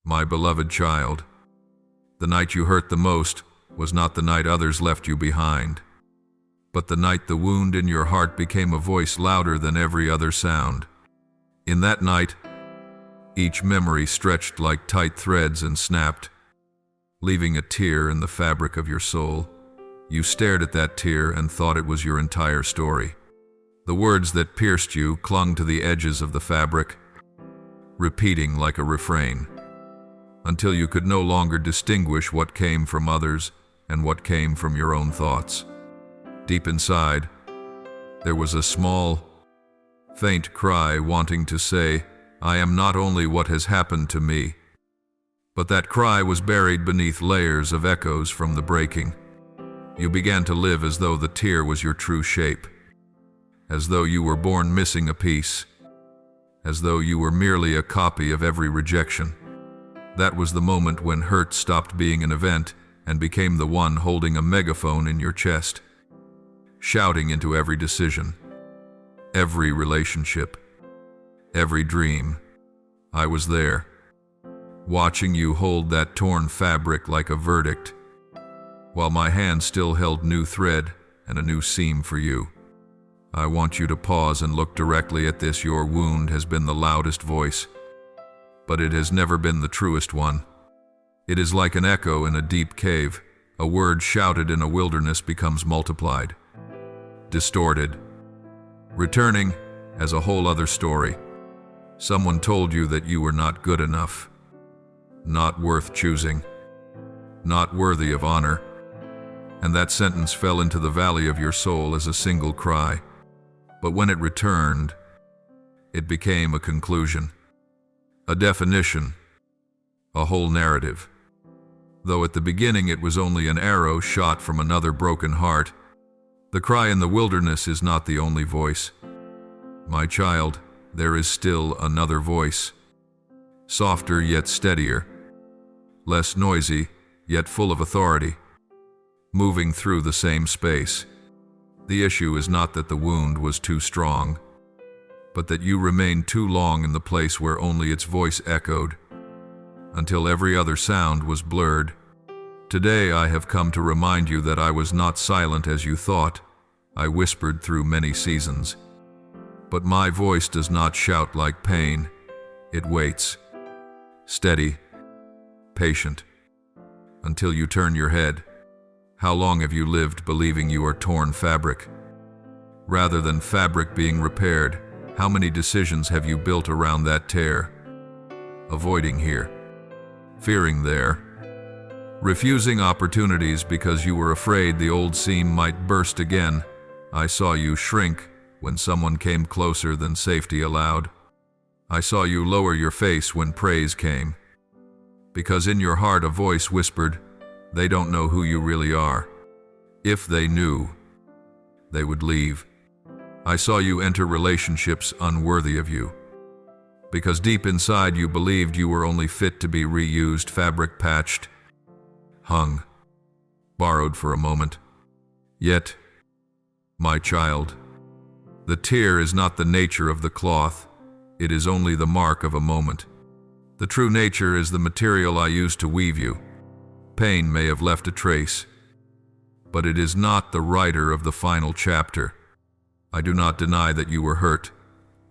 My beloved child, the night you hurt the most was not the night others left you behind, but the night the wound in your heart became a voice louder than every other sound. In that night, each memory stretched like tight threads and snapped, leaving a tear in the fabric of your soul. You stared at that tear and thought it was your entire story. The words that pierced you clung to the edges of the fabric, repeating like a refrain, until you could no longer distinguish what came from others and what came from your own thoughts. Deep inside, there was a small, faint cry wanting to say, "I am not only what has happened to me," but that cry was buried beneath layers of echoes from the breaking. You began to live as though the tear was your true shape, as though you were born missing a piece, as though you were merely a copy of every rejection. That was the moment when hurt stopped being an event and became the one holding a megaphone in your chest, shouting into every decision, every relationship, every dream. I was there, watching you hold that torn fabric like a verdict, while my hand still held new thread and a new seam for you. I want you to pause and look directly at this. Your wound has been the loudest voice, but it has never been the truest one. It is like an echo in a deep cave. A word shouted in a wilderness becomes multiplied, distorted, returning as a whole other story. Someone told you that you were not good enough, not worth choosing, not worthy of honor, and that sentence fell into the valley of your soul as a single cry. But when it returned, it became a conclusion, a definition, a whole narrative. Though at the beginning it was only an arrow shot from another broken heart, the cry in the wilderness is not the only voice. My child, there is still another voice, softer yet steadier, less noisy yet full of authority, moving through the same space. The issue is not that the wound was too strong, but that you remained too long in the place where only its voice echoed, until every other sound was blurred. Today I have come to remind you that I was not silent as you thought. I whispered through many seasons. But my voice does not shout like pain. It waits, steady, patient, until you turn your head. How long have you lived believing you are torn fabric? Rather than fabric being repaired, how many decisions have you built around that tear? Avoiding here, fearing there, refusing opportunities because you were afraid the old seam might burst again. I saw you shrink when someone came closer than safety allowed. I saw you lower your face when praise came, because in your heart a voice whispered, "They don't know who you really are. If they knew, they would leave." I saw you enter relationships unworthy of you, because deep inside you believed you were only fit to be reused, fabric patched, hung, borrowed for a moment. Yet, my child, the tear is not the nature of the cloth. It is only the mark of a moment. The true nature is the material I used to weave you. Pain may have left a trace, but it is not the writer of the final chapter. I do not deny that you were hurt.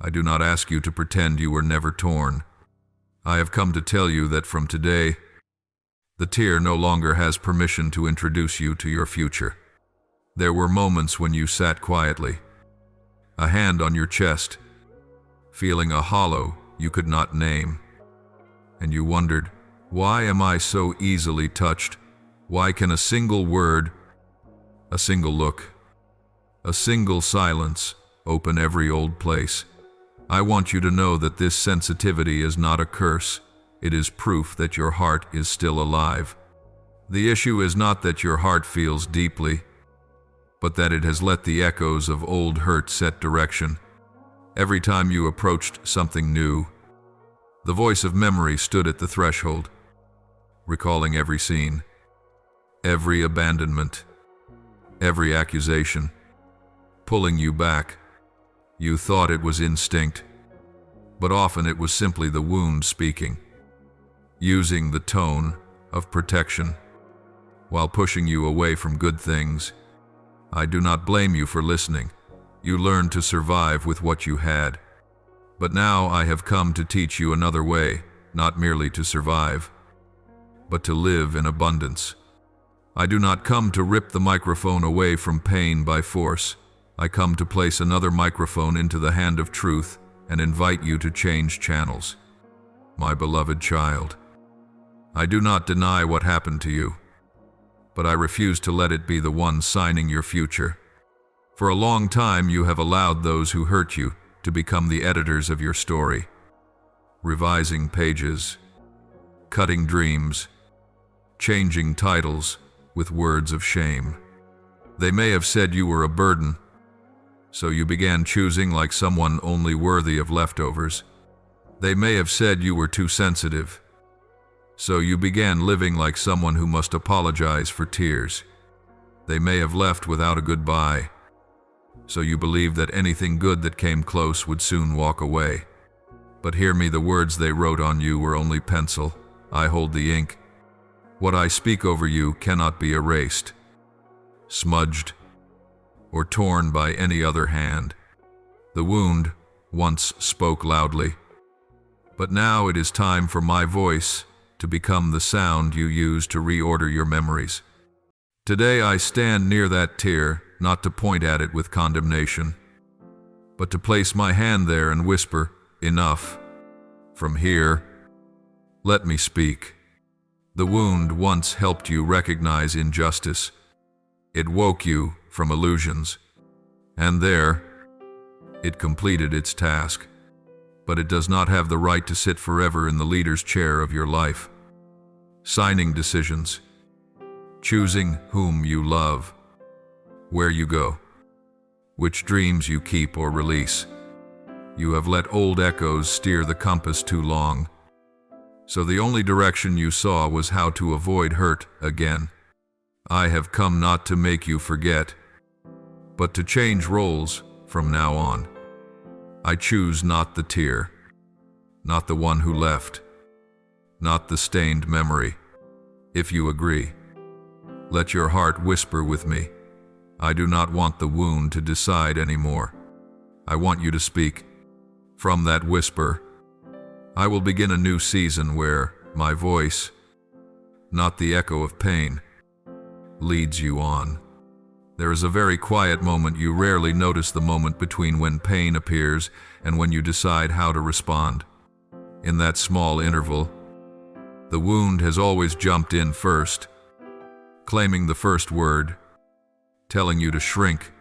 I do not ask you to pretend you were never torn. I have come to tell you that from today, the tear no longer has permission to introduce you to your future. There were moments when you sat quietly, a hand on your chest, feeling a hollow you could not name, and you wondered, why am I so easily touched? Why can a single word, a single look, a single silence open every old place? I want you to know that this sensitivity is not a curse. It is proof that your heart is still alive. The issue is not that your heart feels deeply, but that it has let the echoes of old hurt set direction. Every time you approached something new, the voice of memory stood at the threshold, recalling every scene, every abandonment, every accusation, pulling you back. You thought it was instinct, but often it was simply the wound speaking. using the tone of protection while pushing you away from good things. I do not blame you for listening. You learned to survive with what you had. But now I have come to teach you another way, not merely to survive, but to live in abundance. I do not come to rip the microphone away from pain by force. I come to place another microphone into the hand of truth and invite you to change channels. My beloved child, I do not deny what happened to you, but I refuse to let it be the one signing your future. For a long time you have allowed those who hurt you to become the editors of your story, revising pages, cutting dreams, changing titles with words of shame. They may have said you were a burden, so you began choosing like someone only worthy of leftovers. They may have said you were too sensitive, so you began living like someone who must apologize for tears. They may have left without a goodbye, so you believed that anything good that came close would soon walk away. But hear me, the words they wrote on you were only pencil. I hold the ink. What I speak over you cannot be erased, smudged, or torn by any other hand. The wound once spoke loudly, but now it is time for my voice to become the sound you use to reorder your memories. Today I stand near that tear, not to point at it with condemnation, but to place my hand there and whisper, enough. From here, let me speak. The wound once helped you recognize injustice. It woke you from illusions, and there, it completed its task. But it does not have the right to sit forever in the leader's chair of your life, signing decisions, choosing whom you love, where you go, which dreams you keep or release. You have let old echoes steer the compass too long, so the only direction you saw was how to avoid hurt again. I have come not to make you forget, but to change roles from now on. I choose not the tear, not the one who left, not the stained memory. If you agree, let your heart whisper with me. I do not want the wound to decide anymore. I want you to speak. From that whisper, I will begin a new season where my voice, not the echo of pain, leads you on. There is a very quiet moment. You rarely notice the moment between when pain appears and when you decide how to respond. In that small interval, the wound has always jumped in first, claiming the first word, telling you to shrink,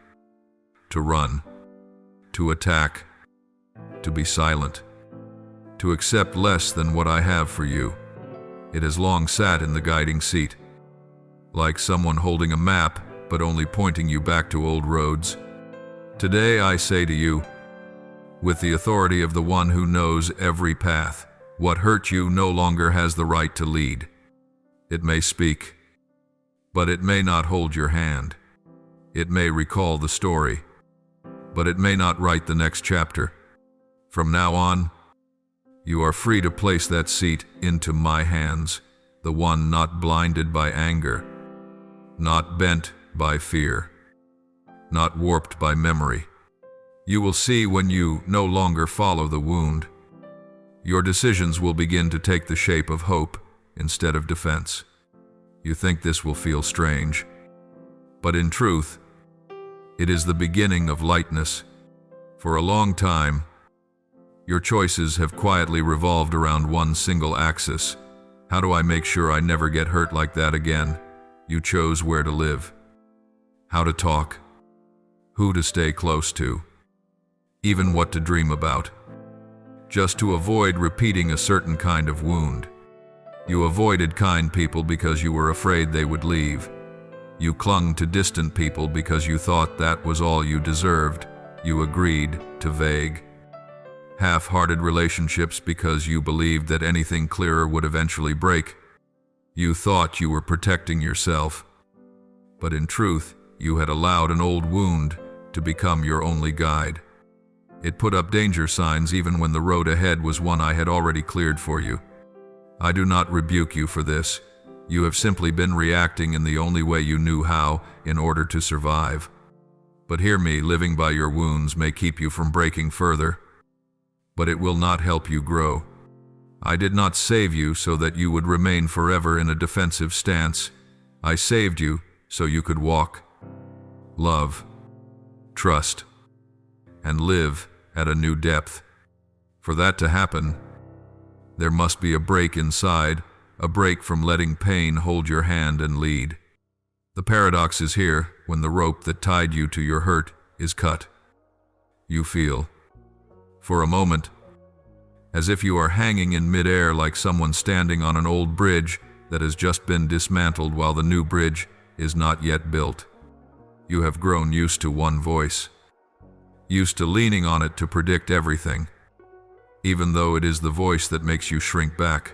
to run, to attack, to be silent, to accept less than what I have for you. It has long sat in the guiding seat, like someone holding a map but only pointing you back to old roads. Today I say to you, with the authority of the one who knows every path, what hurt you no longer has the right to lead. It may speak, but it may not hold your hand. It may recall the story, but it may not write the next chapter. From now on, you are free to place that seat into my hands, the one not blinded by anger, not bent by fear, not warped by memory. You will see when you no longer follow the wound. Your decisions will begin to take the shape of hope instead of defense. You think this will feel strange, but in truth, it is the beginning of lightness. For a long time, your choices have quietly revolved around one single axis. How do I make sure I never get hurt like that again? You chose where to live, how to talk, who to stay close to, even what to dream about, just to avoid repeating a certain kind of wound. You avoided kind people because you were afraid they would leave. You clung to distant people because you thought that was all you deserved. You agreed to vague, half-hearted relationships because you believed that anything clearer would eventually break. You thought you were protecting yourself, but in truth, you had allowed an old wound to become your only guide. It put up danger signs even when the road ahead was one I had already cleared for you. I do not rebuke you for this. You have simply been reacting in the only way you knew how in order to survive. But hear me, living by your wounds may keep you from breaking further, but it will not help you grow. I did not save you so that you would remain forever in a defensive stance. I saved you so you could walk, love, trust, and live at a new depth. For that to happen, there must be a break inside, a break from letting pain hold your hand and lead. The paradox is here when the rope that tied you to your hurt is cut. You feel, for a moment, as if you are hanging in midair like someone standing on an old bridge that has just been dismantled while the new bridge is not yet built. You have grown used to one voice, used to leaning on it to predict everything, even though it is the voice that makes you shrink back.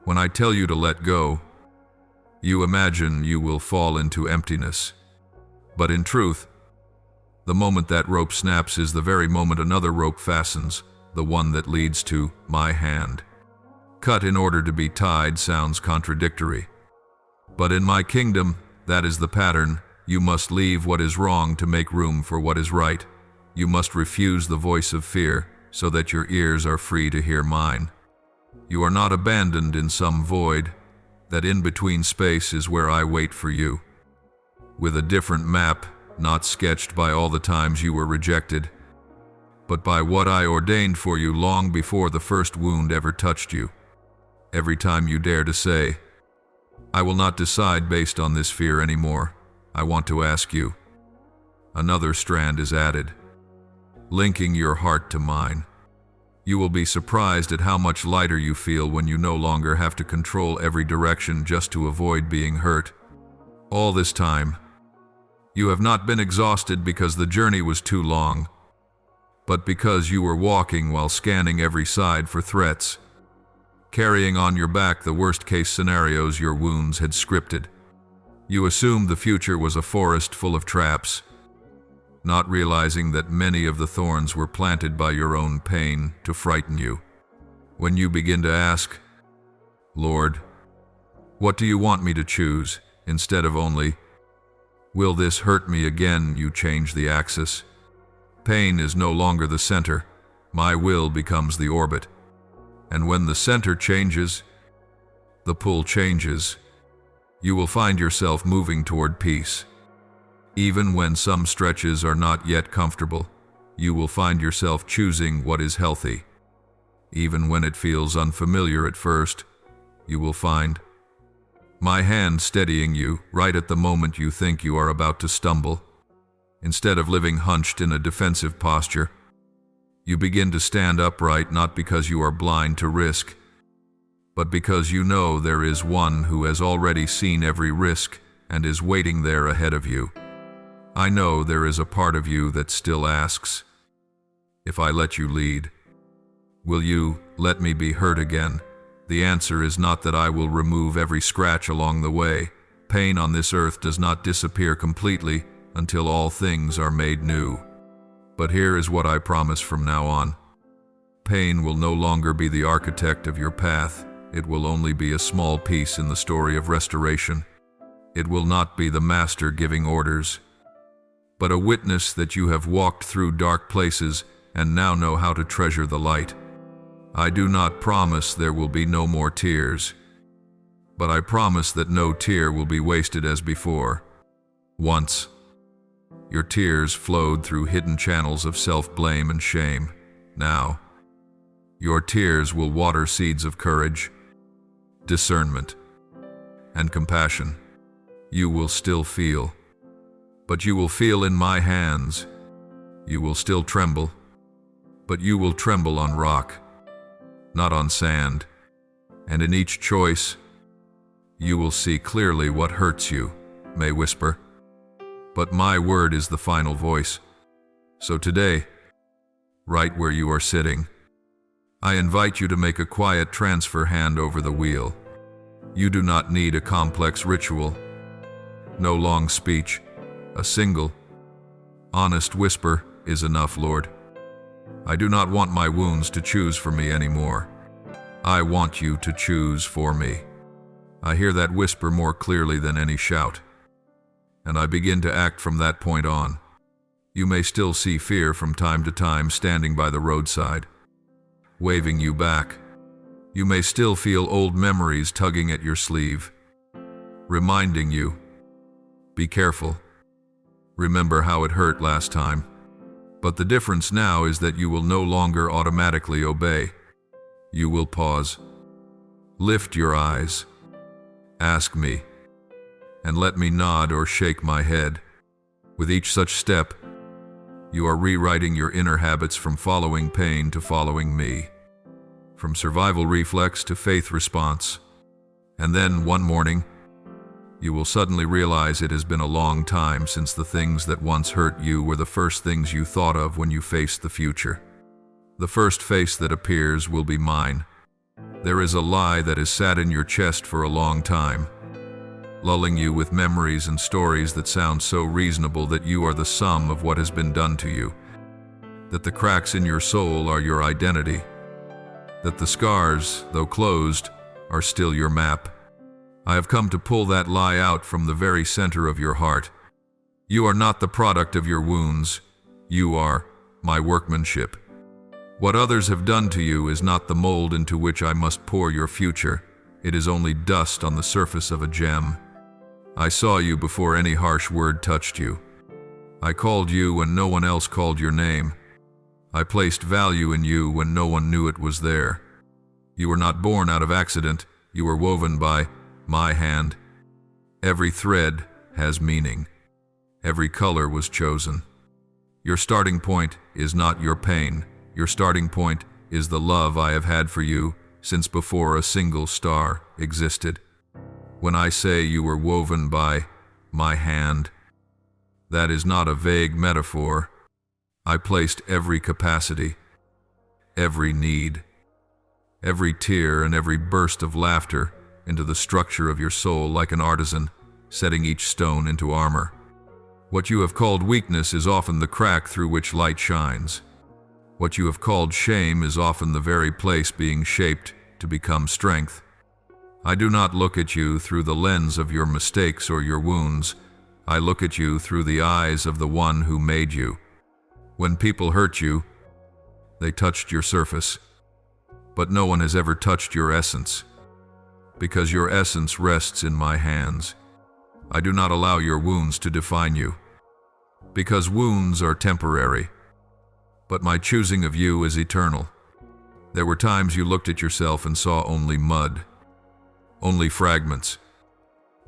When I tell you to let go, you imagine you will fall into emptiness. But in truth, the moment that rope snaps is the very moment another rope fastens, the one that leads to my hand. Cut in order to be tied sounds contradictory. But in my kingdom, that is the pattern. You must leave what is wrong to make room for what is right. You must refuse the voice of fear so that your ears are free to hear mine. You are not abandoned in some void. That in-between space is where I wait for you. With a different map, not sketched by all the times you were rejected, but by what I ordained for you long before the first wound ever touched you. Every time you dare to say, I will not decide based on this fear anymore, I want to ask you. Another strand is added, linking your heart to mine. You will be surprised at how much lighter you feel when you no longer have to control every direction just to avoid being hurt. All this time, you have not been exhausted because the journey was too long, but because you were walking while scanning every side for threats, carrying on your back the worst-case scenarios your wounds had scripted. You assumed the future was a forest full of traps, not realizing that many of the thorns were planted by your own pain to frighten you. When you begin to ask, Lord, what do you want me to choose, instead of only, will this hurt me again, you change the axis. Pain is no longer the center. My will becomes the orbit. And when the center changes, the pull changes. You will find yourself moving toward peace. Even when some stretches are not yet comfortable, you will find yourself choosing what is healthy. Even when it feels unfamiliar at first, you will find my hand steadying you right at the moment you think you are about to stumble. Instead of living hunched in a defensive posture, you begin to stand upright not because you are blind to risk, but because you know there is one who has already seen every risk and is waiting there ahead of you. I know there is a part of you that still asks, if I let you lead, will you let me be hurt again? The answer is not that I will remove every scratch along the way. Pain on this earth does not disappear completely until all things are made new. But here is what I promise from now on. Pain will no longer be the architect of your path. It will only be a small piece in the story of restoration. It will not be the master giving orders, but a witness that you have walked through dark places and now know how to treasure the light. I do not promise there will be no more tears, but I promise that no tear will be wasted as before. Once, your tears flowed through hidden channels of self-blame and shame. Now, your tears will water seeds of courage, discernment, and compassion. You will still feel, but you will feel in my hands. You will still tremble, but you will tremble on rock, not on sand. And in each choice, you will see clearly what hurts you, may whisper. But my word is the final voice. So today, right where you are sitting, I invite you to make a quiet transfer hand over the wheel. You do not need a complex ritual. No long speech. A single, honest whisper is enough, Lord. I do not want my wounds to choose for me anymore. I want you to choose for me. I hear that whisper more clearly than any shout, and I begin to act from that point on. You may still see fear from time to time standing by the roadside, waving you back. You may still feel old memories tugging at your sleeve, reminding you, be careful. Remember how it hurt last time. But the difference now is that you will no longer automatically obey. You will pause, lift your eyes, ask me, and let me nod or shake my head. With each such step, you are rewriting your inner habits from following pain to following me, from survival reflex to faith response. And then, one morning, you will suddenly realize it has been a long time since the things that once hurt you were the first things you thought of when you faced the future. The first face that appears will be mine. There is a lie that has sat in your chest for a long time, lulling you with memories and stories that sound so reasonable that you are the sum of what has been done to you, that the cracks in your soul are your identity, that the scars, though closed, are still your map. I have come to pull that lie out from the very center of your heart. You are not the product of your wounds. You are my workmanship. What others have done to you is not the mold into which I must pour your future. It is only dust on the surface of a gem. I saw you before any harsh word touched you. I called you when no one else called your name. I placed value in you when no one knew it was there. You were not born out of accident. You were woven by my hand. Every thread has meaning. Every color was chosen. Your starting point is not your pain. Your starting point is the love I have had for you since before a single star existed. When I say you were woven by my hand, that is not a vague metaphor. I placed every capacity, every need, every tear and every burst of laughter into the structure of your soul like an artisan, setting each stone into armor. What you have called weakness is often the crack through which light shines. What you have called shame is often the very place being shaped to become strength. I do not look at you through the lens of your mistakes or your wounds. I look at you through the eyes of the one who made you. When people hurt you, they touched your surface, but no one has ever touched your essence, because your essence rests in my hands. I do not allow your wounds to define you, because wounds are temporary, but my choosing of you is eternal. There were times you looked at yourself and saw only mud, only fragments,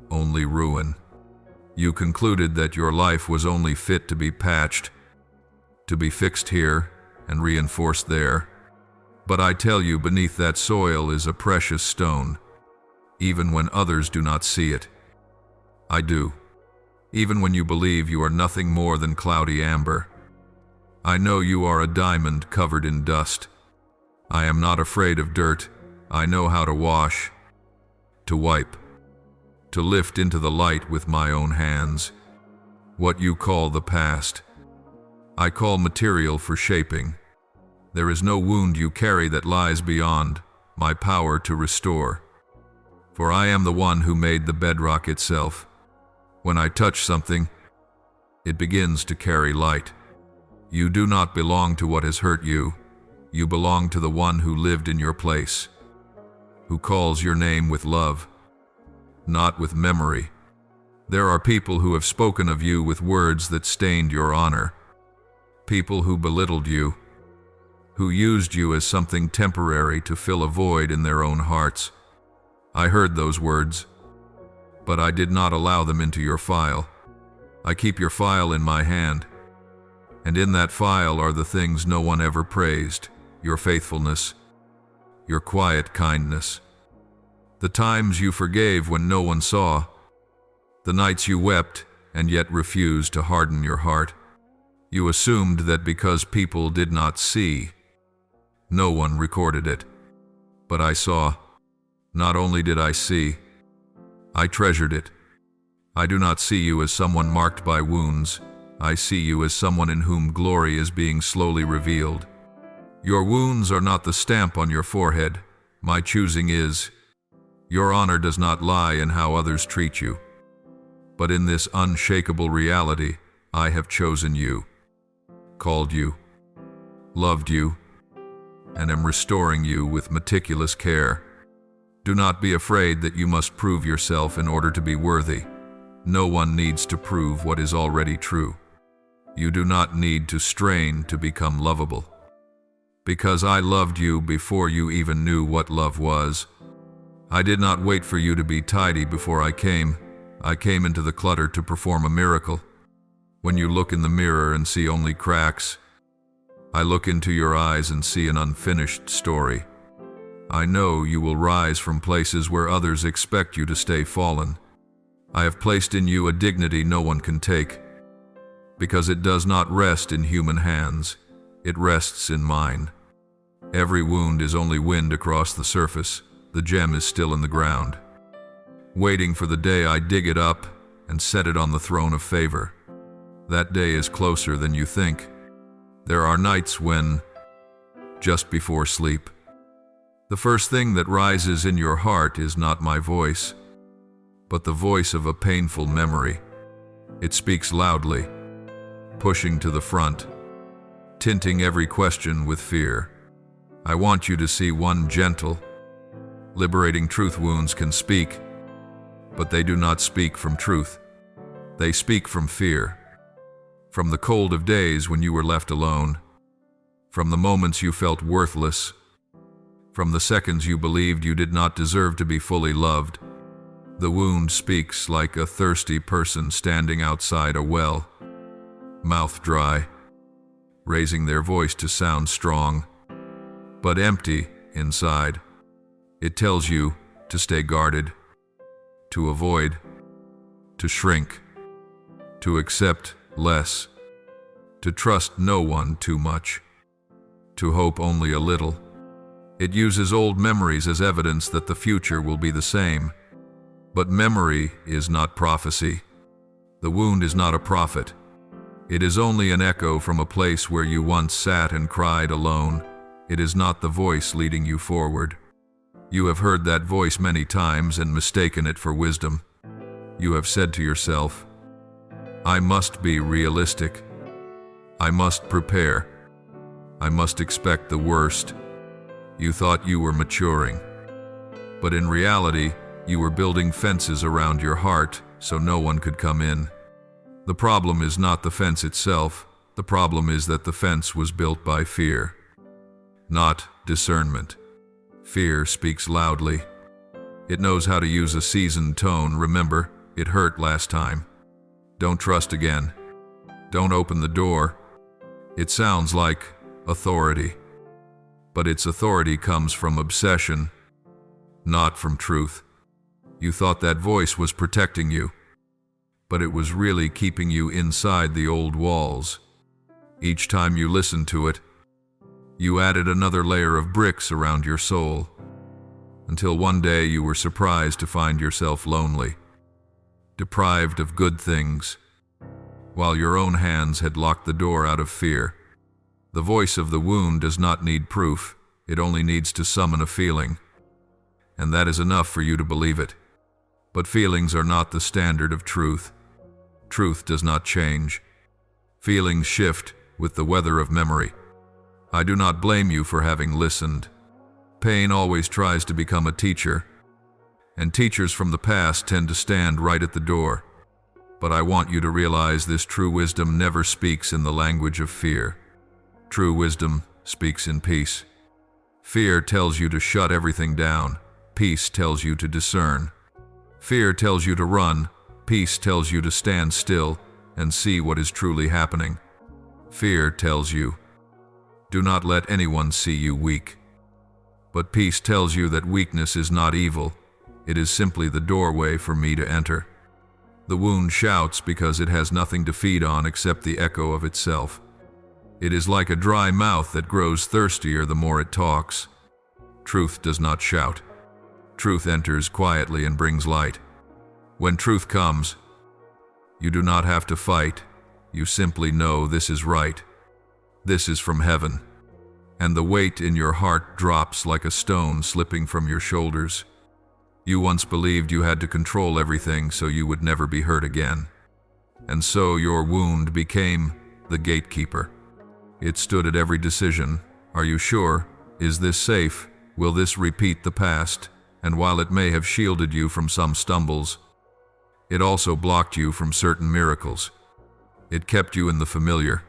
only ruin. You concluded that your life was only fit to be patched, to be fixed here and reinforced there. But I tell you, beneath that soil is a precious stone, even when others do not see it. I do. Even when you believe you are nothing more than cloudy amber. I know you are a diamond covered in dust. I am not afraid of dirt. I know how to wash, to wipe, to lift into the light with my own hands. What you call the past, I call material for shaping. There is no wound you carry that lies beyond my power to restore. For I am the one who made the bedrock itself. When I touch something, it begins to carry light. You do not belong to what has hurt you. You belong to the one who lived in your place, who calls your name with love, not with memory. There are people who have spoken of you with words that stained your honor. People who belittled you, who used you as something temporary to fill a void in their own hearts. I heard those words, but I did not allow them into your file. I keep your file in my hand, and in that file are the things no one ever praised, your faithfulness, your quiet kindness, the times you forgave when no one saw, the nights you wept and yet refused to harden your heart. You assumed that because people did not see, no one recorded it. But I saw. Not only did I see, I treasured it. I do not see you as someone marked by wounds. I see you as someone in whom glory is being slowly revealed. Your wounds are not the stamp on your forehead. My choosing is. Your honor does not lie in how others treat you. But in this unshakable reality, I have chosen you, called you, loved you, and am restoring you with meticulous care. Do not be afraid that you must prove yourself in order to be worthy. No one needs to prove what is already true. You do not need to strain to become lovable. Because I loved you before you even knew what love was. I did not wait for you to be tidy before I came. I came into the clutter to perform a miracle. When you look in the mirror and see only cracks, I look into your eyes and see an unfinished story. I know you will rise from places where others expect you to stay fallen. I have placed in you a dignity no one can take, because it does not rest in human hands, it rests in mine. Every wound is only wind across the surface, the gem is still in the ground, waiting for the day I dig it up and set it on the throne of favor. That day is closer than you think. There are nights when, just before sleep, the first thing that rises in your heart is not my voice, but the voice of a painful memory. It speaks loudly, pushing to the front, tinting every question with fear. I want you to see one gentle, liberating truth. Wounds can speak, but they do not speak from truth. They speak from fear, from the cold of days when you were left alone, from the moments you felt worthless, from the seconds you believed you did not deserve to be fully loved. The wound speaks like a thirsty person standing outside a well, mouth dry, raising their voice to sound strong, but empty inside. It tells you to stay guarded, to avoid, to shrink, to accept less, to trust no one too much, to hope only a little. It uses old memories as evidence that the future will be the same. But memory is not prophecy. The wound is not a prophet. It is only an echo from a place where you once sat and cried alone. It is not the voice leading you forward. You have heard that voice many times and mistaken it for wisdom. You have said to yourself, I must be realistic. I must prepare. I must expect the worst. You thought you were maturing. But in reality, you were building fences around your heart so no one could come in. The problem is not the fence itself. The problem is that the fence was built by fear, not discernment. Fear speaks loudly. It knows how to use a seasoned tone. Remember, it hurt last time. Don't trust again. Don't open the door. It sounds like authority. But its authority comes from obsession, not from truth. You thought that voice was protecting you, but it was really keeping you inside the old walls. Each time you listened to it, you added another layer of bricks around your soul, until one day you were surprised to find yourself lonely, deprived of good things, while your own hands had locked the door out of fear. The voice of the wound does not need proof, it only needs to summon a feeling, and that is enough for you to believe it. But feelings are not the standard of truth. Truth does not change. Feelings shift with the weather of memory. I do not blame you for having listened. Pain always tries to become a teacher, and teachers from the past tend to stand right at the door. But I want you to realize this: true wisdom never speaks in the language of fear. True wisdom speaks in peace. Fear tells you to shut everything down. Peace tells you to discern. Fear tells you to run. Peace tells you to stand still and see what is truly happening. Fear tells you, do not let anyone see you weak. But peace tells you that weakness is not evil. It is simply the doorway for me to enter. The wound shouts because it has nothing to feed on except the echo of itself. It is like a dry mouth that grows thirstier the more it talks. Truth does not shout. Truth enters quietly and brings light. When truth comes, you do not have to fight. You simply know this is right. This is from heaven. and the weight in your heart drops like a stone slipping from your shoulders. You once believed you had to control everything so you would never be hurt again. And so your wound became the gatekeeper. It stood at every decision. Are you sure? Is this safe? Will this repeat the past? And while it may have shielded you from some stumbles, it also blocked you from certain miracles. It kept you in the familiar,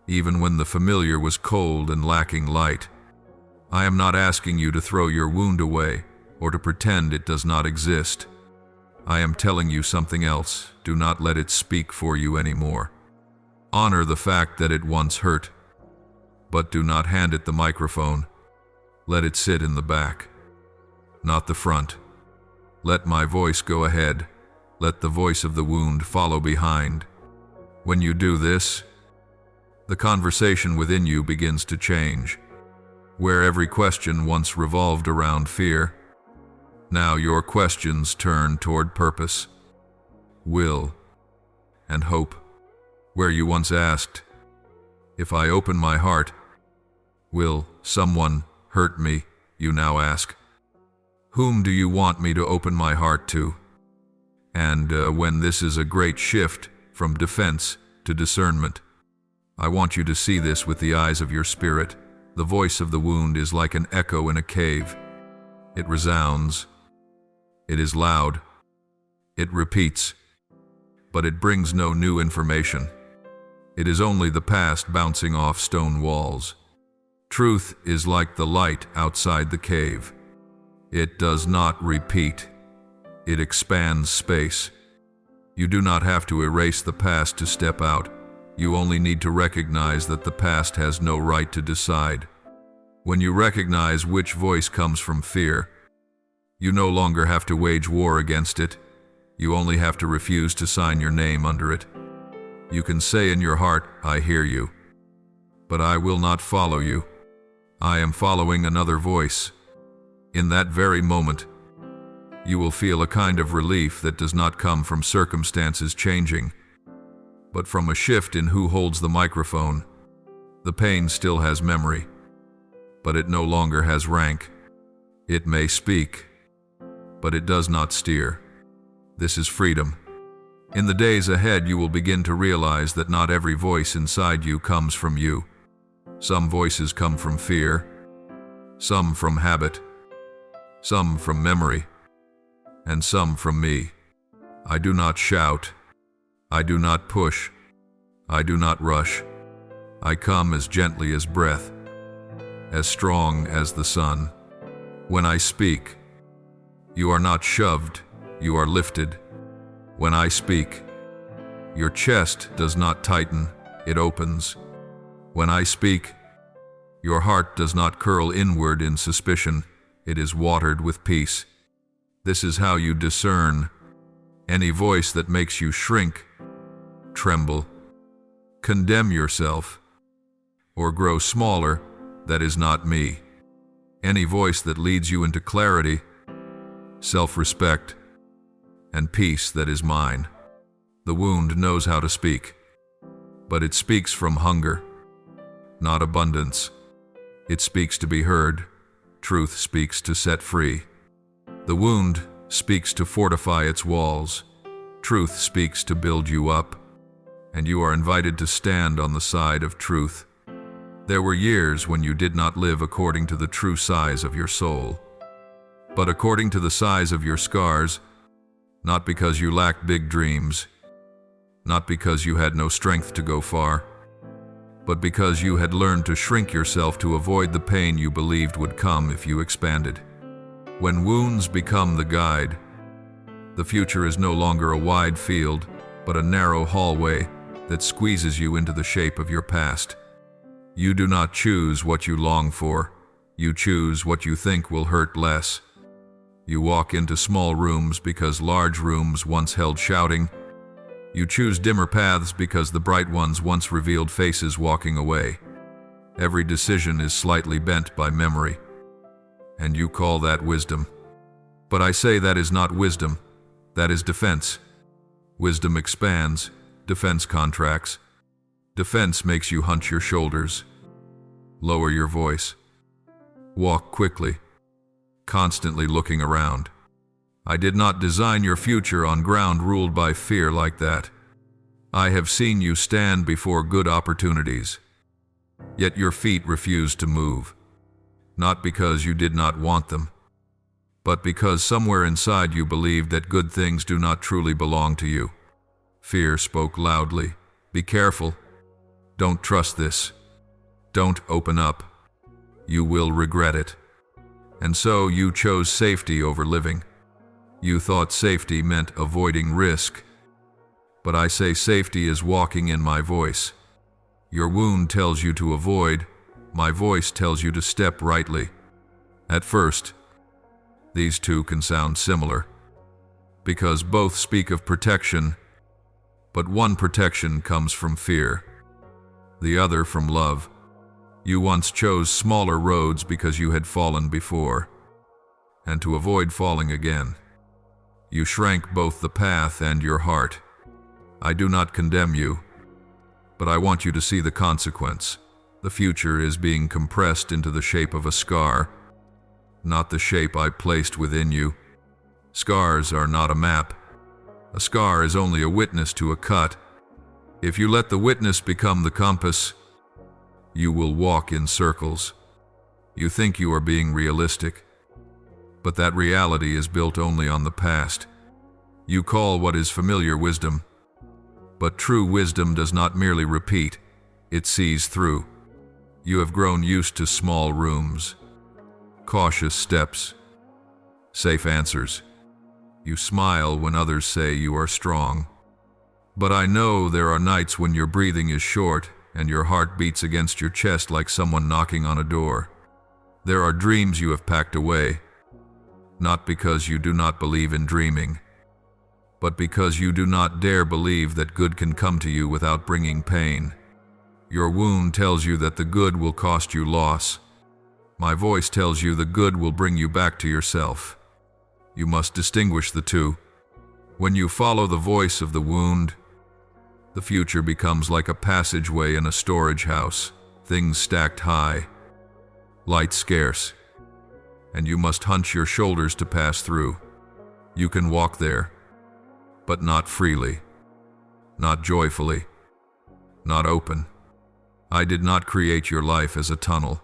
even when the familiar was cold and lacking light. I am not asking you to throw your wound away or to pretend it does not exist. I am telling you something else. Do not let it speak for you anymore. Honor the fact that it once hurt, but do not hand it the microphone. Let it sit in the back, not the front. Let my voice go ahead. Let the voice of the wound follow behind. When you do this, the conversation within you begins to change. Where every question once revolved around fear, now your questions turn toward purpose, will, and hope. Where you once asked, if I open my heart, will someone hurt me? You now ask, whom do you want me to open my heart to? And when this is a great shift from defense to discernment, I want you to see this with the eyes of your spirit. The voice of the wound is like an echo in a cave. It resounds. It is loud. It repeats. But it brings no new information. It is only the past bouncing off stone walls. Truth is like the light outside the cave. It does not repeat. It expands space. You do not have to erase the past to step out. You only need to recognize that the past has no right to decide. When you recognize which voice comes from fear, you no longer have to wage war against it. You only have to refuse to sign your name under it. You can say in your heart, I hear you, but I will not follow you. I am following another voice. In that very moment, you will feel a kind of relief that does not come from circumstances changing, but from a shift in who holds the microphone. The pain still has memory, but it no longer has rank. It may speak, but it does not steer. This is freedom. In the days ahead, you will begin to realize that not every voice inside you comes from you. Some voices come from fear, some from habit, some from memory, and some from me. I do not shout. I do not push. I do not rush. I come as gently as breath, as strong as the sun. When I speak, you are not shoved, you are lifted. When I speak, your chest does not tighten, it opens. When I speak, your heart does not curl inward in suspicion, it is watered with peace. This is how you discern any voice that makes you shrink, tremble, condemn yourself, or grow smaller. That is not me. Any voice that leads you into clarity, self-respect, and peace, that is mine. The wound knows how to speak, but it speaks from hunger, not abundance. It speaks to be heard. Truth speaks to set free. The wound speaks to fortify its walls. Truth speaks to build you up, and you are invited to stand on the side of truth. There were years when you did not live according to the true size of your soul, but according to the size of your scars, not because you lacked big dreams, not because you had no strength to go far, but because you had learned to shrink yourself to avoid the pain you believed would come if you expanded. When wounds become the guide, the future is no longer a wide field, but a narrow hallway that squeezes you into the shape of your past. You do not choose what you long for. You choose what you think will hurt less. You walk into small rooms because large rooms once held shouting. You choose dimmer paths because the bright ones once revealed faces walking away. Every decision is slightly bent by memory, and you call that wisdom. But I say that is not wisdom, that is defense. Wisdom expands, defense contracts. Defense makes you hunch your shoulders. Lower your voice. Walk quickly, constantly looking around. I did not design your future on ground ruled by fear like that. I have seen you stand before good opportunities, yet your feet refused to move, not because you did not want them, but because somewhere inside you believed that good things do not truly belong to you. Fear spoke loudly. Be careful. Don't trust this. Don't open up. You will regret it. And so you chose safety over living. You thought safety meant avoiding risk. But I say safety is walking in my voice. Your wound tells you to avoid. My voice tells you to step rightly. At first, these two can sound similar, because both speak of protection, but one protection comes from fear, the other from love. You once chose smaller roads because you had fallen before, and to avoid falling again. You shrank both the path and your heart. I do not condemn you, but I want you to see the consequence. The future is being compressed into the shape of a scar, not the shape I placed within you. Scars are not a map. A scar is only a witness to a cut. If you let the witness become the compass, you will walk in circles. You think you are being realistic, but that reality is built only on the past. You call what is familiar wisdom, but true wisdom does not merely repeat, it sees through. You have grown used to small rooms, cautious steps, safe answers. You smile when others say you are strong. But I know there are nights when your breathing is short and your heart beats against your chest like someone knocking on a door. There are dreams you have packed away, not because you do not believe in dreaming, but because you do not dare believe that good can come to you without bringing pain. Your wound tells you that the good will cost you loss. My voice tells you the good will bring you back to yourself. You must distinguish the two. When you follow the voice of the wound, the future becomes like a passageway in a storage house, things stacked high, light scarce, and you must hunch your shoulders to pass through. You can walk there, but not freely, not joyfully, not open. I did not create your life as a tunnel.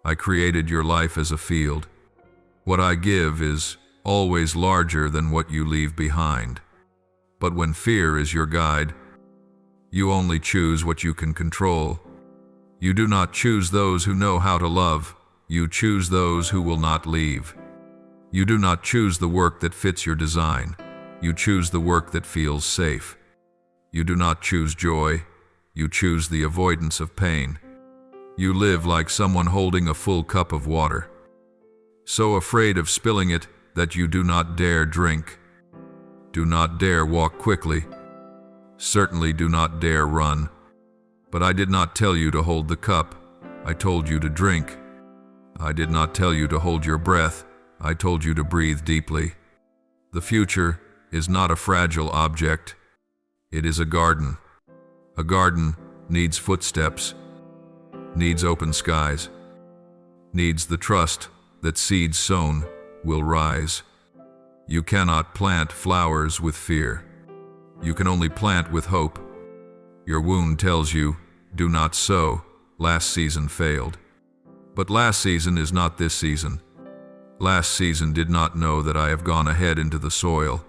I created your life as a field. What I give is always larger than what you leave behind. But when fear is your guide, you only choose what you can control. You do not choose those who know how to love. You choose those who will not leave. You do not choose the work that fits your design. You choose the work that feels safe. You do not choose joy. You choose the avoidance of pain. You live like someone holding a full cup of water, so afraid of spilling it that you do not dare drink. Do not dare walk quickly. Certainly do not dare run. But I did not tell you to hold the cup. I told you to drink. I did not tell you to hold your breath. I told you to breathe deeply. The future is not a fragile object. It is a garden. A garden needs footsteps, needs open skies, needs the trust that seeds sown will rise. You cannot plant flowers with fear. You can only plant with hope. Your wound tells you, do not sow. Last season failed. But last season is not this season. Last season did not know that I have gone ahead into the soil.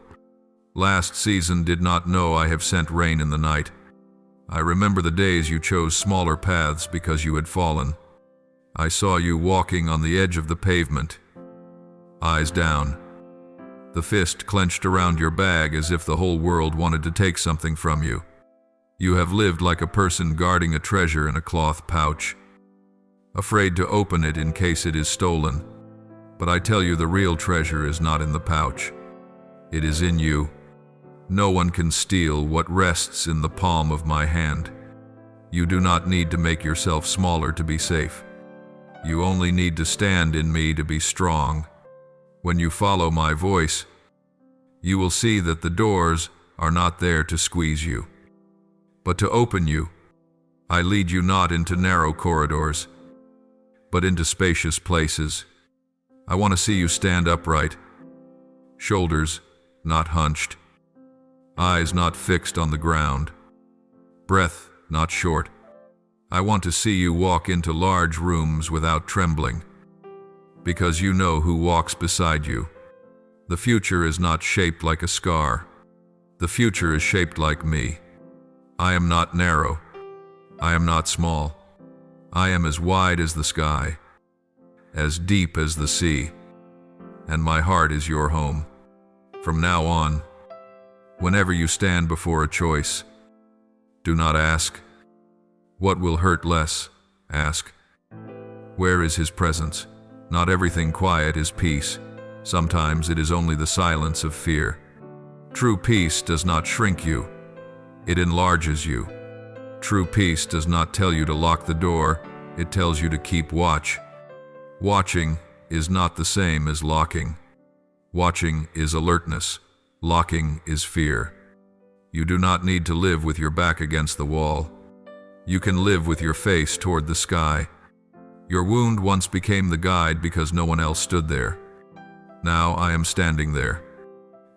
Last season did not know I have sent rain in the night. I remember the days you chose smaller paths because you had fallen. I saw you walking on the edge of the pavement, eyes down, the fist clenched around your bag as if the whole world wanted to take something from you. You have lived like a person guarding a treasure in a cloth pouch, afraid to open it in case it is stolen. But I tell you, the real treasure is not in the pouch. It is in you. No one can steal what rests in the palm of my hand. You do not need to make yourself smaller to be safe. You only need to stand in me to be strong. When you follow my voice, you will see that the doors are not there to squeeze you, but to open you. I lead you not into narrow corridors. but into spacious places. I want to see you stand upright, shoulders not hunched, eyes not fixed on the ground, breath not short. I want to see you walk into large rooms without trembling, because you know who walks beside you. The future is not shaped like a scar. The future is shaped like me. I am not narrow. I am not small. I am as wide as the sky, as deep as the sea, and my heart is your home. From now on, whenever you stand before a choice, do not ask, what will hurt less? Ask, where is his presence? Not everything quiet is peace. Sometimes it is only the silence of fear. True peace does not shrink you. It enlarges you. True peace does not tell you to lock the door. It tells you to keep watch. Watching is not the same as locking. Watching is alertness. Locking is fear. You do not need to live with your back against the wall. You can live with your face toward the sky. Your wound once became the guide because no one else stood there. Now I am standing there.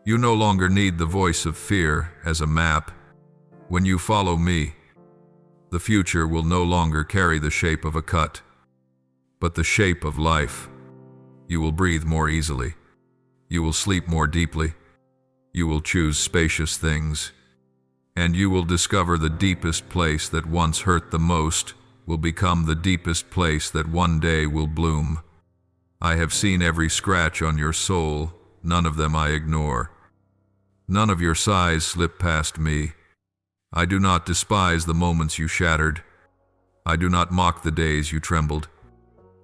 You no longer need the voice of fear as a map. When you follow me, the future will no longer carry the shape of a cut, but the shape of life. You will breathe more easily. You will sleep more deeply. You will choose spacious things. And you will discover the deepest place that once hurt the most will become the deepest place that one day will bloom. I have seen every scratch on your soul. None of them I ignore. None of your sighs slip past me. I do not despise the moments you shattered. I do not mock the days you trembled.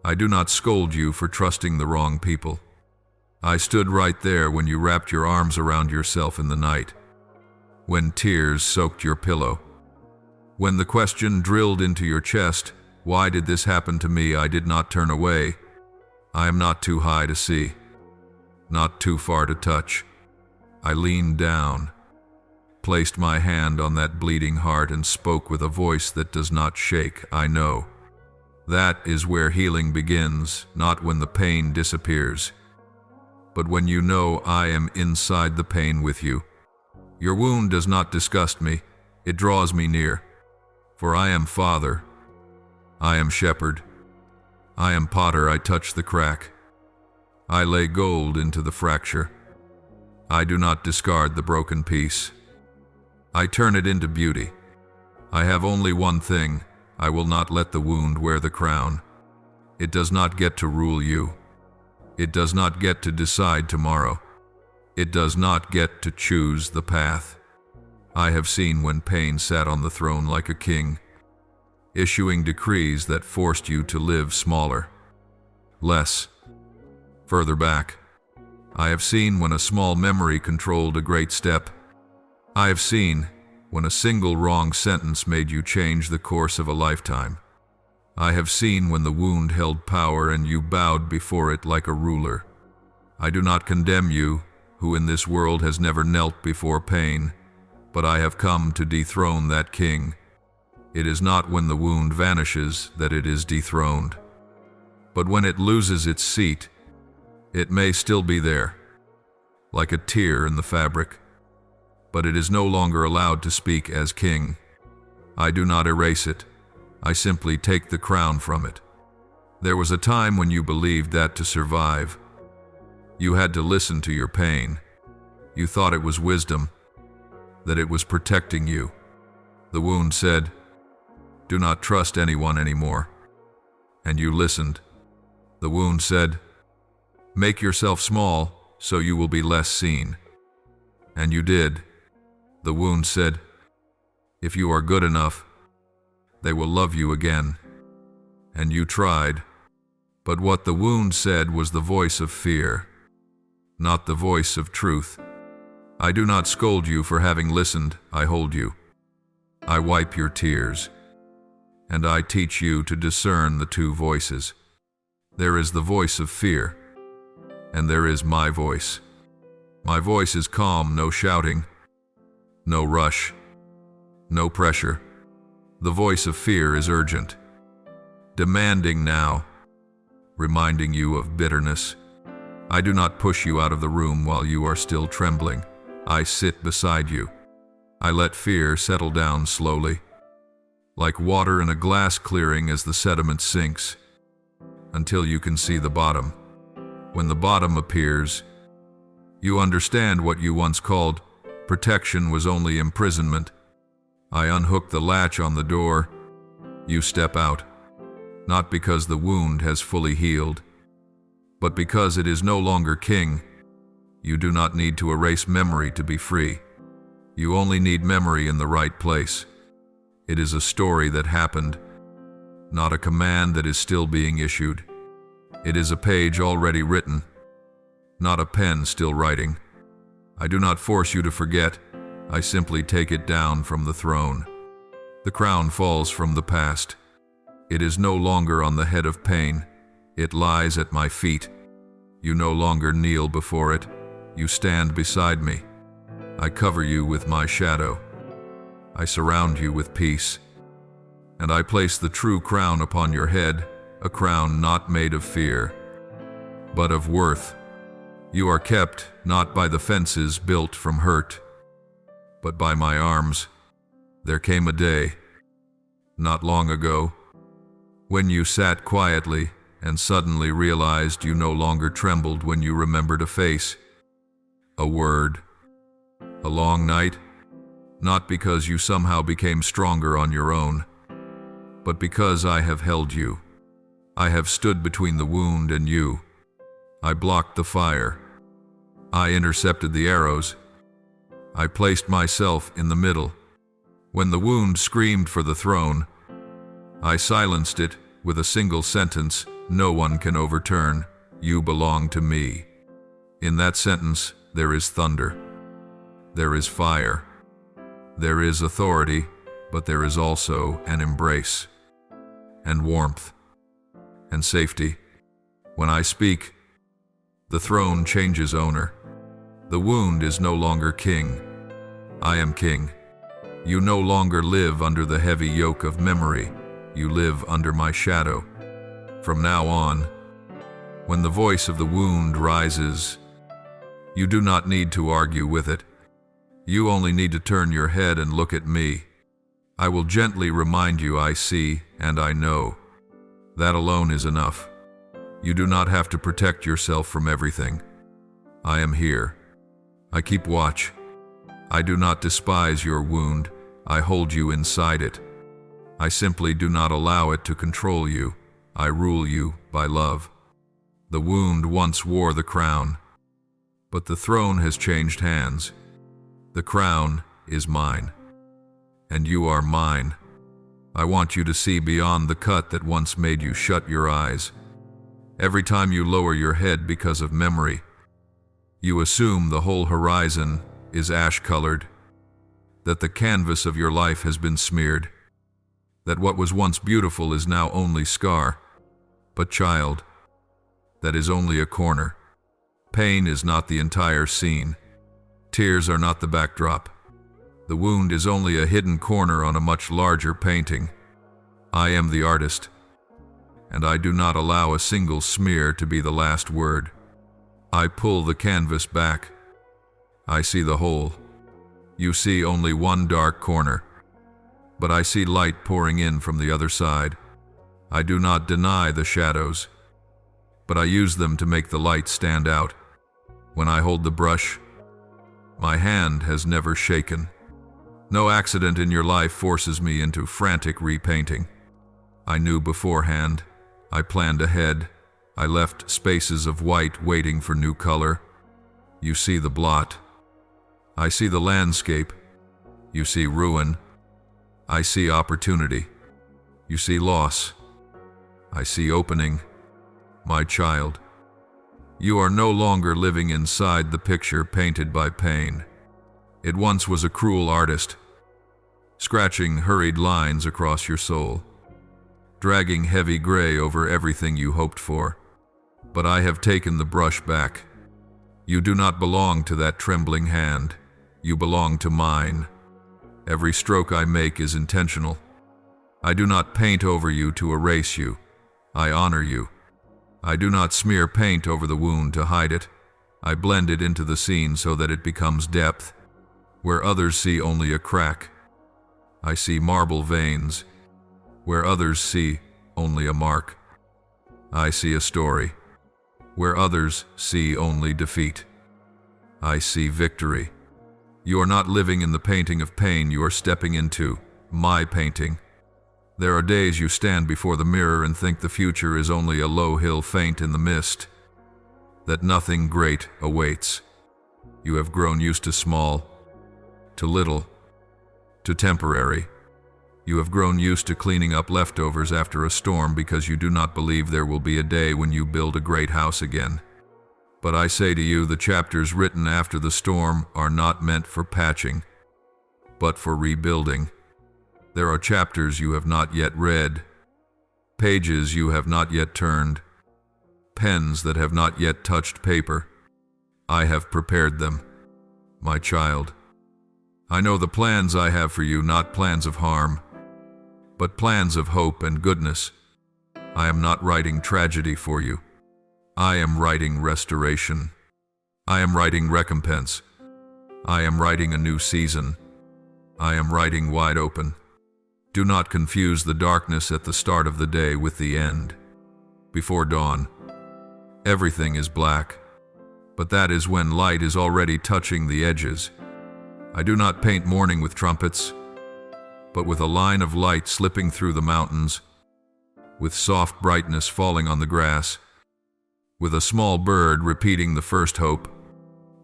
I do not scold you for trusting the wrong people. I stood right there when you wrapped your arms around yourself in the night, when tears soaked your pillow, when the question drilled into your chest, why did this happen to me? I did not turn away. I am not too high to see, not too far to touch. I leaned down, placed my hand on that bleeding heart and spoke with a voice that does not shake. I know. That is where healing begins, not when the pain disappears, but when you know I am inside the pain with you. Your wound does not disgust me, it draws me near. For I am Father, I am Shepherd, I am Potter, I touch the crack. I lay gold into the fracture. I do not discard the broken piece. I turn it into beauty. I have only one thing, I will not let the wound wear the crown. It does not get to rule you. It does not get to decide tomorrow. It does not get to choose the path. I have seen when pain sat on the throne like a king, issuing decrees that forced you to live smaller, less, further back. I have seen when a small memory controlled a great step. I have seen when a single wrong sentence made you change the course of a lifetime. I have seen when the wound held power and you bowed before it like a ruler. I do not condemn you, who in this world has never knelt before pain, but I have come to dethrone that king. It is not when the wound vanishes that it is dethroned, but when it loses its seat. It may still be there, like a tear in the fabric, but it is no longer allowed to speak as king. I do not erase it. I simply take the crown from it. There was a time when you believed that to survive, you had to listen to your pain. You thought it was wisdom, that it was protecting you. The wound said, do not trust anyone anymore. And you listened. The wound said, make yourself small so you will be less seen. And you did. The wound said, if you are good enough, they will love you again. And you tried. But what the wound said was the voice of fear, not the voice of truth. I do not scold you for having listened, I hold you. I wipe your tears. And I teach you to discern the two voices. There is the voice of fear, and there is my voice. My voice is calm, no shouting, no rush, no pressure. The voice of fear is urgent, demanding now. reminding you of bitterness. I do not push you out of the room while you are still trembling. I sit beside you. I let fear settle down slowly, like water in a glass clearing as the sediment sinks, until you can see the bottom. When the bottom appears, you understand what you once called protection was only imprisonment. I unhook the latch on the door. You step out, not because the wound has fully healed, but because it is no longer king. You do not need to erase memory to be free. You only need memory in the right place. It is a story that happened, not a command that is still being issued. It is a page already written, not a pen still writing. I do not force you to forget. I simply take it down from the throne. The crown falls from the past. It is no longer on the head of pain. It lies at my feet. You no longer kneel before it. You stand beside me. I cover you with my shadow. I surround you with peace. And I place the true crown upon your head, a crown not made of fear, but of worth. You are kept not by the fences built from hurt, but by my arms. There came a day, not long ago, when you sat quietly and suddenly realized you no longer trembled when you remembered a face, a word, a long night, not because you somehow became stronger on your own, but because I have held you. I have stood between the wound and you. I blocked the fire. I intercepted the arrows. I placed myself in the middle. When the wound screamed for the throne, I silenced it with a single sentence no one can overturn. You belong to me. In that sentence, there is thunder. There is fire. There is authority, but there is also an embrace, and warmth, and safety. When I speak, the throne changes owner. The wound is no longer king. I am king. You no longer live under the heavy yoke of memory. You live under my shadow. From now on, when the voice of the wound rises, you do not need to argue with it. You only need to turn your head and look at me. I will gently remind you I see and I know. That alone is enough. You do not have to protect yourself from everything. I am here. I keep watch. I do not despise your wound. I hold you inside it. I simply do not allow it to control you. I rule you by love. The wound once wore the crown, but the throne has changed hands. The crown is mine, and you are mine. I want you to see beyond the cut that once made you shut your eyes. Every time you lower your head because of memory, you assume the whole horizon is ash-colored, that the canvas of your life has been smeared, that what was once beautiful is now only scar. But child, that is only a corner. Pain is not the entire scene. Tears are not the backdrop. The wound is only a hidden corner on a much larger painting. I am the artist, and I do not allow a single smear to be the last word. I pull the canvas back. I see the whole. You see only one dark corner, but I see light pouring in from the other side. I do not deny the shadows, but I use them to make the light stand out. When I hold the brush, my hand has never shaken. No accident in your life forces me into frantic repainting. I knew beforehand. I planned ahead. I left spaces of white waiting for new color. You see the blot. I see the landscape. You see ruin. I see opportunity. You see loss. I see opening. My child, you are no longer living inside the picture painted by pain. It once was a cruel artist, scratching hurried lines across your soul, dragging heavy gray over everything you hoped for. But I have taken the brush back. You do not belong to that trembling hand. You belong to mine. Every stroke I make is intentional. I do not paint over you to erase you. I honor you. I do not smear paint over the wound to hide it. I blend it into the scene so that it becomes depth. Where others see only a crack, I see marble veins. Where others see only a mark, I see a story. Where others see only defeat, I see victory. You are not living in the painting of pain, you are stepping into my painting. There are days you stand before the mirror and think the future is only a low hill faint in the mist, that nothing great awaits. You have grown used to small, to little, to temporary. You have grown used to cleaning up leftovers after a storm because you do not believe there will be a day when you build a great house again. But I say to you, the chapters written after the storm are not meant for patching, but for rebuilding. There are chapters you have not yet read, pages you have not yet turned, pens that have not yet touched paper. I have prepared them, my child. I know the plans I have for you, not plans of harm, but plans of hope and goodness. I am not writing tragedy for you. I am writing restoration. I am writing recompense. I am writing a new season. I am writing wide open. Do not confuse the darkness at the start of the day with the end. Before dawn, everything is black, but that is when light is already touching the edges. I do not paint morning with trumpets, but with a line of light slipping through the mountains, with soft brightness falling on the grass, with a small bird repeating the first hope.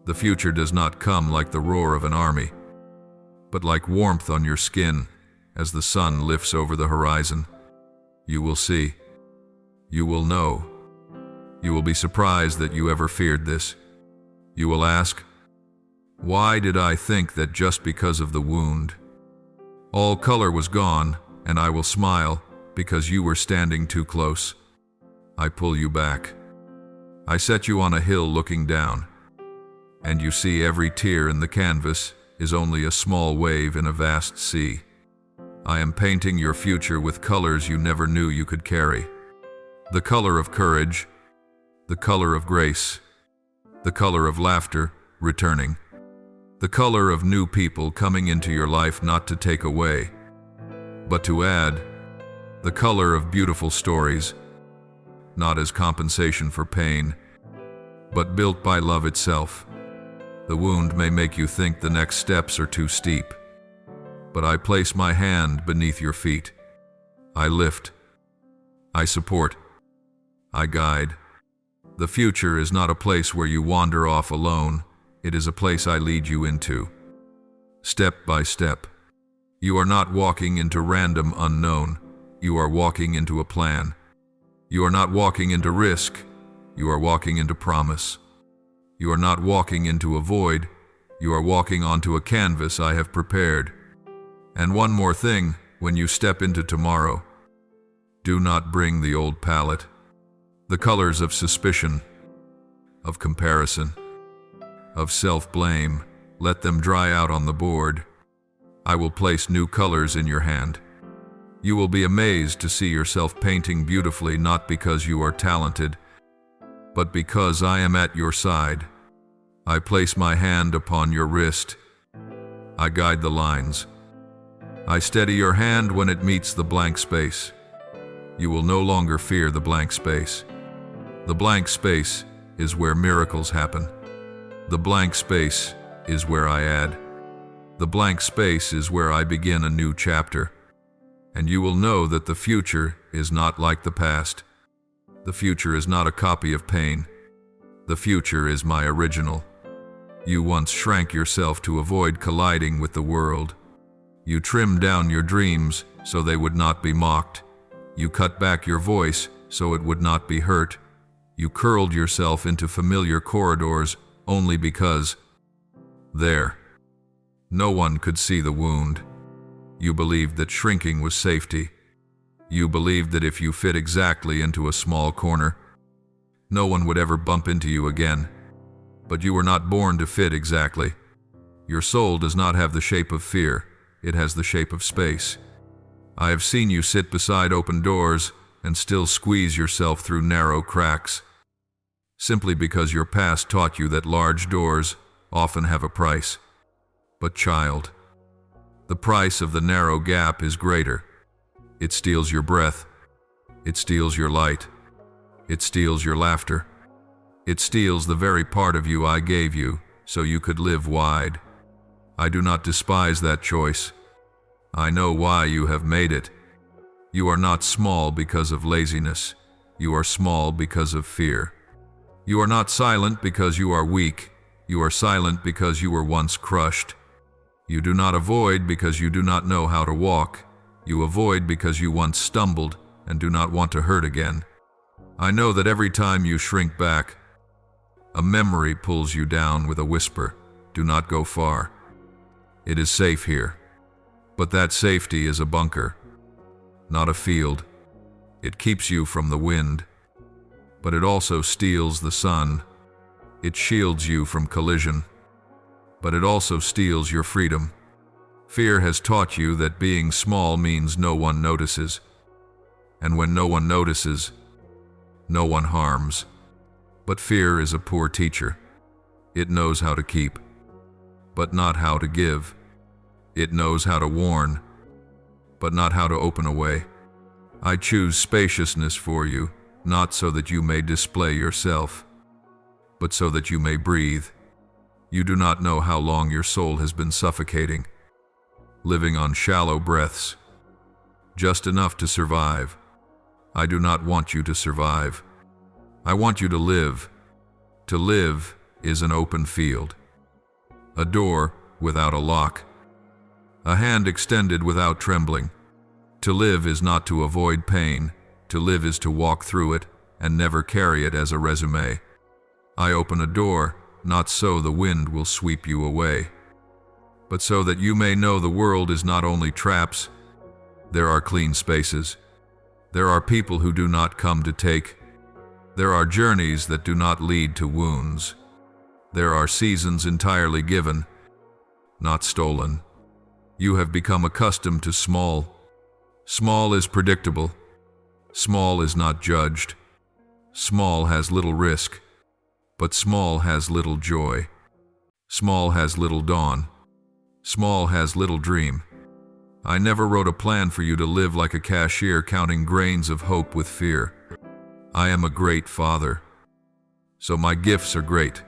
The future does not come like the roar of an army, but like warmth on your skin as the sun lifts over the horizon. You will see. You will know. You will be surprised that you ever feared this. You will ask, why did I think that just because of the wound? All color was gone, and I will smile because you were standing too close. I pull you back. I set you on a hill looking down, and you see every tear in the canvas is only a small wave in a vast sea. I am painting your future with colors you never knew you could carry. The color of courage, the color of grace, the color of laughter returning, the color of new people coming into your life not to take away, but to add, the color of beautiful stories, not as compensation for pain, but built by love itself. The wound may make you think the next steps are too steep, but I place my hand beneath your feet. I lift. I support. I guide. The future is not a place where you wander off alone. It is a place I lead you into, step by step. You are not walking into random unknown. You are walking into a plan. You are not walking into risk. You are walking into promise. You are not walking into a void. You are walking onto a canvas I have prepared. And one more thing, when you step into tomorrow, do not bring the old palette, the colors of suspicion, of comparison, of self-blame. Let them dry out on the board. I will place new colors in your hand. You will be amazed to see yourself painting beautifully, not because you are talented, but because I am at your side. I place my hand upon your wrist. I guide the lines. I steady your hand when it meets the blank space. You will no longer fear the blank space. The blank space is where miracles happen. The blank space is where I add. The blank space is where I begin a new chapter. And you will know that the future is not like the past. The future is not a copy of pain. The future is my original. You once shrank yourself to avoid colliding with the world. You trimmed down your dreams so they would not be mocked. You cut back your voice so it would not be hurt. You curled yourself into familiar corridors only because there, no one could see the wound. You believed that shrinking was safety. You believed that if you fit exactly into a small corner, no one would ever bump into you again. But you were not born to fit exactly. Your soul does not have the shape of fear. It has the shape of space. I have seen you sit beside open doors, and still squeeze yourself through narrow cracks, simply because your past taught you that large doors often have a price. But child, the price of the narrow gap is greater. It steals your breath. It steals your light. It steals your laughter. It steals the very part of you I gave you so you could live wide. I do not despise that choice. I know why you have made it. You are not small because of laziness. You are small because of fear. You are not silent because you are weak. You are silent because you were once crushed. You do not avoid because you do not know how to walk. You avoid because you once stumbled and do not want to hurt again. I know that every time you shrink back, a memory pulls you down with a whisper. Do not go far. It is safe here. But that safety is a bunker, not a field. It keeps you from the wind, but it also steals the sun. It shields you from collision, but it also steals your freedom. Fear has taught you that being small means no one notices. And when no one notices, no one harms. But fear is a poor teacher. It knows how to keep, but not how to give. It knows how to warn, but not how to open a way. I choose spaciousness for you, not so that you may display yourself, but so that you may breathe. You do not know how long your soul has been suffocating, living on shallow breaths, just enough to survive. I do not want you to survive. I want you to live. To live is an open field, a door without a lock, a hand extended without trembling. To live is not to avoid pain. To live is to walk through it and never carry it as a resume. I open a door, not so the wind will sweep you away, but so that you may know the world is not only traps. There are clean spaces. There are people who do not come to take. There are journeys that do not lead to wounds. There are seasons entirely given, not stolen. You have become accustomed to small. Small is predictable. Small is not judged. Small has little risk, but small has little joy. Small has little dawn. Small has little dream. I never wrote a plan for you to live like a cashier counting grains of hope with fear. I am a great father, so my gifts are great.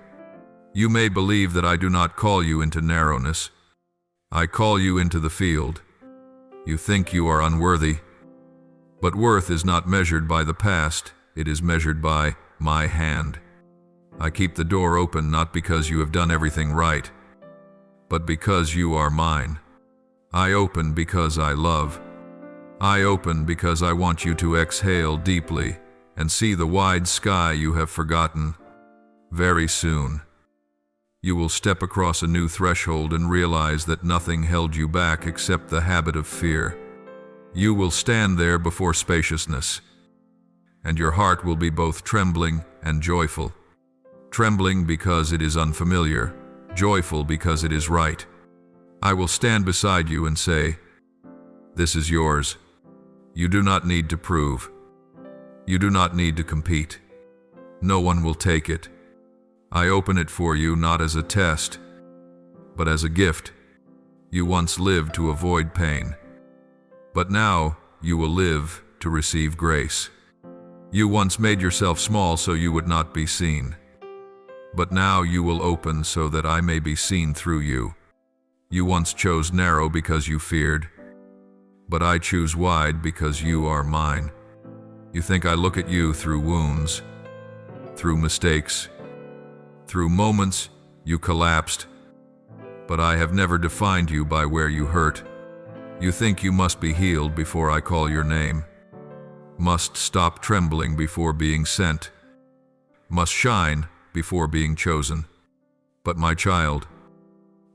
You may believe that I do not call you into narrowness. I call you into the field. You think you are unworthy, but worth is not measured by the past. It is measured by my hand. I keep the door open not because you have done everything right, but because you are mine. I open because I love. I open because I want you to exhale deeply and see the wide sky you have forgotten. Very soon, you will step across a new threshold and realize that nothing held you back except the habit of fear. You will stand there before spaciousness, and your heart will be both trembling and joyful. Trembling because it is unfamiliar, joyful because it is right. I will stand beside you and say, "This is yours." You do not need to prove. You do not need to compete. No one will take it. I open it for you not as a test, but as a gift. You once lived to avoid pain, but now you will live to receive grace. You once made yourself small so you would not be seen, but now you will open so that I may be seen through you. You once chose narrow because you feared, but I choose wide because you are mine. You think I look at you through wounds, through mistakes, through moments you collapsed, but I have never defined you by where you hurt. You think you must be healed before I call your name, must stop trembling before being sent, must shine before being chosen. But my child,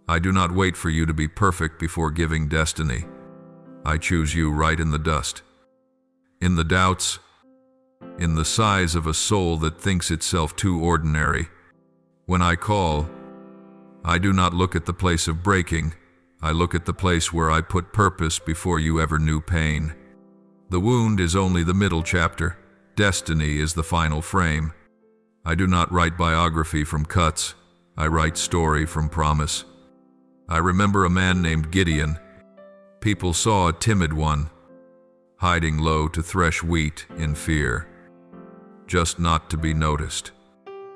I do not wait for you to be perfect before giving destiny. I choose you right in the dust, in the doubts, in the size of a soul that thinks itself too ordinary. When I call, I do not look at the place of breaking. I look at the place where I put purpose before you ever knew pain. The wound is only the middle chapter. Destiny is the final frame. I do not write biography from cuts. I write story from promise. I remember a man named Gideon. People saw a timid one, hiding low to thresh wheat in fear, just not to be noticed.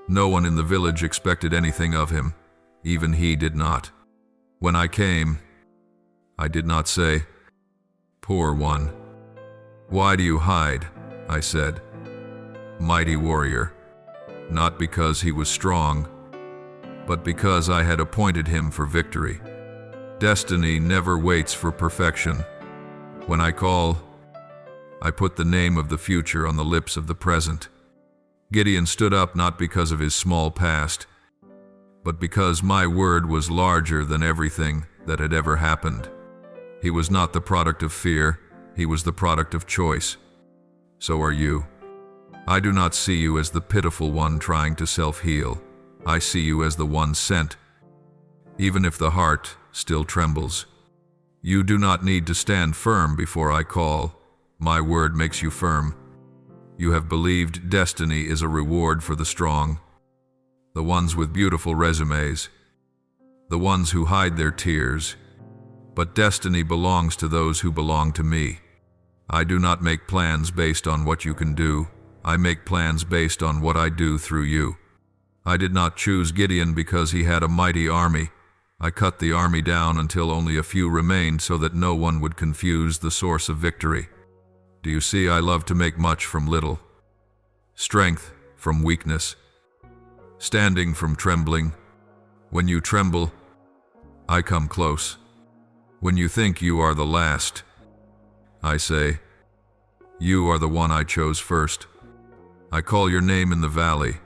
No one in the village expected anything of him. Even he did not. When I came, I did not say, "Poor one." "Why do you hide?" I said. "Mighty warrior." Not because he was strong, but because I had appointed him for victory. Destiny never waits for perfection. When I call, I put the name of the future on the lips of the present. Gideon stood up not because of his small past, but because my word was larger than everything that had ever happened. He was not the product of fear, he was the product of choice. So are you. I do not see you as the pitiful one trying to self-heal. I see you as the one sent. Even if the heart still trembles, you do not need to stand firm before I call. My word makes you firm. You have believed destiny is a reward for the strong, the ones with beautiful resumes, the ones who hide their tears. But destiny belongs to those who belong to me. I do not make plans based on what you can do. I make plans based on what I do through you. I did not choose Gideon because he had a mighty army. I cut the army down until only a few remained so that no one would confuse the source of victory. Do you see, I love to make much from little. Strength from weakness. Standing from trembling. When you tremble, I come close. When you think you are the last, I say, you are the one I chose first. I call your name in the valley,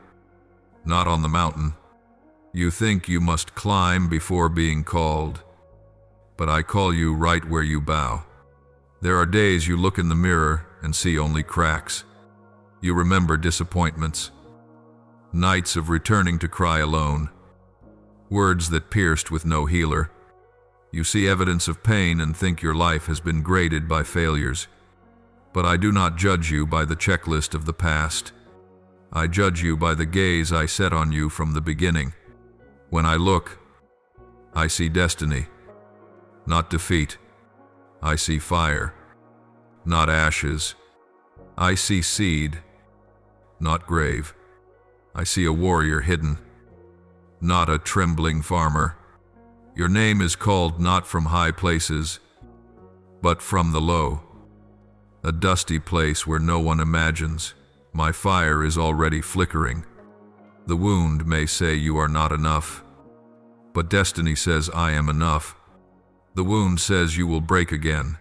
not on the mountain. You think you must climb before being called, but I call you right where you bow. There are days you look in the mirror and see only cracks. You remember disappointments, nights of returning to cry alone, words that pierced with no healer. You see evidence of pain and think your life has been graded by failures. But I do not judge you by the checklist of the past. I judge you by the gaze I set on you from the beginning. When I look, I see destiny, not defeat. I see fire, not ashes. I see seed, not grave. I see a warrior hidden, not a trembling farmer. Your name is called not from high places, but from the low, a dusty place where no one imagines. My fire is already flickering. The wound may say you are not enough, but destiny says I am enough. The wound says you will break again,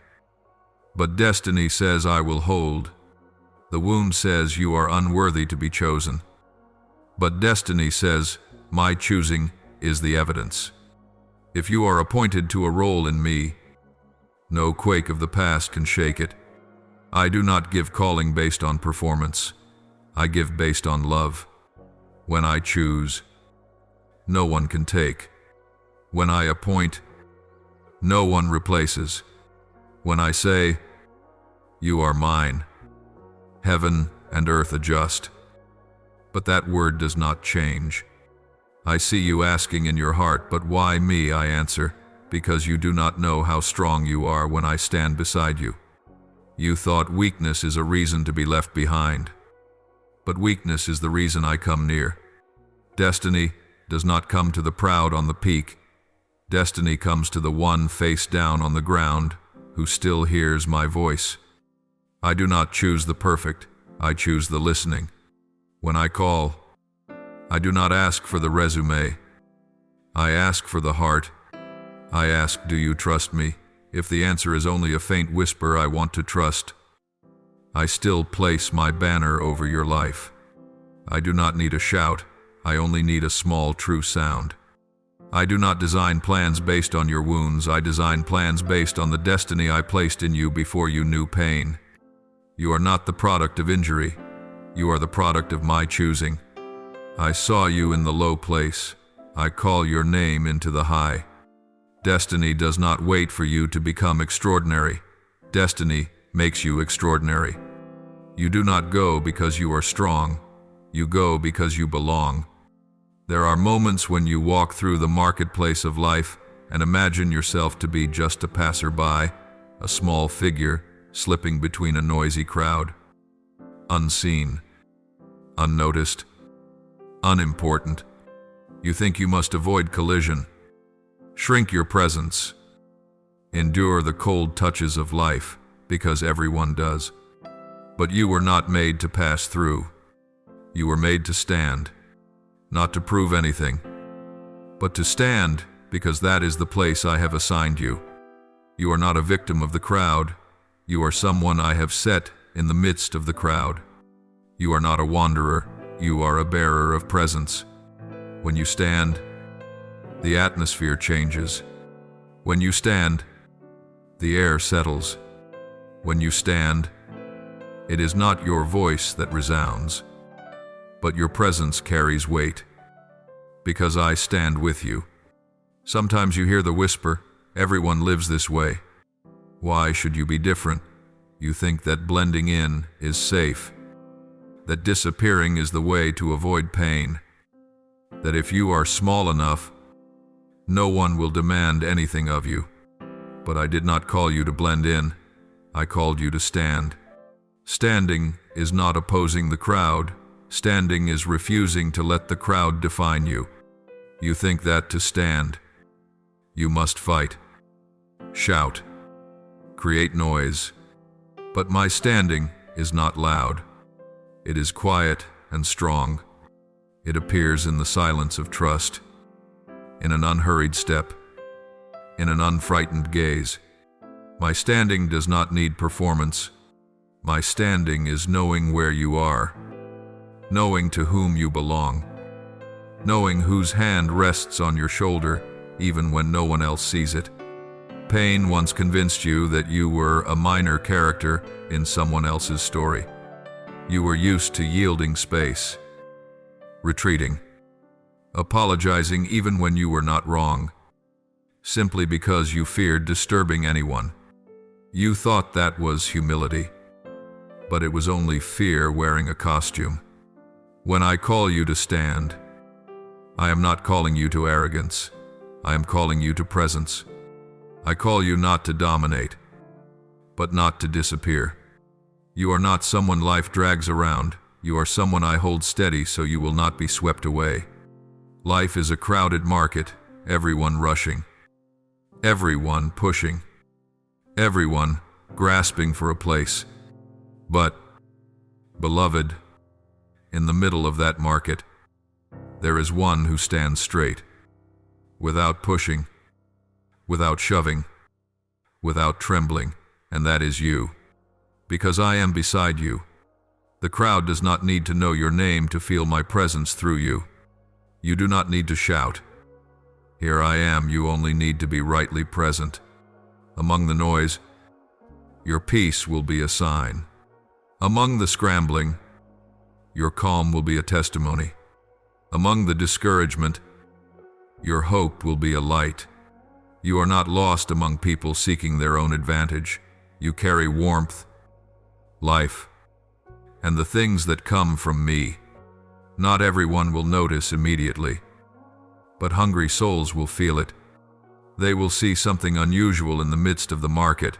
but destiny says I will hold. The wound says you are unworthy to be chosen, but destiny says my choosing is the evidence. If you are appointed to a role in me, no quake of the past can shake it. I do not give calling based on performance. I give based on love. When I choose, no one can take. When I appoint, no one replaces. When I say, you are mine, heaven and earth adjust. But that word does not change. I see you asking in your heart, but why me? I answer, because you do not know how strong you are when I stand beside you. You thought weakness is a reason to be left behind, but weakness is the reason I come near. Destiny does not come to the proud on the peak. Destiny comes to the one face down on the ground who still hears my voice. I do not choose the perfect, I choose the listening. When I call, I do not ask for the resume. I ask for the heart. I ask, do you trust me? If the answer is only a faint whisper, I want to trust. I still place my banner over your life. I do not need a shout. I only need a small, true sound. I do not design plans based on your wounds. I design plans based on the destiny I placed in you before you knew pain. You are not the product of injury. You are the product of my choosing. I saw you in the low place. I call your name into the high. Destiny does not wait for you to become extraordinary. Destiny makes you extraordinary. You do not go because you are strong. You go because you belong. There are moments when you walk through the marketplace of life and imagine yourself to be just a passerby, a small figure slipping between a noisy crowd. Unseen, unnoticed, unimportant. You think you must avoid collision, shrink your presence, endure the cold touches of life because everyone does. But you were not made to pass through. You were made to stand, not to prove anything, but to stand because that is the place I have assigned you. You are not a victim of the crowd. You are someone I have set in the midst of the crowd. You are not a wanderer. You are a bearer of presence. When you stand, the atmosphere changes. When you stand, the air settles. When you stand, it is not your voice that resounds, but your presence carries weight. Because I stand with you. Sometimes you hear the whisper, everyone lives this way. Why should you be different? You think that blending in is safe, that disappearing is the way to avoid pain, that if you are small enough, no one will demand anything of you. But I did not call you to blend in. I called you to stand. Standing is not opposing the crowd. Standing is refusing to let the crowd define you. You think that to stand, you must fight, shout, create noise. But my standing is not loud. It is quiet and strong. It appears in the silence of trust, in an unhurried step, in an unfrightened gaze. My standing does not need performance. My standing is knowing where you are, knowing to whom you belong, knowing whose hand rests on your shoulder even when no one else sees it. Pain once convinced you that you were a minor character in someone else's story. You were used to yielding space, retreating, apologizing even when you were not wrong, simply because you feared disturbing anyone. You thought that was humility, but it was only fear wearing a costume. When I call you to stand, I am not calling you to arrogance. I am calling you to presence. I call you not to dominate, but not to disappear. You are not someone life drags around. You are someone I hold steady so you will not be swept away. Life is a crowded market, everyone rushing, everyone pushing, everyone grasping for a place. But, beloved, in the middle of that market, there is one who stands straight, without pushing, without shoving, without trembling, and that is you. Because I am beside you. The crowd does not need to know your name to feel my presence through you. You do not need to shout. Here I am, you only need to be rightly present. Among the noise, your peace will be a sign. Among the scrambling, your calm will be a testimony. Among the discouragement, your hope will be a light. You are not lost among people seeking their own advantage. You carry warmth, life, and the things that come from me. Not everyone will notice immediately, but hungry souls will feel it. They will see something unusual in the midst of the market.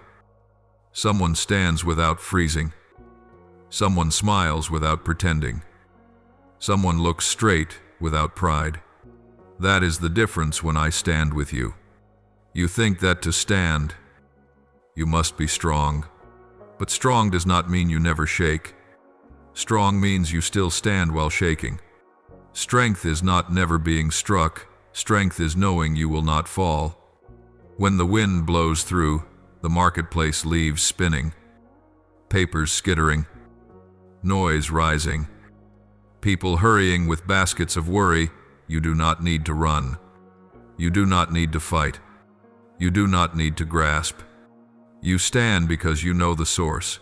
Someone stands without freezing. Someone smiles without pretending. Someone looks straight without pride. That is the difference when I stand with you. You think that to stand, you must be strong. But strong does not mean you never shake. Strong means you still stand while shaking. Strength is not never being struck. Strength is knowing you will not fall. When the wind blows through, the marketplace leaves spinning. Papers skittering. Noise rising. People hurrying with baskets of worry. You do not need to run. You do not need to fight. You do not need to grasp. You stand because you know the source.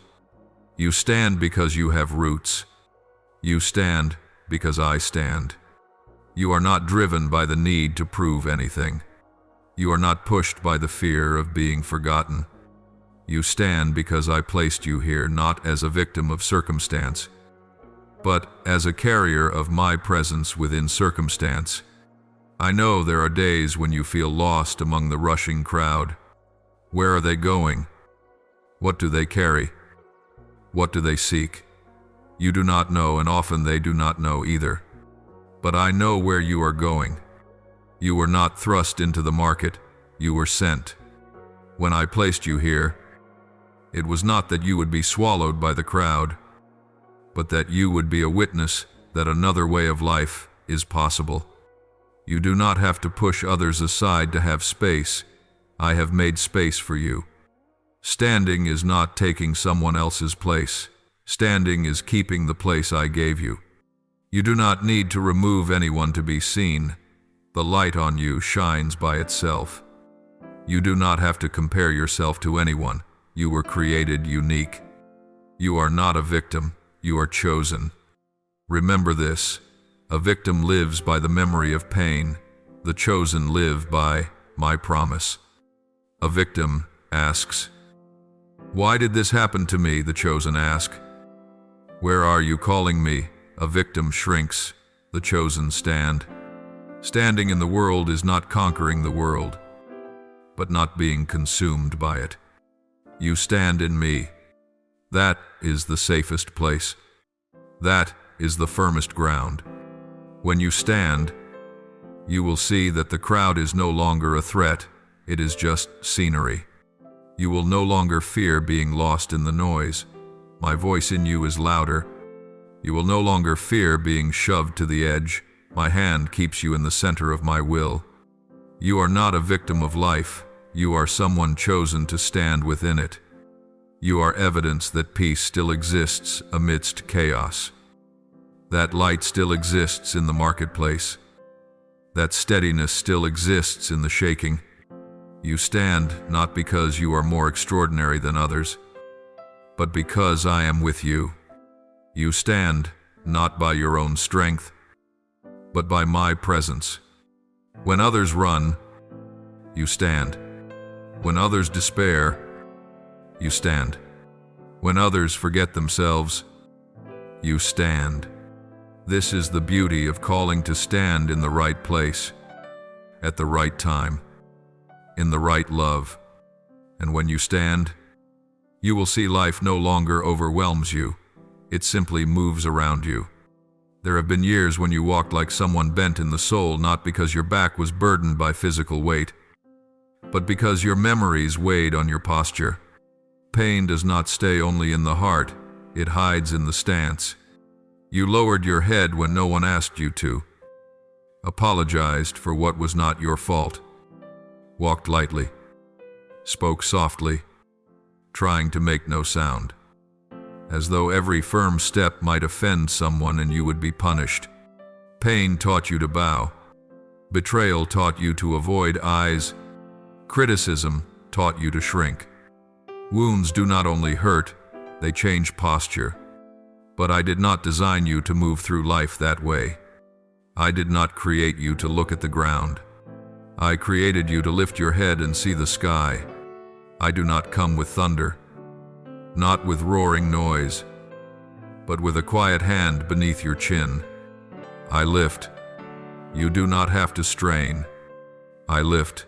You stand because you have roots. You stand because I stand. You are not driven by the need to prove anything. You are not pushed by the fear of being forgotten. You stand because I placed you here not as a victim of circumstance, but as a carrier of my presence within circumstance. I know there are days when you feel lost among the rushing crowd. Where are they going? What do they carry? What do they seek? You do not know, and often they do not know either. But I know where you are going. You were not thrust into the market, you were sent. When I placed you here, it was not that you would be swallowed by the crowd, but that you would be a witness that another way of life is possible. You do not have to push others aside to have space. I have made space for you. Standing is not taking someone else's place. Standing is keeping the place I gave you. You do not need to remove anyone to be seen. The light on you shines by itself. You do not have to compare yourself to anyone. You were created unique. You are not a victim. You are chosen. Remember this. A victim lives by the memory of pain. The chosen live by my promise. A victim asks, "Why did this happen to me?" The chosen ask. "Where are you calling me?" A victim shrinks. The chosen stand. Standing in the world is not conquering the world, but not being consumed by it. You stand in me. That is the safest place. That is the firmest ground. When you stand, you will see that the crowd is no longer a threat, it is just scenery. You will no longer fear being lost in the noise. My voice in you is louder. You will no longer fear being shoved to the edge. My hand keeps you in the center of my will. You are not a victim of life. You are someone chosen to stand within it. You are evidence that peace still exists amidst chaos. That light still exists in the marketplace. That steadiness still exists in the shaking. You stand not because you are more extraordinary than others, but because I am with you. You stand not by your own strength, but by my presence. When others run, you stand. When others despair, you stand. When others forget themselves, you stand. This is the beauty of calling to stand in the right place, at the right time, in the right love. And when you stand, you will see life no longer overwhelms you. It simply moves around you. There have been years when you walked like someone bent in the soul, not because your back was burdened by physical weight, but because your memories weighed on your posture. Pain does not stay only in the heart, it hides in the stance. You lowered your head when no one asked you to, apologized for what was not your fault, walked lightly, spoke softly, trying to make no sound, as though every firm step might offend someone and you would be punished. Pain taught you to bow. Betrayal taught you to avoid eyes. Criticism taught you to shrink. Wounds do not only hurt, they change posture. But I did not design you to move through life that way. I did not create you to look at the ground. I created you to lift your head and see the sky. I do not come with thunder, not with roaring noise, but with a quiet hand beneath your chin. I lift. You do not have to strain. I lift.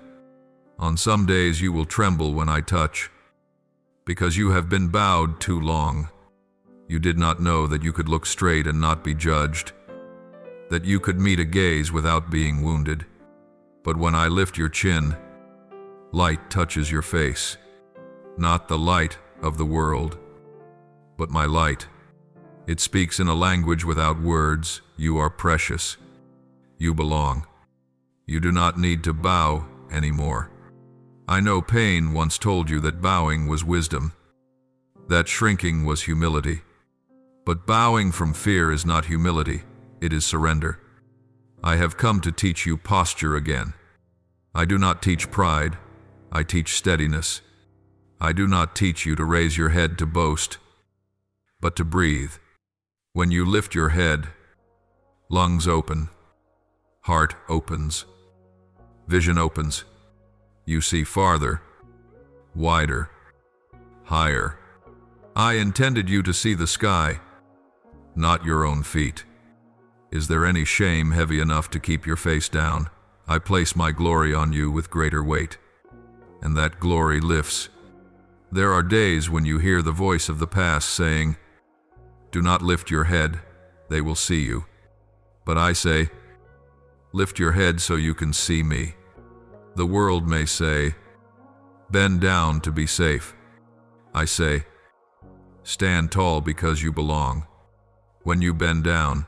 On some days you will tremble when I touch, because you have been bowed too long. You did not know that you could look straight and not be judged, that you could meet a gaze without being wounded. But when I lift your chin, light touches your face. Not the light of the world, but my light. It speaks in a language without words. You are precious. You belong. You do not need to bow anymore. I know pain once told you that bowing was wisdom, that shrinking was humility. But bowing from fear is not humility, it is surrender. I have come to teach you posture again. I do not teach pride, I teach steadiness. I do not teach you to raise your head to boast, but to breathe. When you lift your head, lungs open, heart opens, vision opens. You see farther, wider, higher. I intended you to see the sky, not your own feet. Is there any shame heavy enough to keep your face down? I place my glory on you with greater weight, and that glory lifts. There are days when you hear the voice of the past saying, "Do not lift your head, they will see you." But I say, lift your head so you can see me. The world may say, bend down to be safe. I say, stand tall because you belong. When you bend down,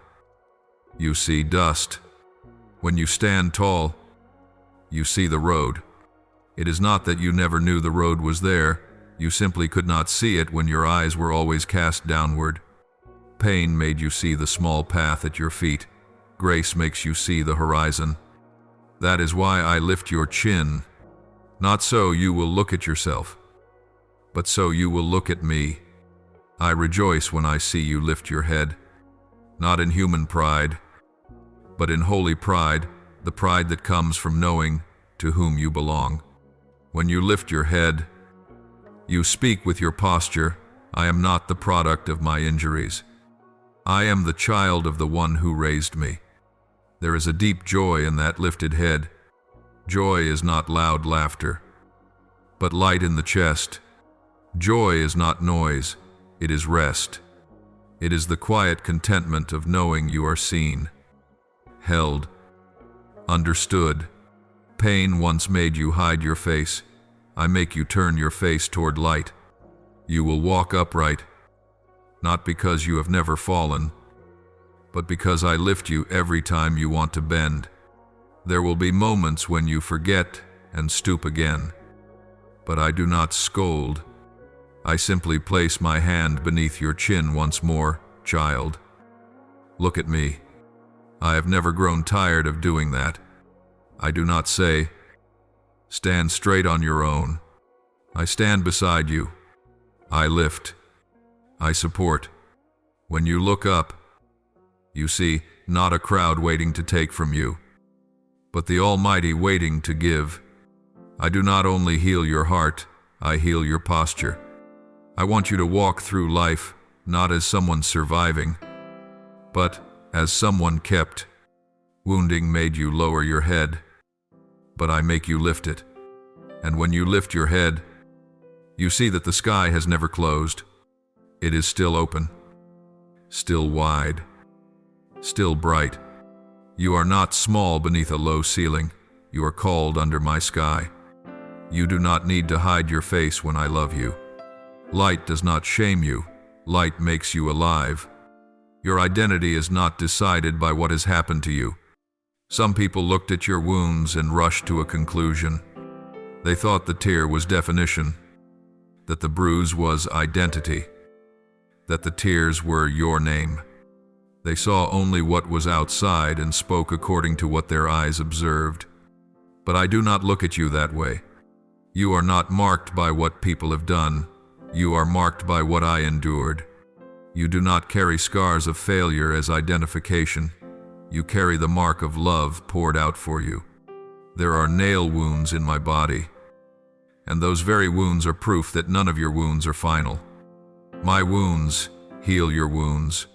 you see dust. When you stand tall, you see the road. It is not that you never knew the road was there, you simply could not see it when your eyes were always cast downward. Pain made you see the small path at your feet. Grace makes you see the horizon. That is why I lift your chin, not so you will look at yourself, but so you will look at me. I rejoice when I see you lift your head, not in human pride, but in holy pride, the pride that comes from knowing to whom you belong. When you lift your head, you speak with your posture, I am not the product of my injuries. I am the child of the one who raised me. There is a deep joy in that lifted head. Joy is not loud laughter, but light in the chest. Joy is not noise, it is rest. It is the quiet contentment of knowing you are seen, held, understood. Pain once made you hide your face. I make you turn your face toward light. You will walk upright, not because you have never fallen, but because I lift you every time you want to bend. There will be moments when you forget and stoop again, but I do not scold. I simply place my hand beneath your chin once more, child. Look at me. I have never grown tired of doing that. I do not say, stand straight on your own. I stand beside you. I lift. I support. When you look up, you see not a crowd waiting to take from you, but the Almighty waiting to give. I do not only heal your heart, I heal your posture. I want you to walk through life, not as someone surviving, but as someone kept. Wounding made you lower your head, but I make you lift it. And when you lift your head, you see that the sky has never closed. It is still open, still wide, still bright. You are not small beneath a low ceiling. You are called under my sky. You do not need to hide your face when I love you. Light does not shame you. Light makes you alive. Your identity is not decided by what has happened to you. Some people looked at your wounds and rushed to a conclusion. They thought the tear was definition, that the bruise was identity, that the tears were your name. They saw only what was outside and spoke according to what their eyes observed. But I do not look at you that way. You are not marked by what people have done. You are marked by what I endured. You do not carry scars of failure as identification. You carry the mark of love poured out for you. There are nail wounds in my body, and those very wounds are proof that none of your wounds are final. My wounds heal your wounds.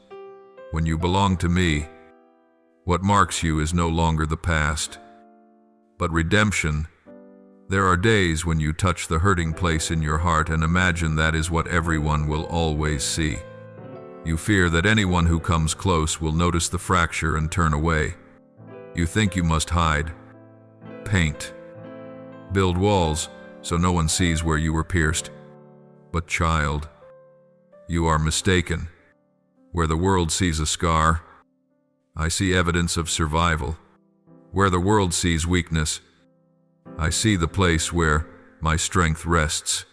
When you belong to me, what marks you is no longer the past, but redemption. There are days when you touch the hurting place in your heart and imagine that is what everyone will always see. You fear that anyone who comes close will notice the fracture and turn away. You think you must hide, paint, build walls so no one sees where you were pierced. But child, you are mistaken. Where the world sees a scar, I see evidence of survival. Where the world sees weakness, I see the place where my strength rests.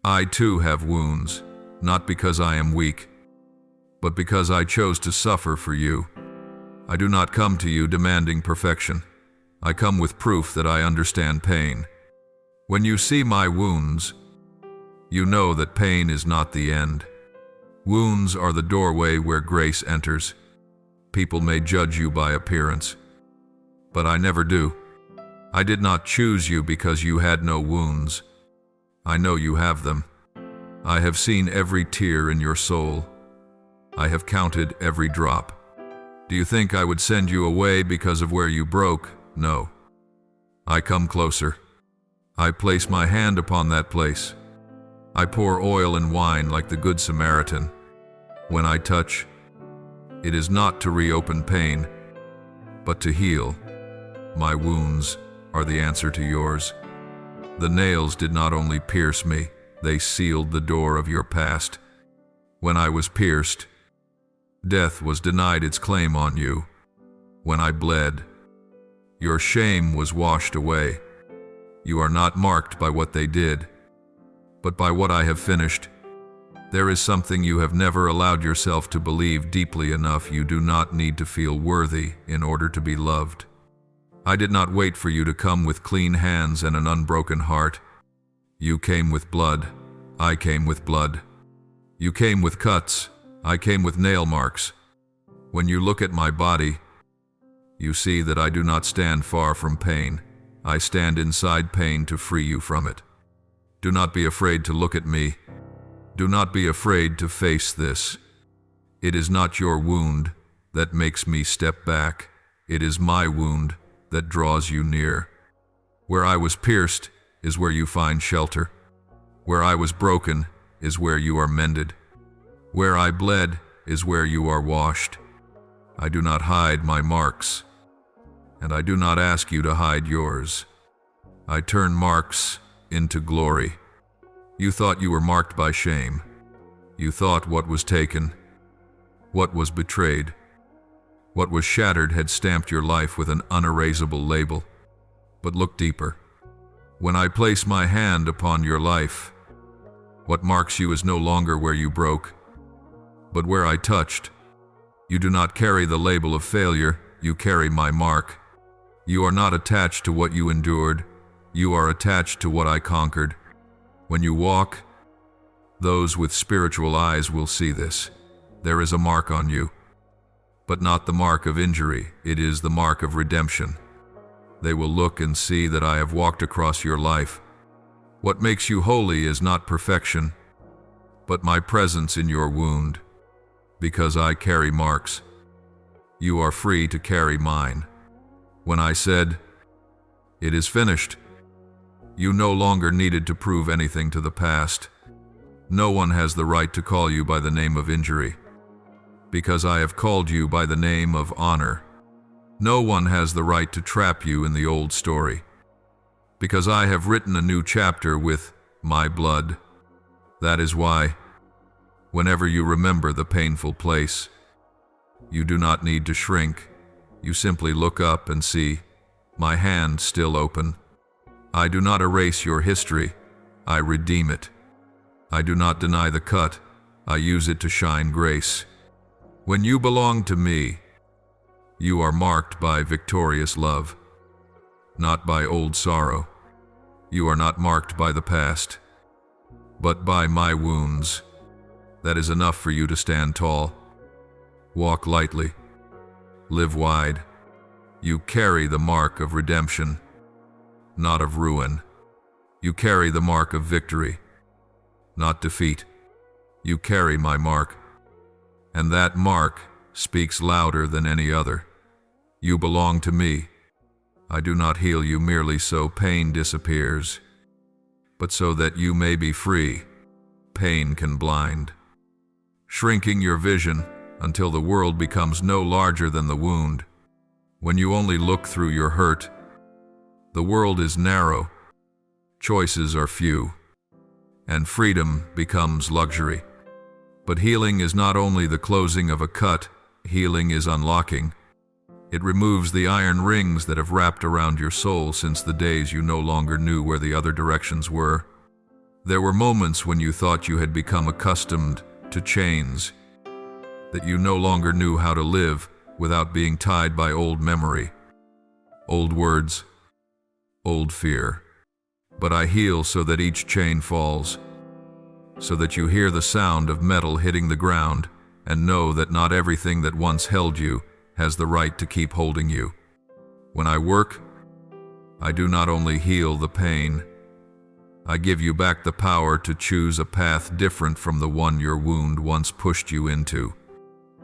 I too have wounds, not because I am weak, but because I chose to suffer for you. I do not come to you demanding perfection. I come with proof that I understand pain. When you see my wounds, you know that pain is not the end. Wounds are the doorway where grace enters. People may judge you by appearance, but I never do. I did not choose you because you had no wounds. I know you have them. I have seen every tear in your soul. I have counted every drop. Do you think I would send you away because of where you broke? No. I come closer. I place my hand upon that place. I pour oil and wine like the Good Samaritan. When I touch, it is not to reopen pain, but to heal. My wounds are the answer to yours. The nails did not only pierce me, they sealed the door of your past. When I was pierced, death was denied its claim on you. When I bled, your shame was washed away. You are not marked by what they did, but by what I have finished. There is something you have never allowed yourself to believe deeply enough. You do not need to feel worthy in order to be loved. I did not wait for you to come with clean hands and an unbroken heart. You came with blood. I came with blood. You came with cuts. I came with nail marks. When you look at my body, you see that I do not stand far from pain. I stand inside pain to free you from it. Do not be afraid to look at me. Do not be afraid to face this. It is not your wound that makes me step back. It is my wound that draws you near. Where I was pierced is where you find shelter. Where I was broken is where you are mended. Where I bled is where you are washed. I do not hide my marks, and I do not ask you to hide yours. I turn marks into glory. You thought you were marked by shame. You thought what was taken, what was betrayed, what was shattered had stamped your life with an unerasable label. But look deeper. When I place my hand upon your life, what marks you is no longer where you broke, but where I touched. You do not carry the label of failure, you carry my mark. You are not attached to what you endured, you are attached to what I conquered. When you walk, those with spiritual eyes will see this. There is a mark on you, but not the mark of injury, it is the mark of redemption. They will look and see that I have walked across your life. What makes you holy is not perfection, but my presence in your wound. Because I carry marks, you are free to carry mine. When I said, "It is finished," you no longer needed to prove anything to the past. No one has the right to call you by the name of injury, because I have called you by the name of honor. No one has the right to trap you in the old story, because I have written a new chapter with my blood. That is why, whenever you remember the painful place, you do not need to shrink. You simply look up and see my hand still open. I do not erase your history, I redeem it. I do not deny the cut, I use it to shine grace. When you belong to me, you are marked by victorious love, not by old sorrow. You are not marked by the past, but by my wounds. That is enough for you to stand tall. Walk lightly. Live wide. You carry the mark of redemption, not of ruin. You carry the mark of victory, not defeat. You carry my mark, and that mark speaks louder than any other. You belong to me. I do not heal you merely so pain disappears, but so that you may be free. Pain can blind, shrinking your vision until the world becomes no larger than the wound. When you only look through your hurt, the world is narrow, choices are few, and freedom becomes luxury. But healing is not only the closing of a cut, healing is unlocking. It removes the iron rings that have wrapped around your soul since the days you no longer knew where the other directions were. There were moments when you thought you had become accustomed to chains, that you no longer knew how to live without being tied by old memory, old words, old fear. But I heal so that each chain falls, so that you hear the sound of metal hitting the ground and know that not everything that once held you has the right to keep holding you. When I work, I do not only heal the pain, I give you back the power to choose a path different from the one your wound once pushed you into.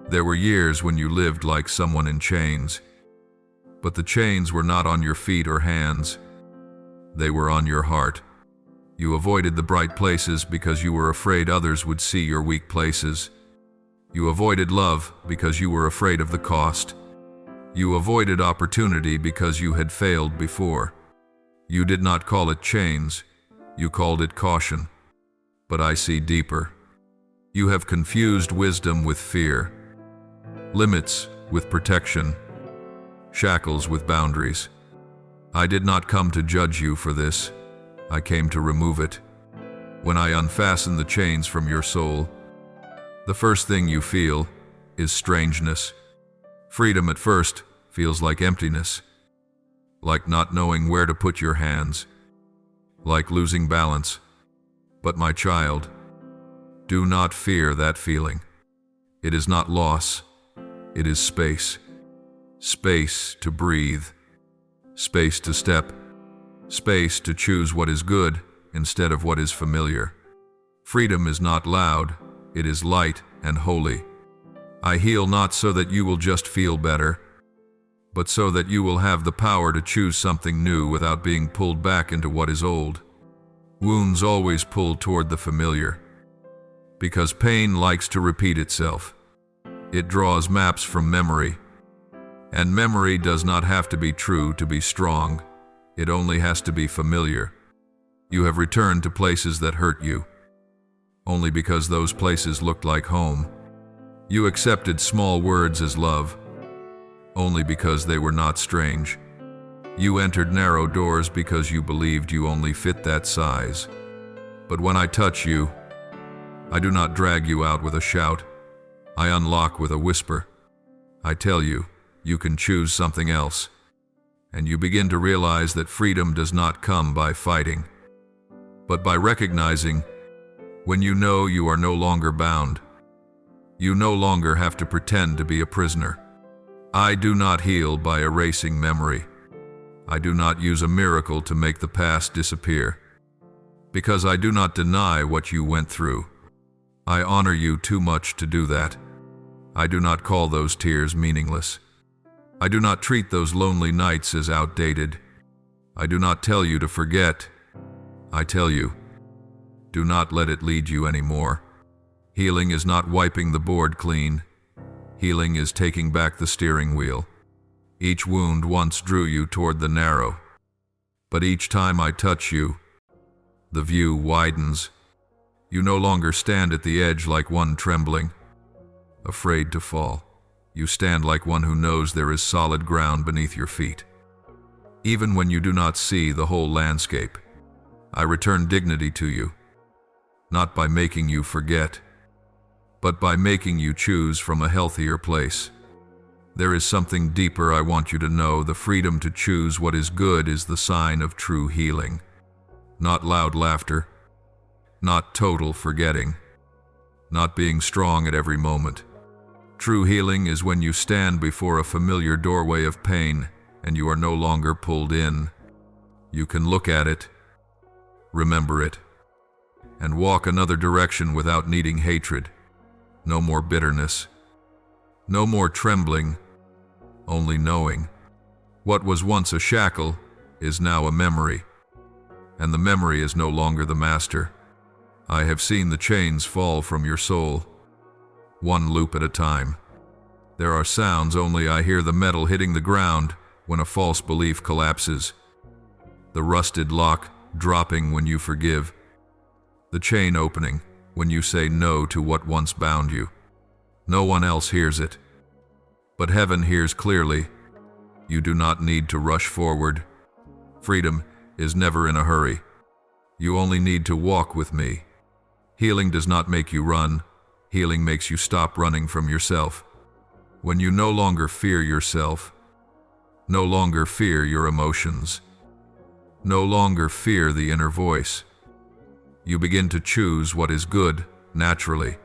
There were years when you lived like someone in chains, but the chains were not on your feet or hands. They were on your heart. You avoided the bright places because you were afraid others would see your weak places. You avoided love because you were afraid of the cost. You avoided opportunity because you had failed before. You did not call it chains, you called it caution. But I see deeper. You have confused wisdom with fear, limits with protection, shackles with boundaries. I did not come to judge you for this. I came to remove it. When I unfasten the chains from your soul, the first thing you feel is strangeness. Freedom at first feels like emptiness, like not knowing where to put your hands, like losing balance. But my child, do not fear that feeling. It is not loss, it is space. Space to breathe, space to step, space to choose what is good instead of what is familiar. Freedom is not loud, it is light and holy. I heal not so that you will just feel better, but so that you will have the power to choose something new without being pulled back into what is old. Wounds always pull toward the familiar, because pain likes to repeat itself. It draws maps from memory, and memory does not have to be true to be strong. It only has to be familiar. You have returned to places that hurt you, only because those places looked like home. You accepted small words as love, only because they were not strange. You entered narrow doors because you believed you only fit that size. But when I touch you, I do not drag you out with a shout. I unlock with a whisper. I tell you, you can choose something else. And you begin to realize that freedom does not come by fighting, but by recognizing when you know you are no longer bound. You no longer have to pretend to be a prisoner. I do not heal by erasing memory. I do not use a miracle to make the past disappear, because I do not deny what you went through. I honor you too much to do that. I do not call those tears meaningless. I do not treat those lonely nights as outdated. I do not tell you to forget. I tell you, do not let it lead you anymore. Healing is not wiping the board clean. Healing is taking back the steering wheel. Each wound once drew you toward the narrow, but each time I touch you, the view widens. You no longer stand at the edge like one trembling, afraid to fall. You stand like one who knows there is solid ground beneath your feet. Even when you do not see the whole landscape, I return dignity to you, not by making you forget, but by making you choose from a healthier place. There is something deeper I want you to know. The freedom to choose what is good is the sign of true healing. Not loud laughter, not total forgetting, not being strong at every moment. True healing is when you stand before a familiar doorway of pain and you are no longer pulled in. You can look at it, remember it, and walk another direction without needing hatred. No more bitterness, no more trembling, only knowing. What was once a shackle is now a memory, and the memory is no longer the master. I have seen the chains fall from your soul, one loop at a time. There are sounds only I hear: the metal hitting the ground when a false belief collapses, the rusted lock dropping when you forgive, the chain opening when you say no to what once bound you. No one else hears it, but heaven hears clearly. You do not need to rush forward. Freedom is never in a hurry. You only need to walk with me. Healing does not make you run. Healing makes you stop running from yourself. When you no longer fear yourself, no longer fear your emotions, no longer fear the inner voice, you begin to choose what is good naturally.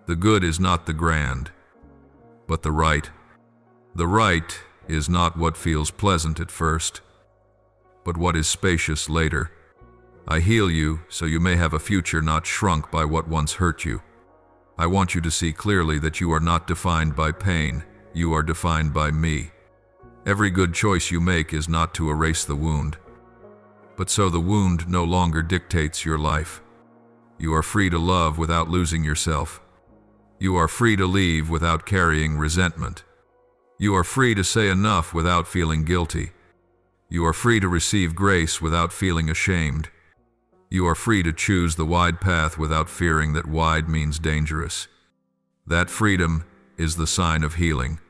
The good is not the grand, but the right. The right is not what feels pleasant at first, but what is spacious later. I heal you so you may have a future not shrunk by what once hurt you. I want you to see clearly that you are not defined by pain, you are defined by me. Every good choice you make is not to erase the wound, but so the wound no longer dictates your life. You are free to love without losing yourself. You are free to leave without carrying resentment. You are free to say enough without feeling guilty. You are free to receive grace without feeling ashamed. You are free to choose the wide path without fearing that wide means dangerous. That freedom is the sign of healing.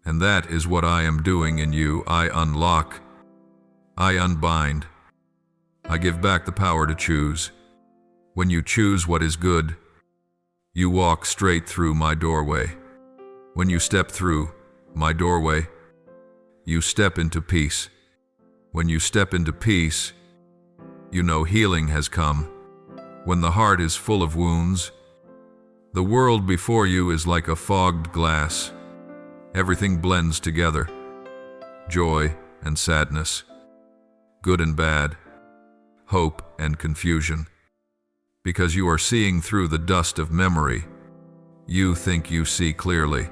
And that is what I am doing in you. I unlock. I unbind. I give back the power to choose. When you choose what is good, you walk straight through my doorway. When you step through my doorway, you step into peace. When you step into peace, you know healing has come. When the heart is full of wounds, the world before you is like a fogged glass. Everything blends together. Joy and sadness, good and bad, hope and confusion. Because you are seeing through the dust of memory, you think you see clearly.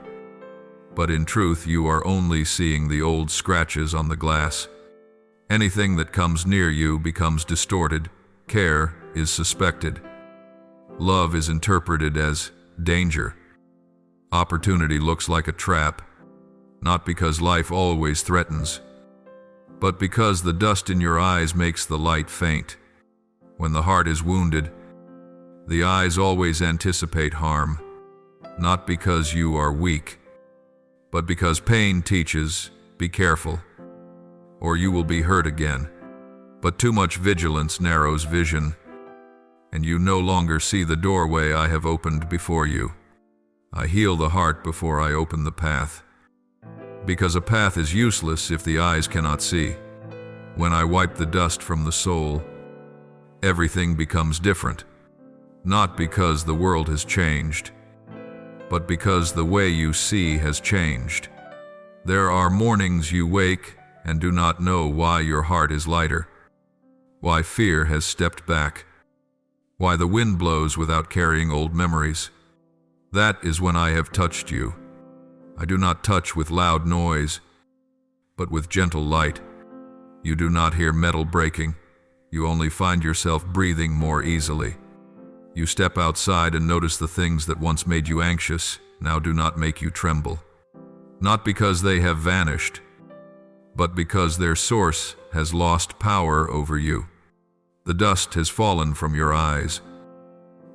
But in truth, you are only seeing the old scratches on the glass. Anything that comes near you becomes distorted. Care is suspected. Love is interpreted as danger. Opportunity looks like a trap, not because life always threatens, but because the dust in your eyes makes the light faint. When the heart is wounded, the eyes always anticipate harm, not because you are weak, but because pain teaches, be careful, or you will be hurt again. But too much vigilance narrows vision, and you no longer see the doorway I have opened before you. I heal the heart before I open the path, because a path is useless if the eyes cannot see. When I wipe the dust from the soul, everything becomes different. Not because the world has changed, but because the way you see has changed. There are mornings you wake and do not know why your heart is lighter, why fear has stepped back, why the wind blows without carrying old memories. That is when I have touched you. I do not touch with loud noise, but with gentle light. You do not hear metal breaking. You only find yourself breathing more easily. You step outside and notice the things that once made you anxious now do not make you tremble. Not because they have vanished, but because their source has lost power over you. The dust has fallen from your eyes.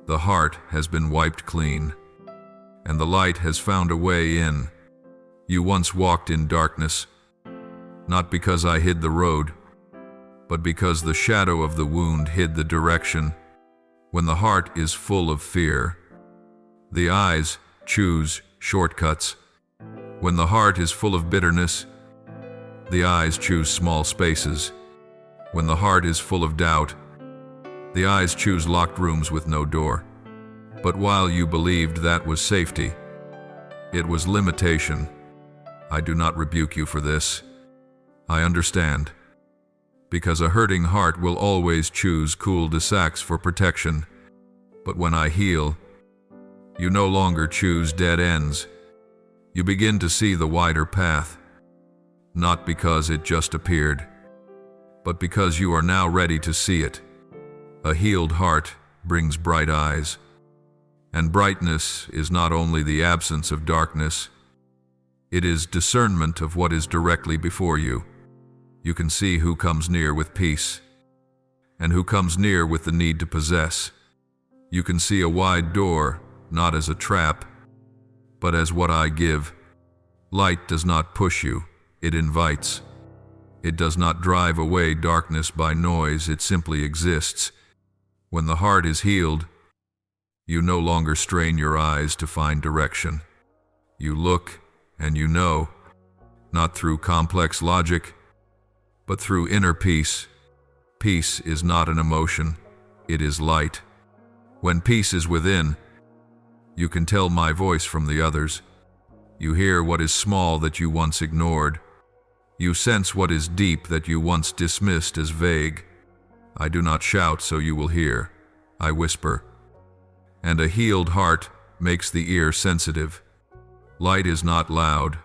The heart has been wiped clean, and the light has found a way in. You once walked in darkness, not because I hid the road, but because the shadow of the wound hid the direction. When the heart is full of fear, the eyes choose shortcuts. When the heart is full of bitterness, the eyes choose small spaces. When the heart is full of doubt, the eyes choose locked rooms with no door. But while you believed that was safety, it was limitation. I do not rebuke you for this. I understand. Because a hurting heart will always choose cul-de-sacs for protection. But when I heal, you no longer choose dead ends. You begin to see the wider path, not because it just appeared, but because you are now ready to see it. A healed heart brings bright eyes, and brightness is not only the absence of darkness, it is discernment of what is directly before you. You can see who comes near with peace, and who comes near with the need to possess. You can see a wide door, not as a trap, but as what I give. Light does not push you, it invites. It does not drive away darkness by noise, it simply exists. When the heart is healed, you no longer strain your eyes to find direction. You look and you know, not through complex logic, but through inner peace. Peace is not an emotion, it is light. When peace is within, you can tell my voice from the others. You hear what is small that you once ignored. You sense what is deep that you once dismissed as vague. I do not shout so you will hear. I whisper. And a healed heart makes the ear sensitive. Light is not loud,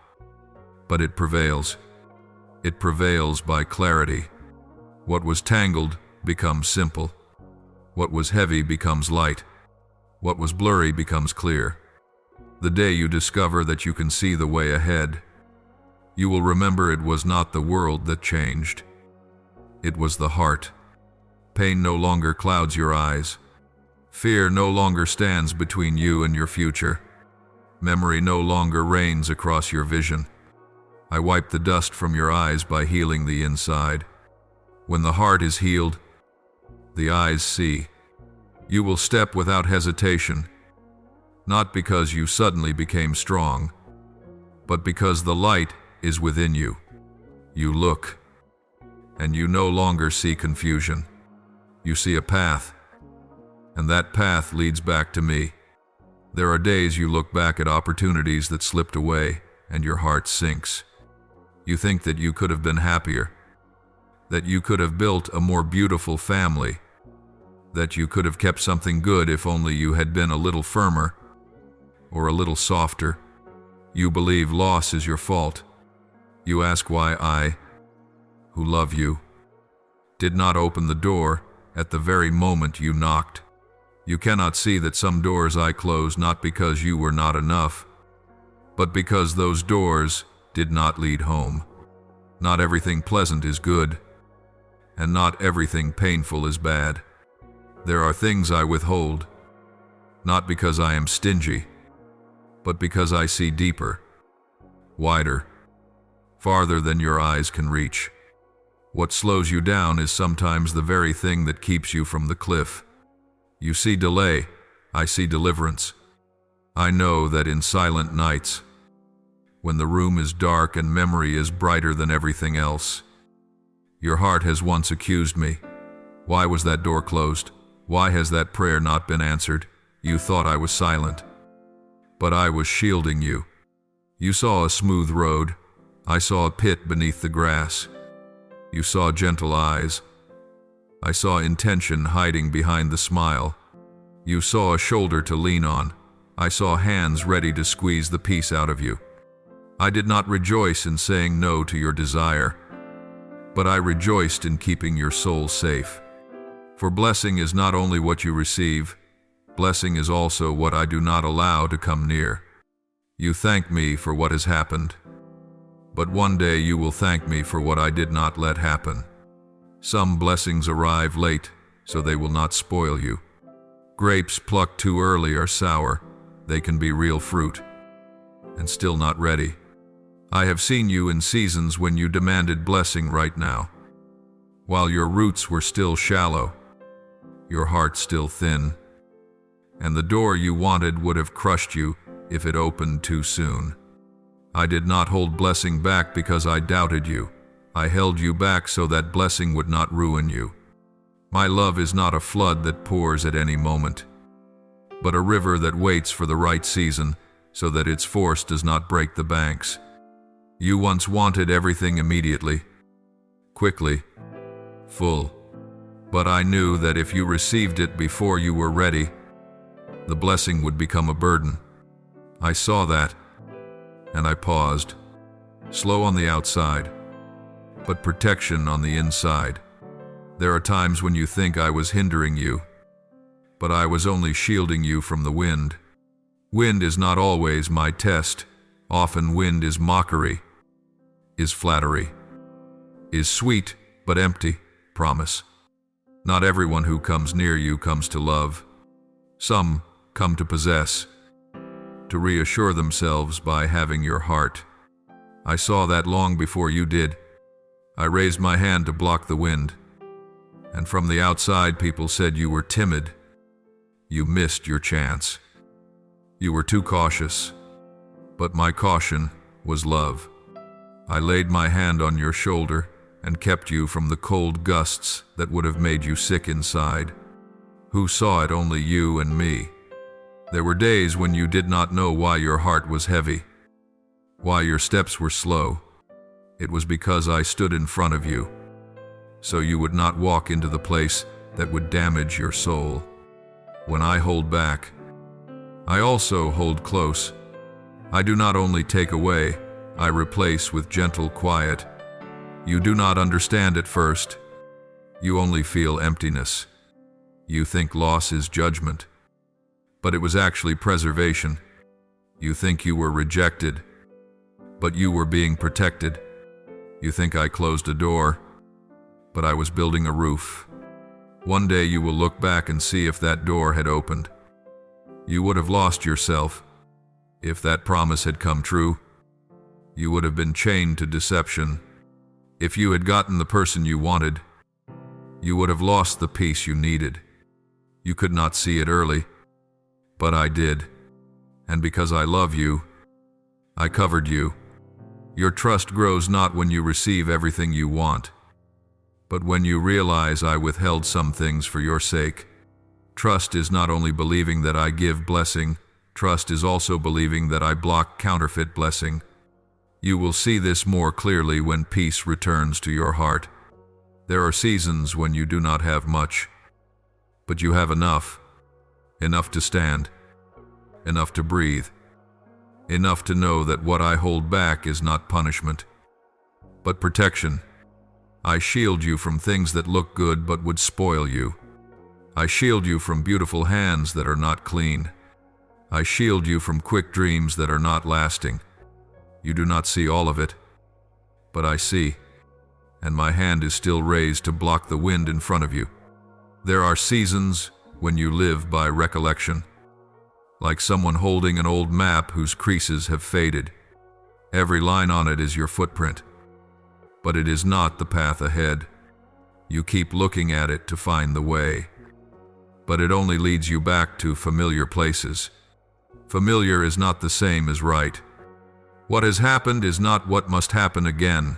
but it prevails. It prevails by clarity. What was tangled becomes simple. What was heavy becomes light. What was blurry becomes clear. The day you discover that you can see the way ahead, you will remember it was not the world that changed. It was the heart. Pain no longer clouds your eyes. Fear no longer stands between you and your future. Memory no longer reigns across your vision. I wipe the dust from your eyes by healing the inside. When the heart is healed, the eyes see. You will step without hesitation, not because you suddenly became strong, but because the light is within you. You look, and you no longer see confusion. You see a path, and that path leads back to me. There are days you look back at opportunities that slipped away, and your heart sinks. You think that you could have been happier, that you could have built a more beautiful family, that you could have kept something good if only you had been a little firmer or a little softer. You believe loss is your fault. You ask why I, who love you, did not open the door at the very moment you knocked. You cannot see that some doors I closed not because you were not enough, but because those doors did not lead home. Not everything pleasant is good, and not everything painful is bad. There are things I withhold, not because I am stingy, but because I see deeper, wider, farther than your eyes can reach. What slows you down is sometimes the very thing that keeps you from the cliff. You see delay, I see deliverance. I know that in silent nights, when the room is dark and memory is brighter than everything else, your heart has once accused me. Why was that door closed? Why has that prayer not been answered? You thought I was silent, but I was shielding you. You saw a smooth road. I saw a pit beneath the grass. You saw gentle eyes. I saw intention hiding behind the smile. You saw a shoulder to lean on. I saw hands ready to squeeze the peace out of you. I did not rejoice in saying no to your desire, but I rejoiced in keeping your soul safe. For blessing is not only what you receive, blessing is also what I do not allow to come near. You thank me for what has happened, but one day you will thank me for what I did not let happen. Some blessings arrive late, so they will not spoil you. Grapes plucked too early are sour. They can be real fruit, and still not ready. I have seen you in seasons when you demanded blessing right now, while your roots were still shallow, your heart still thin, and the door you wanted would have crushed you if it opened too soon. I did not hold blessing back because I doubted you. I held you back so that blessing would not ruin you. My love is not a flood that pours at any moment, but a river that waits for the right season so that its force does not break the banks. You once wanted everything immediately, quickly, full, but I knew that if you received it before you were ready, the blessing would become a burden. I saw that, and I paused, slow on the outside, but protection on the inside. There are times when you think I was hindering you, but I was only shielding you from the wind. Wind is not always my test. Often wind is mockery, is flattery, is sweet but empty promise. Not everyone who comes near you comes to love. Some come to possess, to reassure themselves by having your heart. I saw that long before you did. I raised my hand to block the wind, and from the outside people said you were timid. You missed your chance. You were too cautious, but my caution was love. I laid my hand on your shoulder and kept you from the cold gusts that would have made you sick inside. Who saw it? Only you and me. There were days when you did not know why your heart was heavy, why your steps were slow. It was because I stood in front of you, so you would not walk into the place that would damage your soul. When I hold back, I also hold close. I do not only take away, I replace with gentle quiet. You do not understand at first. You only feel emptiness. You think loss is judgment, but it was actually preservation. You think you were rejected, but you were being protected. You think I closed a door, but I was building a roof. One day you will look back and see if that door had opened. You would have lost yourself. If that promise had come true, you would have been chained to deception. If you had gotten the person you wanted, you would have lost the peace you needed. You could not see it early, but I did. And because I love you, I covered you. Your trust grows not when you receive everything you want, but when you realize I withheld some things for your sake. Trust is not only believing that I give blessing, trust is also believing that I block counterfeit blessing. You will see this more clearly when peace returns to your heart. There are seasons when you do not have much, but you have enough. Enough to stand, enough to breathe, enough to know that what I hold back is not punishment, but protection. I shield you from things that look good but would spoil you. I shield you from beautiful hands that are not clean. I shield you from quick dreams that are not lasting. You do not see all of it, but I see, and my hand is still raised to block the wind in front of you. There are seasons when you live by recollection, like someone holding an old map whose creases have faded. Every line on it is your footprint, but it is not the path ahead. You keep looking at it to find the way, but it only leads you back to familiar places. Familiar is not the same as right. What has happened is not what must happen again,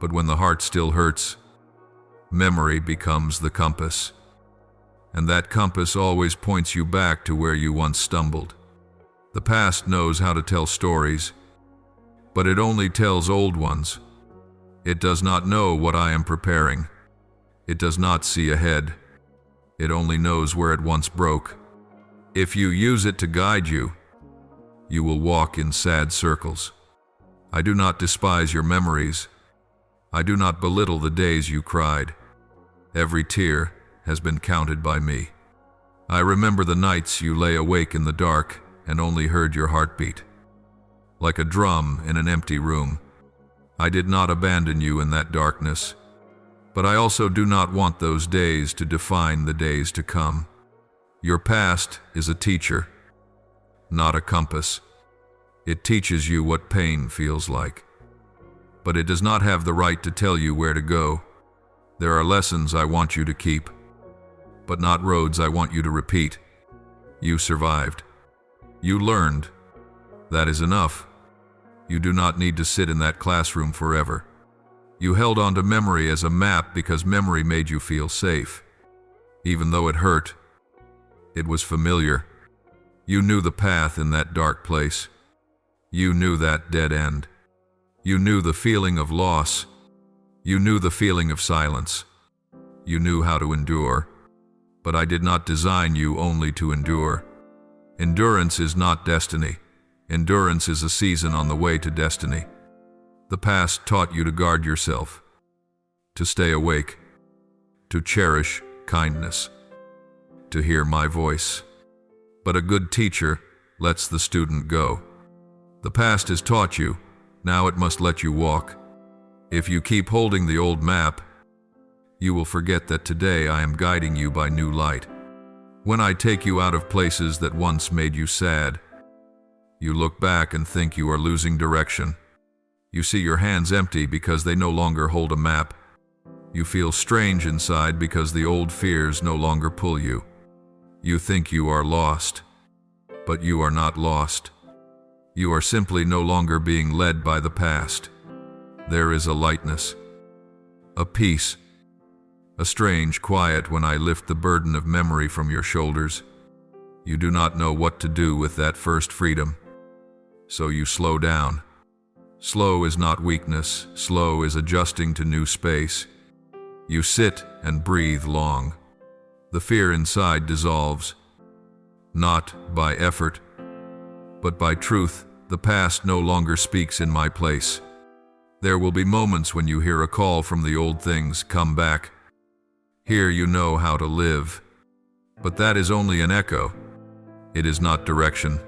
but when the heart still hurts, memory becomes the compass. And that compass always points you back to where you once stumbled. The past knows how to tell stories, but it only tells old ones. It does not know what I am preparing. It does not see ahead. It only knows where it once broke. If you use it to guide you, you will walk in sad circles. I do not despise your memories. I do not belittle the days you cried. Every tear has been counted by me. I remember the nights you lay awake in the dark and only heard your heartbeat. Like a drum in an empty room, I did not abandon you in that darkness, but I also do not want those days to define the days to come. Your past is a teacher, not a compass. It teaches you what pain feels like, but it does not have the right to tell you where to go. There are lessons I want you to keep, but not roads I want you to repeat. You survived. You learned. That is enough. You do not need to sit in that classroom forever. You held on to memory as a map because memory made you feel safe. Even though it hurt, it was familiar. You knew the path in that dark place. You knew that dead end. You knew the feeling of loss. You knew the feeling of silence. You knew how to endure. But I did not design you only to endure. Endurance is not destiny. Endurance is a season on the way to destiny. The past taught you to guard yourself, to stay awake, to cherish kindness, to hear my voice. But a good teacher lets the student go. The past has taught you, now it must let you walk. If you keep holding the old map, you will forget that today I am guiding you by new light. When I take you out of places that once made you sad, you look back and think you are losing direction. You see your hands empty because they no longer hold a map. You feel strange inside because the old fears no longer pull you. You think you are lost, but you are not lost. You are simply no longer being led by the past. There is a lightness, a peace, a strange quiet when I lift the burden of memory from your shoulders. You do not know what to do with that first freedom, so you slow down. Slow is not weakness, slow is adjusting to new space. You sit and breathe long. The fear inside dissolves, not by effort, but by truth. The past no longer speaks in my place. There will be moments when you hear a call from the old things, come back. Here you know how to live. But that is only an echo. It is not direction.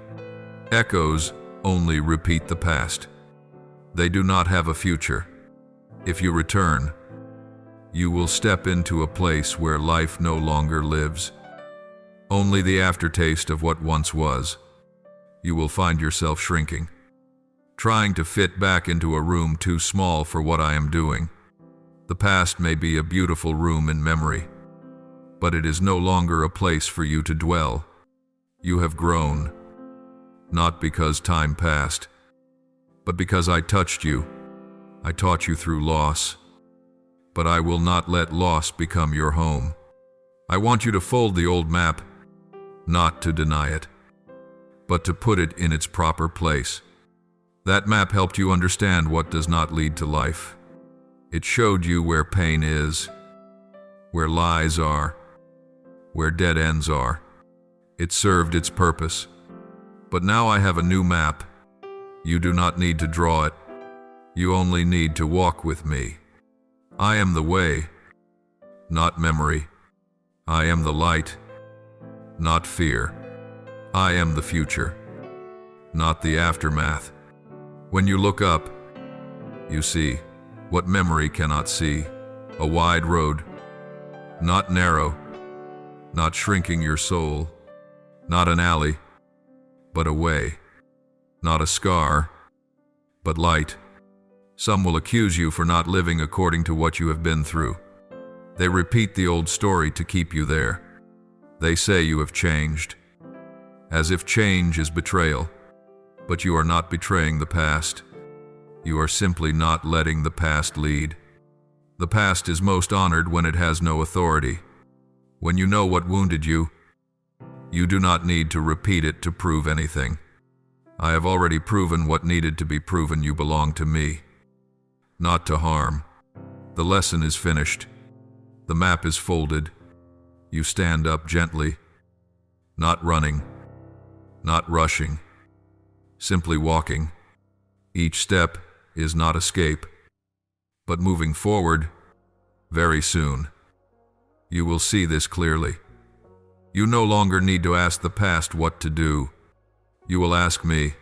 Echoes only repeat the past. They do not have a future. If you return, you will step into a place where life no longer lives. Only the aftertaste of what once was. You will find yourself shrinking, trying to fit back into a room too small for what I am doing. The past may be a beautiful room in memory, but it is no longer a place for you to dwell. You have grown, not because time passed, but because I touched you. I taught you through loss, but I will not let loss become your home. I want you to fold the old map, not to deny it, but to put it in its proper place. That map helped you understand what does not lead to life. It showed you where pain is, where lies are, where dead ends are. It served its purpose. But now I have a new map. You do not need to draw it. You only need to walk with me. I am the way, not memory. I am the light, not fear. I am the future, not the aftermath. When you look up, you see what memory cannot see. A wide road, not narrow, not shrinking your soul, not an alley, but a way, not a scar, but light. Some will accuse you for not living according to what you have been through. They repeat the old story to keep you there. They say you have changed, as if change is betrayal. But you are not betraying the past. You are simply not letting the past lead. The past is most honored when it has no authority. When you know what wounded you, you do not need to repeat it to prove anything. I have already proven what needed to be proven. You belong to me, not to harm. The lesson is finished. The map is folded. You stand up gently, not running, not rushing, simply walking. Each step is not escape, but moving forward. Very soon, you will see this clearly. You no longer need to ask the past what to do. You will ask me.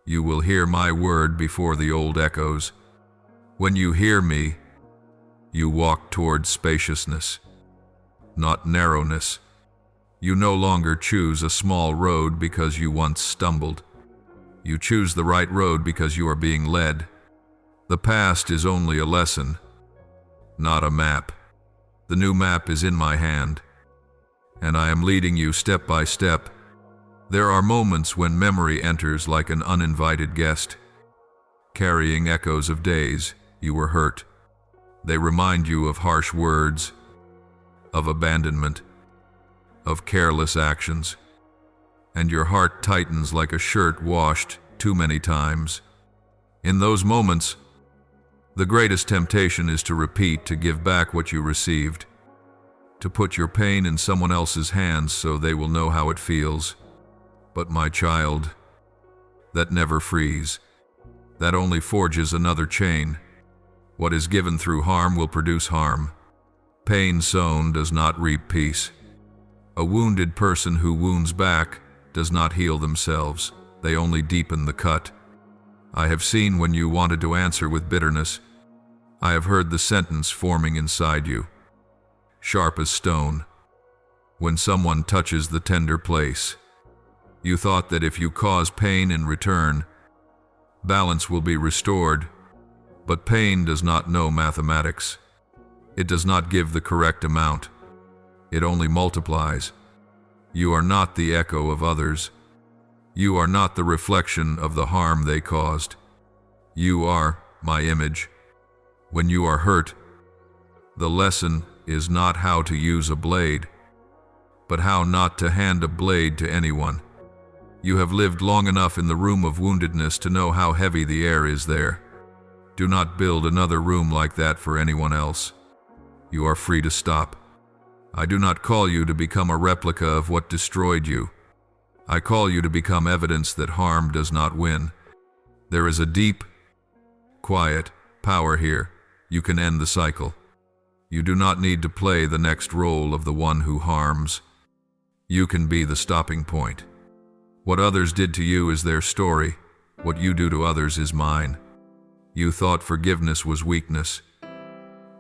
You will hear my word before the old echoes. When you hear me, you walk towards spaciousness, not narrowness. You no longer choose a small road because you once stumbled. You choose the right road because you are being led. The past is only a lesson, not a map. The new map is in my hand, and I am leading you step by step. There are moments when memory enters like an uninvited guest, carrying echoes of days you were hurt. They remind you of harsh words, of abandonment, of careless actions, and your heart tightens like a shirt washed too many times. In those moments, the greatest temptation is to repeat, to give back what you received, to put your pain in someone else's hands so they will know how it feels. But my child, that never frees. That only forges another chain. What is given through harm will produce harm. Pain sown does not reap peace. A wounded person who wounds back does not heal themselves. They only deepen the cut. I have seen when you wanted to answer with bitterness. I have heard the sentence forming inside you, sharp as stone. When someone touches the tender place, you thought that if you cause pain in return, balance will be restored. But pain does not know mathematics. It does not give the correct amount. It only multiplies. You are not the echo of others. You are not the reflection of the harm they caused. You are my image. When you are hurt, the lesson is not how to use a blade, but how not to hand a blade to anyone. You have lived long enough in the room of woundedness to know how heavy the air is there. Do not build another room like that for anyone else. You are free to stop. I do not call you to become a replica of what destroyed you. I call you to become evidence that harm does not win. There is a deep, quiet power here. You can end the cycle. You do not need to play the next role of the one who harms. You can be the stopping point. What others did to you is their story. What you do to others is mine. You thought forgiveness was weakness,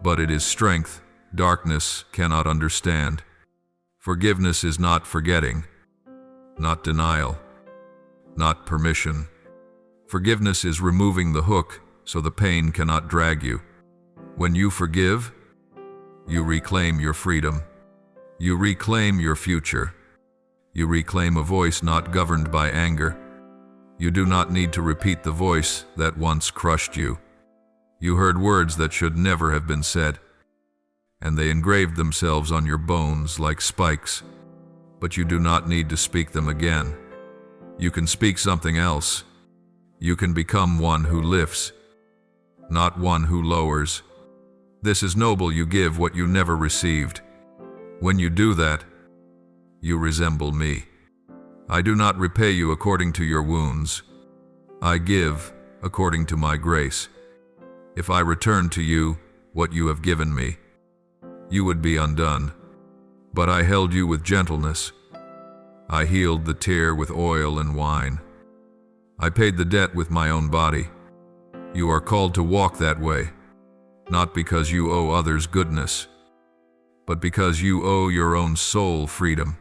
but it is strength darkness cannot understand. Forgiveness is not forgetting, not denial, not permission. Forgiveness is removing the hook so the pain cannot drag you. When you forgive, you reclaim your freedom. You reclaim your future. You reclaim a voice not governed by anger. You do not need to repeat the voice that once crushed you. You heard words that should never have been said, and they engraved themselves on your bones like spikes. But you do not need to speak them again. You can speak something else. You can become one who lifts, not one who lowers. This is noble. You give what you never received. When you do that, you resemble me. I do not repay you according to your wounds. I give according to my grace. If I return to you what you have given me, you would be undone. But I held you with gentleness. I healed the tear with oil and wine. I paid the debt with my own body. You are called to walk that way, not because you owe others goodness, but because you owe your own soul freedom.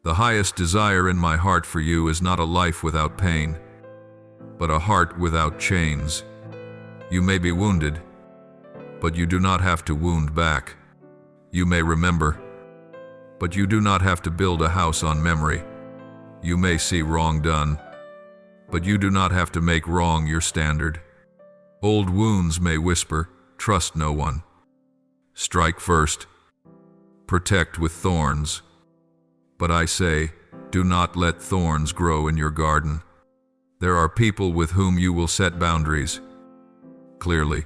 The highest desire in my heart for you is not a life without pain, but a heart without chains. You may be wounded, but you do not have to wound back. You may remember, but you do not have to build a house on memory. You may see wrong done, but you do not have to make wrong your standard. Old wounds may whisper, trust no one. Strike first. Protect with thorns. But I say, do not let thorns grow in your garden. There are people with whom you will set boundaries. Clearly,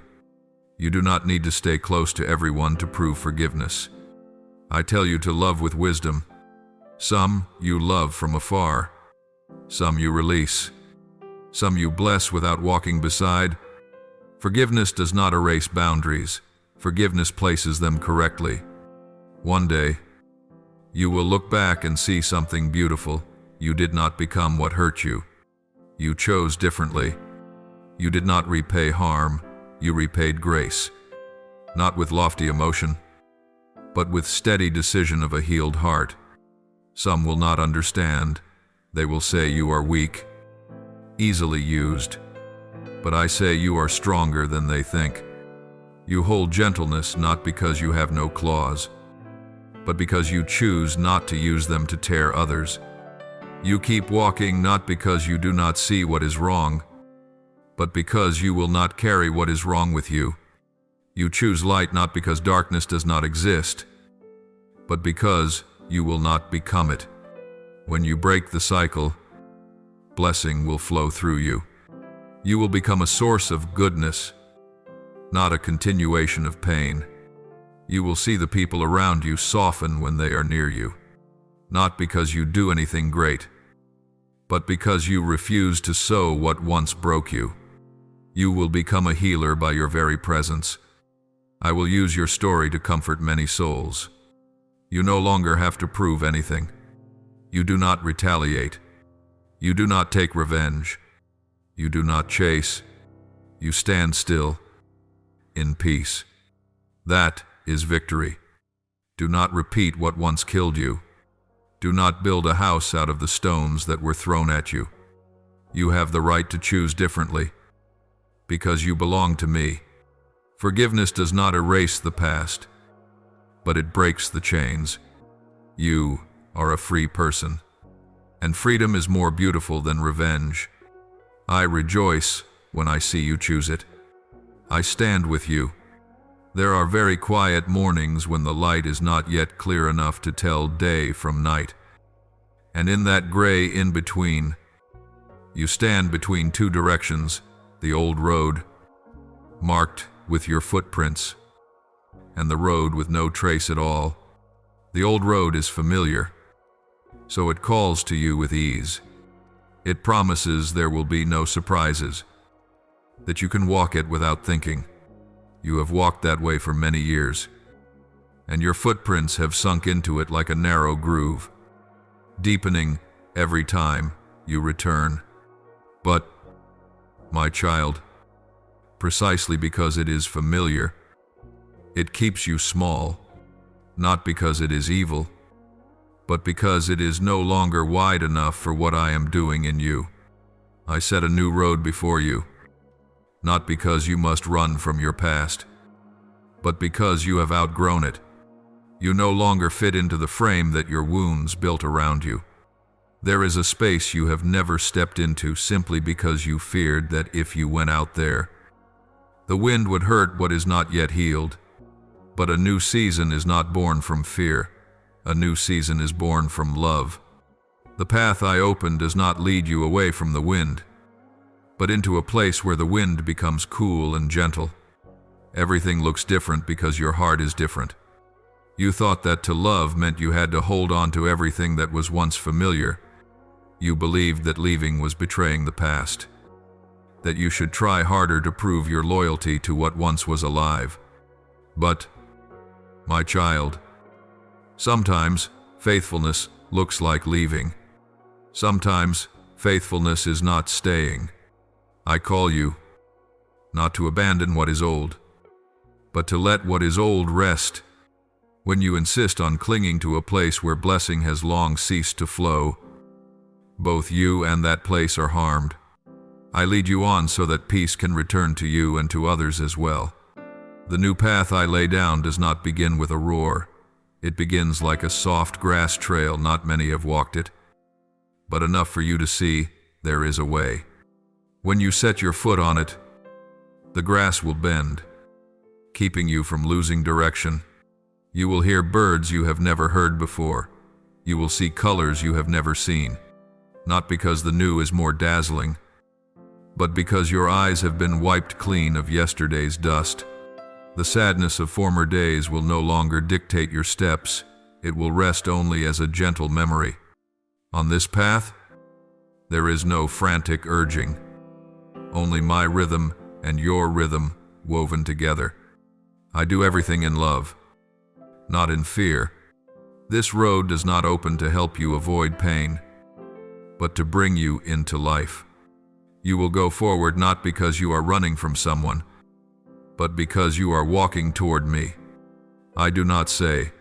you do not need to stay close to everyone to prove forgiveness. I tell you to love with wisdom. Some you love from afar. Some you release. Some you bless without walking beside. Forgiveness does not erase boundaries. Forgiveness places them correctly. One day, you will look back and see something beautiful. You did not become what hurt you. You chose differently. You did not repay harm. You repaid grace. Not with lofty emotion, but with steady decision of a healed heart. Some will not understand. They will say you are weak, easily used. But I say you are stronger than they think. You hold gentleness not because you have no claws, but because you choose not to use them to tear others. You keep walking not because you do not see what is wrong, but because you will not carry what is wrong with you. You choose light not because darkness does not exist, but because you will not become it. When you break the cycle, blessing will flow through you. You will become a source of goodness, not a continuation of pain. You will see the people around you soften when they are near you, not because you do anything great, but because you refuse to sow what once broke you. You will become a healer by your very presence. I will use your story to comfort many souls. You no longer have to prove anything. You do not retaliate. You do not take revenge. You do not chase. You stand still, in peace. That is victory. Do not repeat what once killed you. Do not build a house out of the stones that were thrown at you. You have the right to choose differently, because you belong to me. Forgiveness does not erase the past, but it breaks the chains. You are a free person, and freedom is more beautiful than revenge. I rejoice when I see you choose it. I stand with you. There are very quiet mornings when the light is not yet clear enough to tell day from night. And in that gray in-between, you stand between two directions, the old road, marked with your footprints, and the road with no trace at all. The old road is familiar, so it calls to you with ease. It promises there will be no surprises, that you can walk it without thinking. You have walked that way for many years, and your footprints have sunk into it like a narrow groove, deepening every time you return. But, my child, precisely because it is familiar, it keeps you small, not because it is evil, but because it is no longer wide enough for what I am doing in you. I set a new road before you, not because you must run from your past, but because you have outgrown it. You no longer fit into the frame that your wounds built around you. There is a space you have never stepped into simply because you feared that if you went out there, the wind would hurt what is not yet healed. But a new season is not born from fear. A new season is born from love. The path I open does not lead you away from the wind, but into a place where the wind becomes cool and gentle. Everything looks different because your heart is different. You thought that to love meant you had to hold on to everything that was once familiar. You believed that leaving was betraying the past, that you should try harder to prove your loyalty to what once was alive. But, my child, sometimes faithfulness looks like leaving. Sometimes faithfulness is not staying. I call you not to abandon what is old, but to let what is old rest. When you insist on clinging to a place where blessing has long ceased to flow, both you and that place are harmed. I lead you on so that peace can return to you and to others as well. The new path I lay down does not begin with a roar. It begins like a soft grass trail. Not many have walked it, but enough for you to see there is a way. When you set your foot on it, the grass will bend, keeping you from losing direction. You will hear birds you have never heard before. You will see colors you have never seen, not because the new is more dazzling, but because your eyes have been wiped clean of yesterday's dust. The sadness of former days will no longer dictate your steps. It will rest only as a gentle memory. On this path, there is no frantic urging, only my rhythm and your rhythm woven together. I do everything in love, not in fear. This road does not open to help you avoid pain, but to bring you into life. You will go forward not because you are running from someone, but because you are walking toward me. I do not say,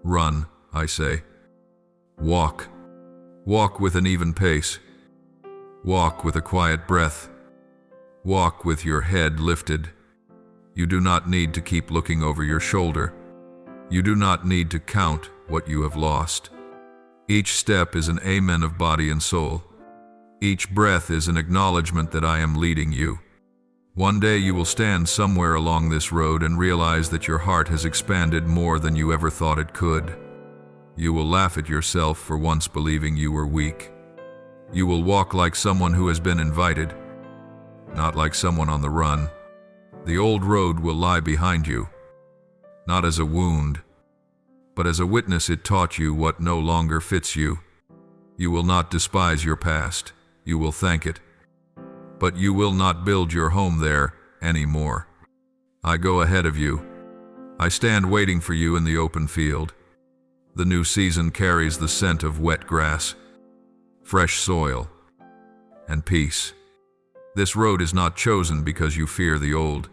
run, I say, walk. Walk with an even pace. Walk with a quiet breath. Walk with your head lifted. You do not need to keep looking over your shoulder. You do not need to count what you have lost. Each step is an amen of body and soul. Each breath is an acknowledgement that I am leading you. One day you will stand somewhere along this road and realize that your heart has expanded more than you ever thought it could. You will laugh at yourself for once believing you were weak. You will walk like someone who has been invited, not like someone on the run. The old road will lie behind you, not as a wound, but as a witness. It taught you what no longer fits you. You will not despise your past. You will thank it. But you will not build your home there anymore. I go ahead of you. I stand waiting for you in the open field. The new season carries the scent of wet grass, fresh soil, and peace. This road is not chosen because you fear the old,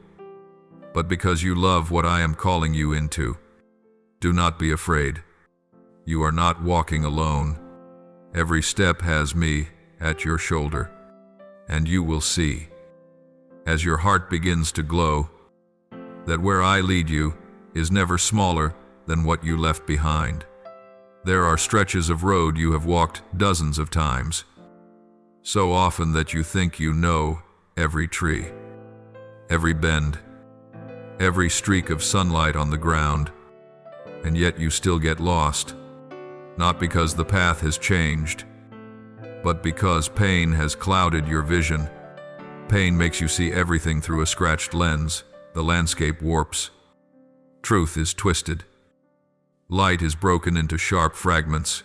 but because you love what I am calling you into. Do not be afraid. You are not walking alone. Every step has me at your shoulder, and you will see, as your heart begins to glow, that where I lead you is never smaller than what you left behind. There are stretches of road you have walked dozens of times, so often that you think you know every tree, every bend, every streak of sunlight on the ground, and yet you still get lost, not because the path has changed, but because pain has clouded your vision. Pain makes you see everything through a scratched lens. The landscape warps. Truth is twisted. Light is broken into sharp fragments.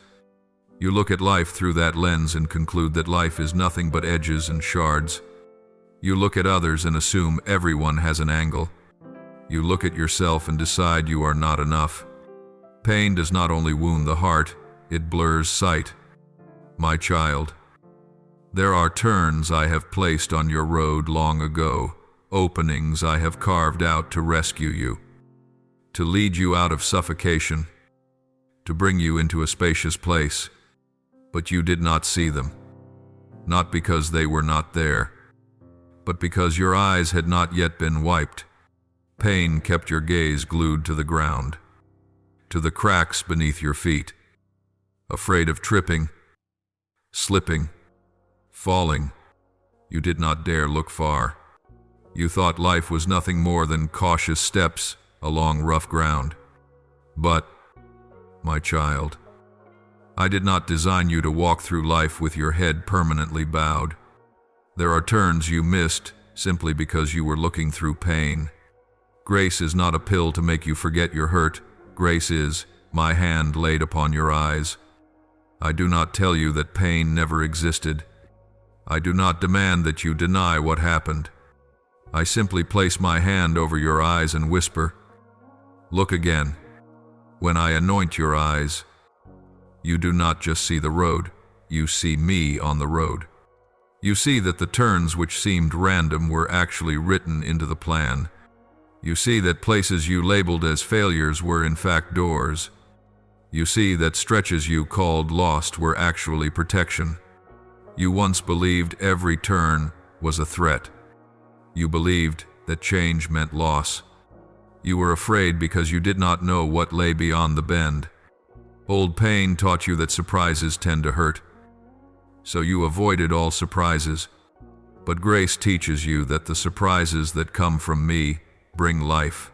You look at life through that lens and conclude that life is nothing but edges and shards. You look at others and assume everyone has an angle. You look at yourself and decide you are not enough. Pain does not only wound the heart, it blurs sight. My child, there are turns I have placed on your road long ago, openings I have carved out to rescue you, to lead you out of suffocation, to bring you into a spacious place. But you did not see them, not because they were not there, but because your eyes had not yet been wiped. Pain kept your gaze glued to the ground, to the cracks beneath your feet, afraid of tripping, slipping, falling. You did not dare look far. You thought life was nothing more than cautious steps along rough ground. But, my child, I did not design you to walk through life with your head permanently bowed. There are turns you missed simply because you were looking through pain. Grace is not a pill to make you forget your hurt. Grace is my hand laid upon your eyes. I do not tell you that pain never existed. I do not demand that you deny what happened. I simply place my hand over your eyes and whisper, "Look again." When I anoint your eyes, you do not just see the road, you see me on the road. You see that the turns which seemed random were actually written into the plan. You see that places you labeled as failures were in fact doors. You see that stretches you called lost were actually protection. You once believed every turn was a threat. You believed that change meant loss. You were afraid because you did not know what lay beyond the bend. Old pain taught you that surprises tend to hurt, so you avoided all surprises. But grace teaches you that the surprises that come from me bring life.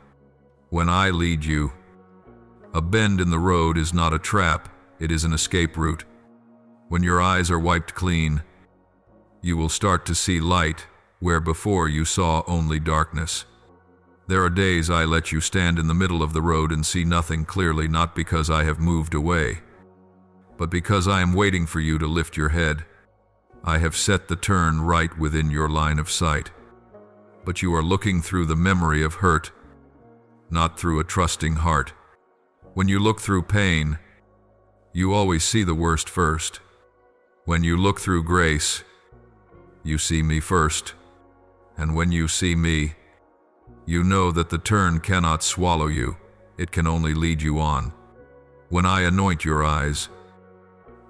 When I lead you, a bend in the road is not a trap, it is an escape route. When your eyes are wiped clean, you will start to see light where before you saw only darkness. There are days I let you stand in the middle of the road and see nothing clearly, not because I have moved away, but because I am waiting for you to lift your head. I have set the turn right within your line of sight, but you are looking through the memory of hurt, not through a trusting heart. When you look through pain, you always see the worst first. When you look through grace, you see me first, and when you see me, you know that the turn cannot swallow you, it can only lead you on. When I anoint your eyes,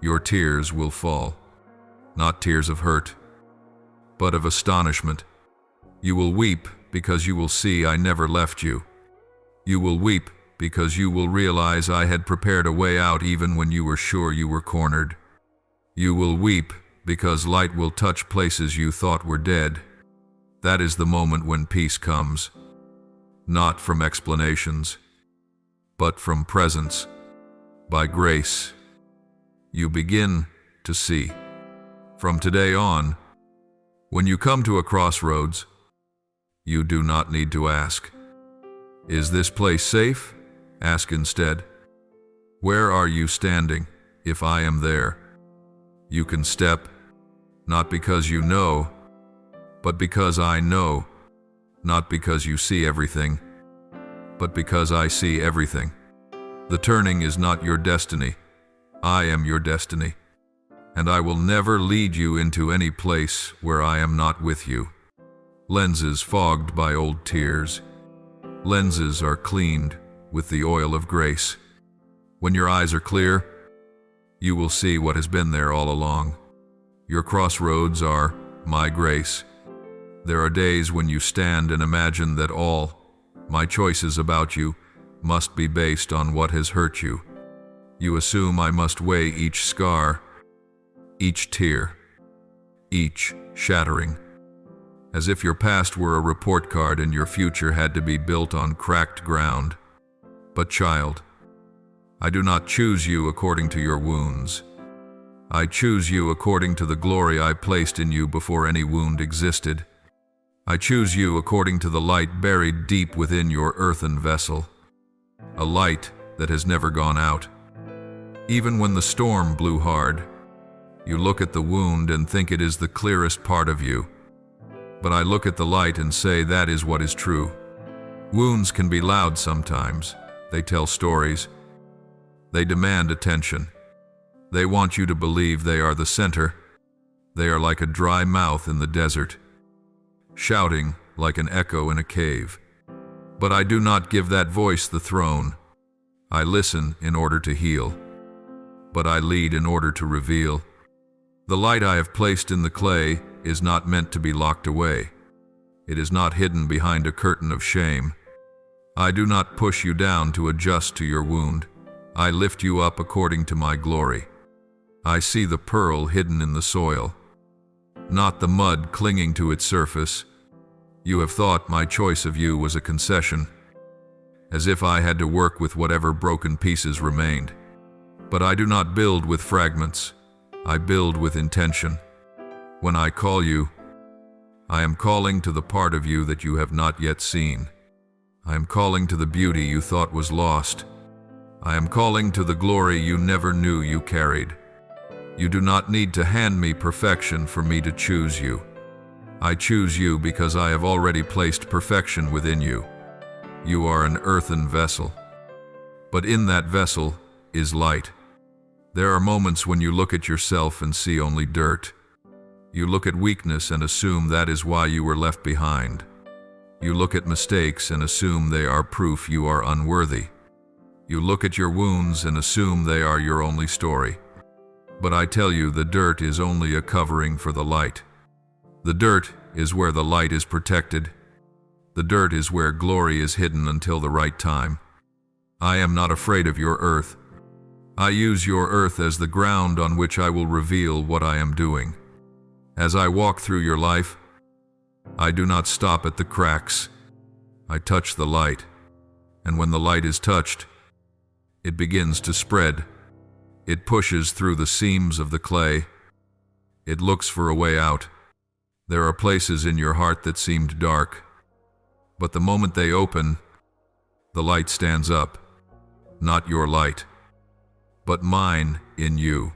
your tears will fall, not tears of hurt, but of astonishment. You will weep because you will see I never left you. You will weep because you will realize I had prepared a way out even when you were sure you were cornered. You will weep because light will touch places you thought were dead. That is the moment when peace comes. Not from explanations, but from presence. By grace, you begin to see. From today on, when you come to a crossroads, you do not need to ask, "Is this place safe?" Ask instead, "Where are you standing if I am there?" You can step, not because you know, but because I know. Not because you see everything, but because I see everything. The turning is not your destiny. I am your destiny, and I will never lead you into any place where I am not with you. Lenses fogged by old tears. Lenses are cleaned with the oil of grace. When your eyes are clear, you will see what has been there all along. Your crossroads are my grace. There are days when you stand and imagine that all my choices about you must be based on what has hurt you. You assume I must weigh each scar, each tear, each shattering, as if your past were a report card and your future had to be built on cracked ground. But child, I do not choose you according to your wounds. I choose you according to the glory I placed in you before any wound existed. I choose you according to the light buried deep within your earthen vessel. a light that has never gone out. Even when the storm blew hard, you look at the wound and think it is the clearest part of you. But I look at the light and say that is what is true. Wounds can be loud sometimes. They tell stories. They demand attention. They want you to believe they are the center. They are like a dry mouth in the desert, shouting like an echo in a cave. But I do not give that voice the throne. I listen in order to heal, but I lead in order to reveal. The light I have placed in the clay is not meant to be locked away. It is not hidden behind a curtain of shame. I do not push you down to adjust to your wound. I lift you up according to my glory. I see the pearl hidden in the soil, not the mud clinging to its surface. You have thought my choice of you was a concession, as if I had to work with whatever broken pieces remained. But I do not build with fragments. I build with intention. When I call you, I am calling to the part of you that you have not yet seen. I am calling to the beauty you thought was lost. I am calling to the glory you never knew you carried. You do not need to hand me perfection for me to choose you. I choose you because I have already placed perfection within you. You are an earthen vessel, but in that vessel is light. There are moments when you look at yourself and see only dirt. You look at weakness and assume that is why you were left behind. You look at mistakes and assume they are proof you are unworthy. You look at your wounds and assume they are your only story. But I tell you, the dirt is only a covering for the light. The dirt is where the light is protected. The dirt is where glory is hidden until the right time. I am not afraid of your earth. I use your earth as the ground on which I will reveal what I am doing. As I walk through your life, I do not stop at the cracks. I touch the light, and when the light is touched, it begins to spread. It pushes through the seams of the clay. It looks for a way out. There are places in your heart that seemed dark, but the moment they open, the light stands up. Not your light, but mine in you.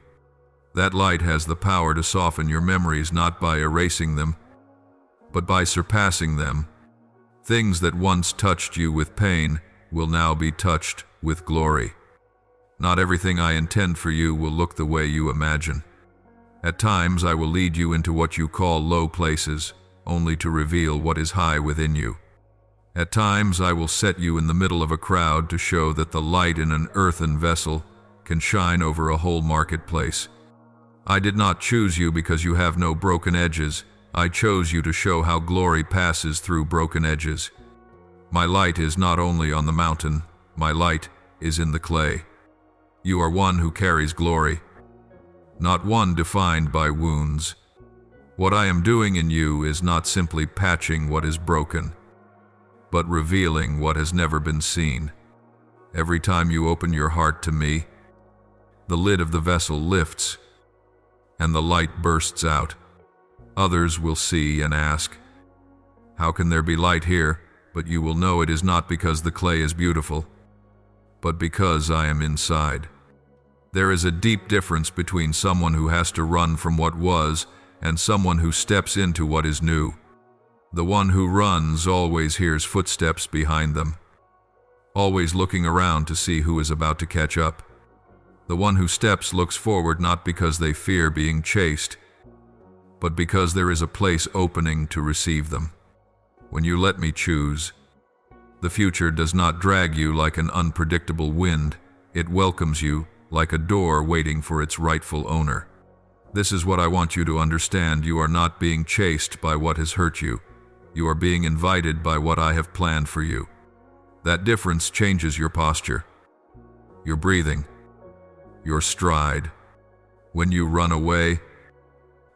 That light has the power to soften your memories, not by erasing them, but by surpassing them. Things that once touched you with pain will now be touched with glory. Not everything I intend for you will look the way you imagine. At times I will lead you into what you call low places, only to reveal what is high within you. At times I will set you in the middle of a crowd to show that the light in an earthen vessel can shine over a whole marketplace. I did not choose you because you have no broken edges. I chose you to show how glory passes through broken edges. My light is not only on the mountain, my light is in the clay. You are one who carries glory, not one defined by wounds. What I am doing in you is not simply patching what is broken, but revealing what has never been seen. Every time you open your heart to me, the lid of the vessel lifts, and the light bursts out. Others will see and ask, "How can there be light here?" But you will know it is not because the clay is beautiful, but because I am inside. There is a deep difference between someone who has to run from what was and someone who steps into what is new. The one who runs always hears footsteps behind them, always looking around to see who is about to catch up. The one who steps looks forward not because they fear being chased, but because there is a place opening to receive them. When you let me choose, the future does not drag you like an unpredictable wind. It welcomes you like a door waiting for its rightful owner. This is what I want you to understand. You are not being chased by what has hurt you. You are being invited by what I have planned for you. That difference changes your posture, your breathing, your stride. When you run away,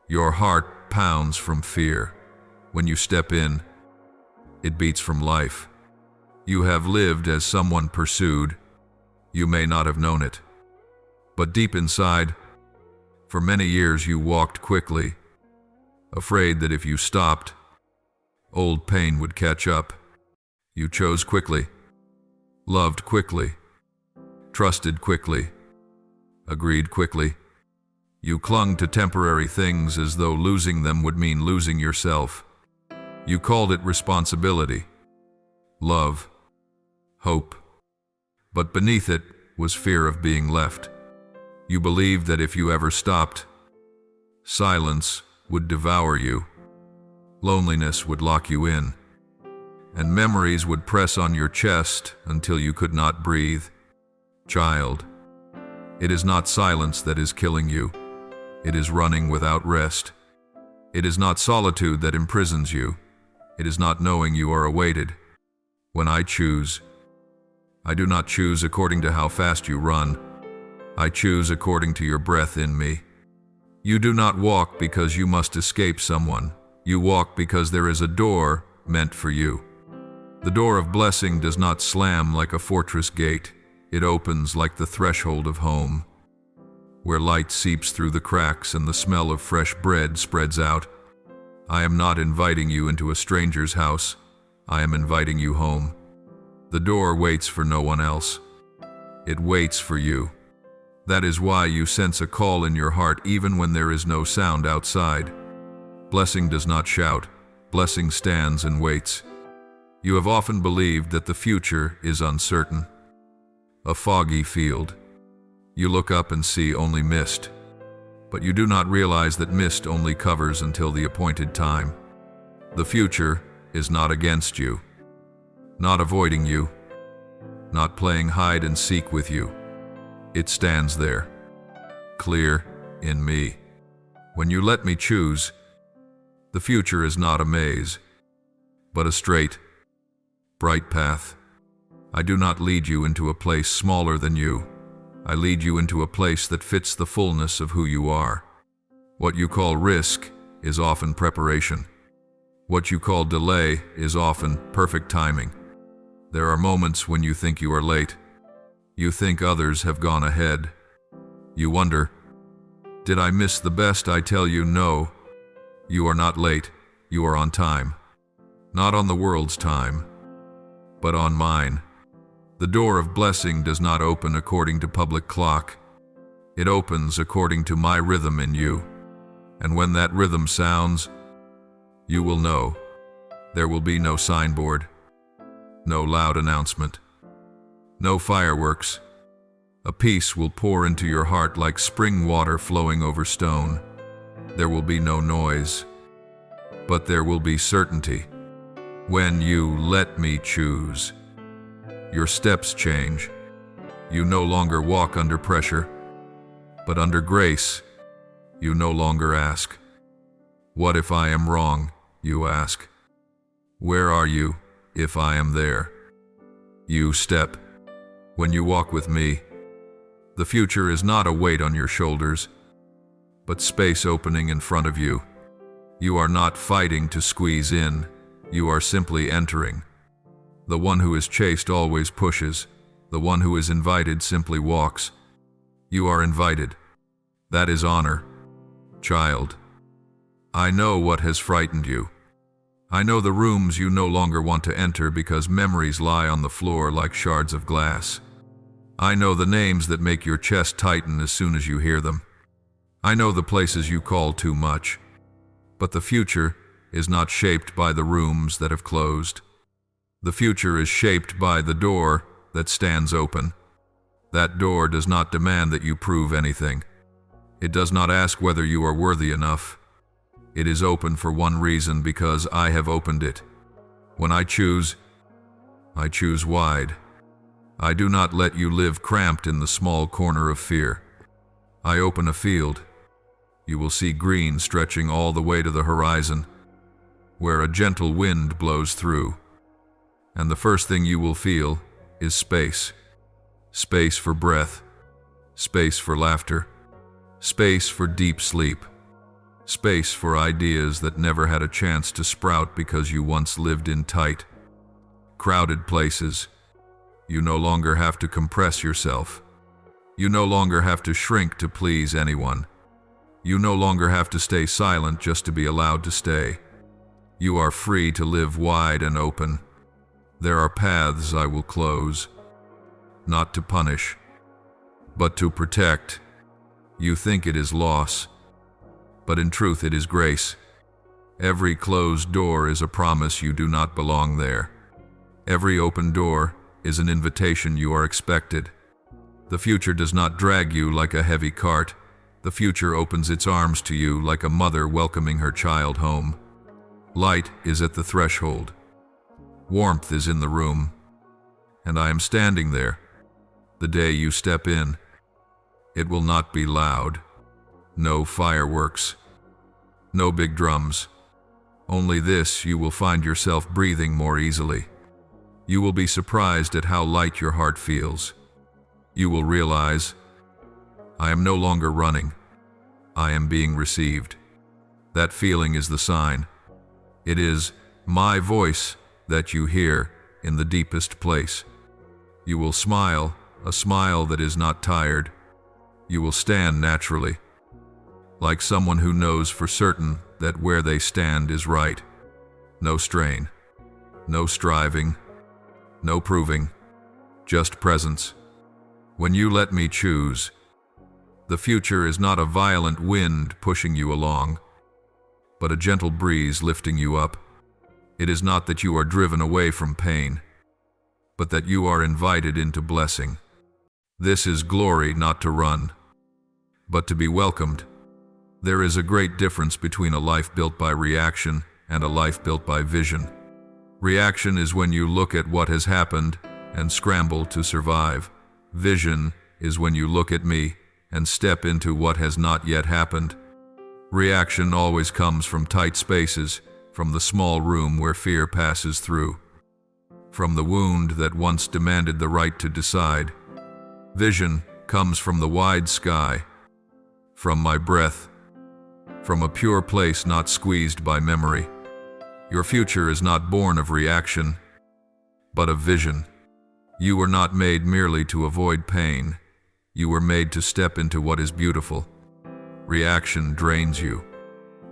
your heart pounds from fear. When you step in, it beats from life. You have lived as someone pursued. You may not have known it, but deep inside, for many years you walked quickly, afraid that if you stopped, old pain would catch up. You chose quickly, loved quickly, trusted quickly, agreed quickly. You clung to temporary things as though losing them would mean losing yourself. You called it responsibility, love, hope. But beneath it was fear of being left. You believed that if you ever stopped, silence would devour you, loneliness would lock you in, and memories would press on your chest until you could not breathe. Child, it is not silence that is killing you. It is running without rest. It is not solitude that imprisons you. It is not knowing you are awaited. When I choose, I do not choose according to how fast you run. I choose according to your breath in me. You do not walk because you must escape someone. You walk because there is a door meant for you. The door of blessing does not slam like a fortress gate. It opens like the threshold of home, where light seeps through the cracks and the smell of fresh bread spreads out. I am not inviting you into a stranger's house. I am inviting you home. The door waits for no one else. It waits for you. That is why you sense a call in your heart even when there is no sound outside. Blessing does not shout. Blessing stands and waits. You have often believed that the future is uncertain, a foggy field. You look up and see only mist, but you do not realize that mist only covers until the appointed time. The future is not against you, not avoiding you, not playing hide and seek with you. It stands there, clear in me. When you let me choose, the future is not a maze, but a straight, bright path. I do not lead you into a place smaller than you. I lead you into a place that fits the fullness of who you are. What you call risk is often preparation. What you call delay is often perfect timing. There are moments when you think you are late. You think others have gone ahead. You wonder, did I miss the best? I tell you, no. You are not late. You are on time. Not on the world's time, but on mine. The door of blessing does not open according to public clock. It opens according to my rhythm in you. And when that rhythm sounds, you will know. There will be no signboard, no loud announcement, no fireworks. A peace will pour into your heart like spring water flowing over stone. There will be no noise, but there will be certainty. When you let me choose, your steps change. You no longer walk under pressure, but under grace. You no longer ask, "What if I am wrong?" You ask, "Where are you if I am there?" You step. When you walk with me, the future is not a weight on your shoulders, but space opening in front of you. You are not fighting to squeeze in. You are simply entering. The one who is chased always pushes. The one who is invited simply walks. You are invited. That is honor. Child, I know what has frightened you. I know the rooms you no longer want to enter because memories lie on the floor like shards of glass. I know the names that make your chest tighten as soon as you hear them. I know the places you call too much. But the future is not shaped by the rooms that have closed. The future is shaped by the door that stands open. That door does not demand that you prove anything. It does not ask whether you are worthy enough. It is open for one reason, because I have opened it. When I choose wide. I do not let you live cramped in the small corner of fear. I open a field. You will see green stretching all the way to the horizon, where a gentle wind blows through. And the first thing you will feel is space. Space for breath. Space for laughter. Space for deep sleep. Space for ideas that never had a chance to sprout because you once lived in tight, crowded places. You no longer have to compress yourself. You no longer have to shrink to please anyone. You no longer have to stay silent just to be allowed to stay. You are free to live wide and open. There are paths I will close. not to punish, but to protect. You think it is loss, but in truth it is grace. Every closed door is a promise you do not belong there. Every open door is an invitation you are expected. The future does not drag you like a heavy cart. The future opens its arms to you like a mother welcoming her child home. Light is at the threshold. Warmth is in the room. And I am standing there. The day you step in, it will not be loud. No fireworks. No big drums. Only this: you will find yourself breathing more easily. You will be surprised at how light your heart feels. You will realize, I am no longer running. I am being received. That feeling is the sign. It is my voice that you hear in the deepest place. You will smile, a smile that is not tired. You will stand naturally, like someone who knows for certain that where they stand is right. No strain, no striving, no proving, just presence. When you let me choose, the future is not a violent wind pushing you along, but a gentle breeze lifting you up. It is not that you are driven away from pain, but that you are invited into blessing. This is glory, not to run, but to be welcomed. There is a great difference between a life built by reaction and a life built by vision. Reaction is when you look at what has happened and scramble to survive. Vision is when you look at me and step into what has not yet happened. Reaction always comes from tight spaces, from the small room where fear passes through, from the wound that once demanded the right to decide. Vision comes from the wide sky, from my breath, from a pure place not squeezed by memory. Your future is not born of reaction, but of vision. You were not made merely to avoid pain. You were made to step into what is beautiful. Reaction drains you.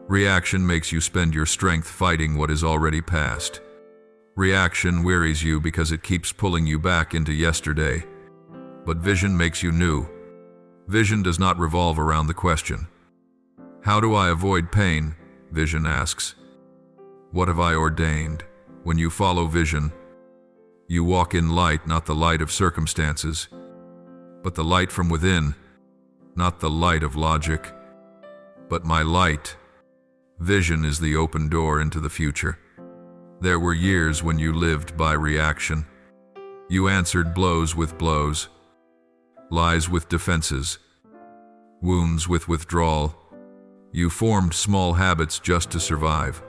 Reaction makes you spend your strength fighting what is already past. Reaction wearies you because it keeps pulling you back into yesterday. But vision makes you new. Vision does not revolve around the question, how do I avoid pain? Vision asks, what have I ordained? When you follow vision, you walk in light, not the light of circumstances, but the light from within, not the light of logic, but my light. Vision is the open door into the future. There were years when you lived by reaction. You answered blows with blows, lies with defenses, wounds with withdrawal. You formed small habits just to survive.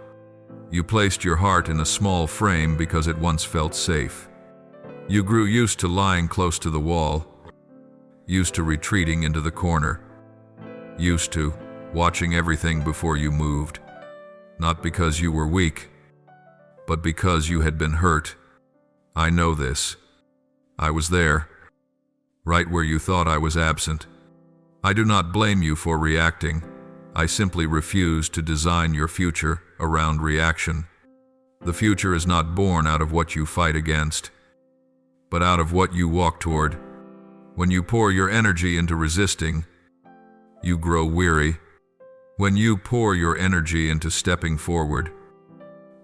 You placed your heart in a small frame because it once felt safe. You grew used to lying close to the wall, used to retreating into the corner, used to watching everything before you moved, not because you were weak, but because you had been hurt. I know this. I was there, right where you thought I was absent. I do not blame you for reacting. I simply refuse to design your future around reaction. The future is not born out of what you fight against, but out of what you walk toward. When you pour your energy into resisting, you grow weary. When you pour your energy into stepping forward,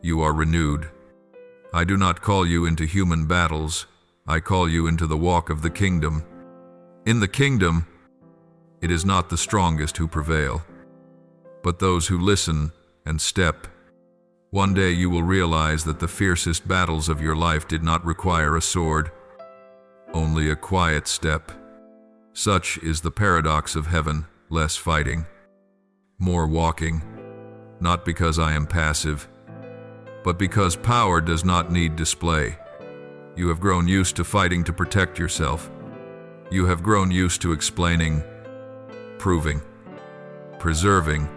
you are renewed. I do not call you into human battles. I call you into the walk of the kingdom. In the kingdom, it is not the strongest who prevail, but those who listen and step. One day you will realize that the fiercest battles of your life did not require a sword, only a quiet step. Such is the paradox of heaven: less fighting, more walking, not because I am passive, but because power does not need display. You have grown used to fighting to protect yourself. You have grown used to explaining, proving, preserving,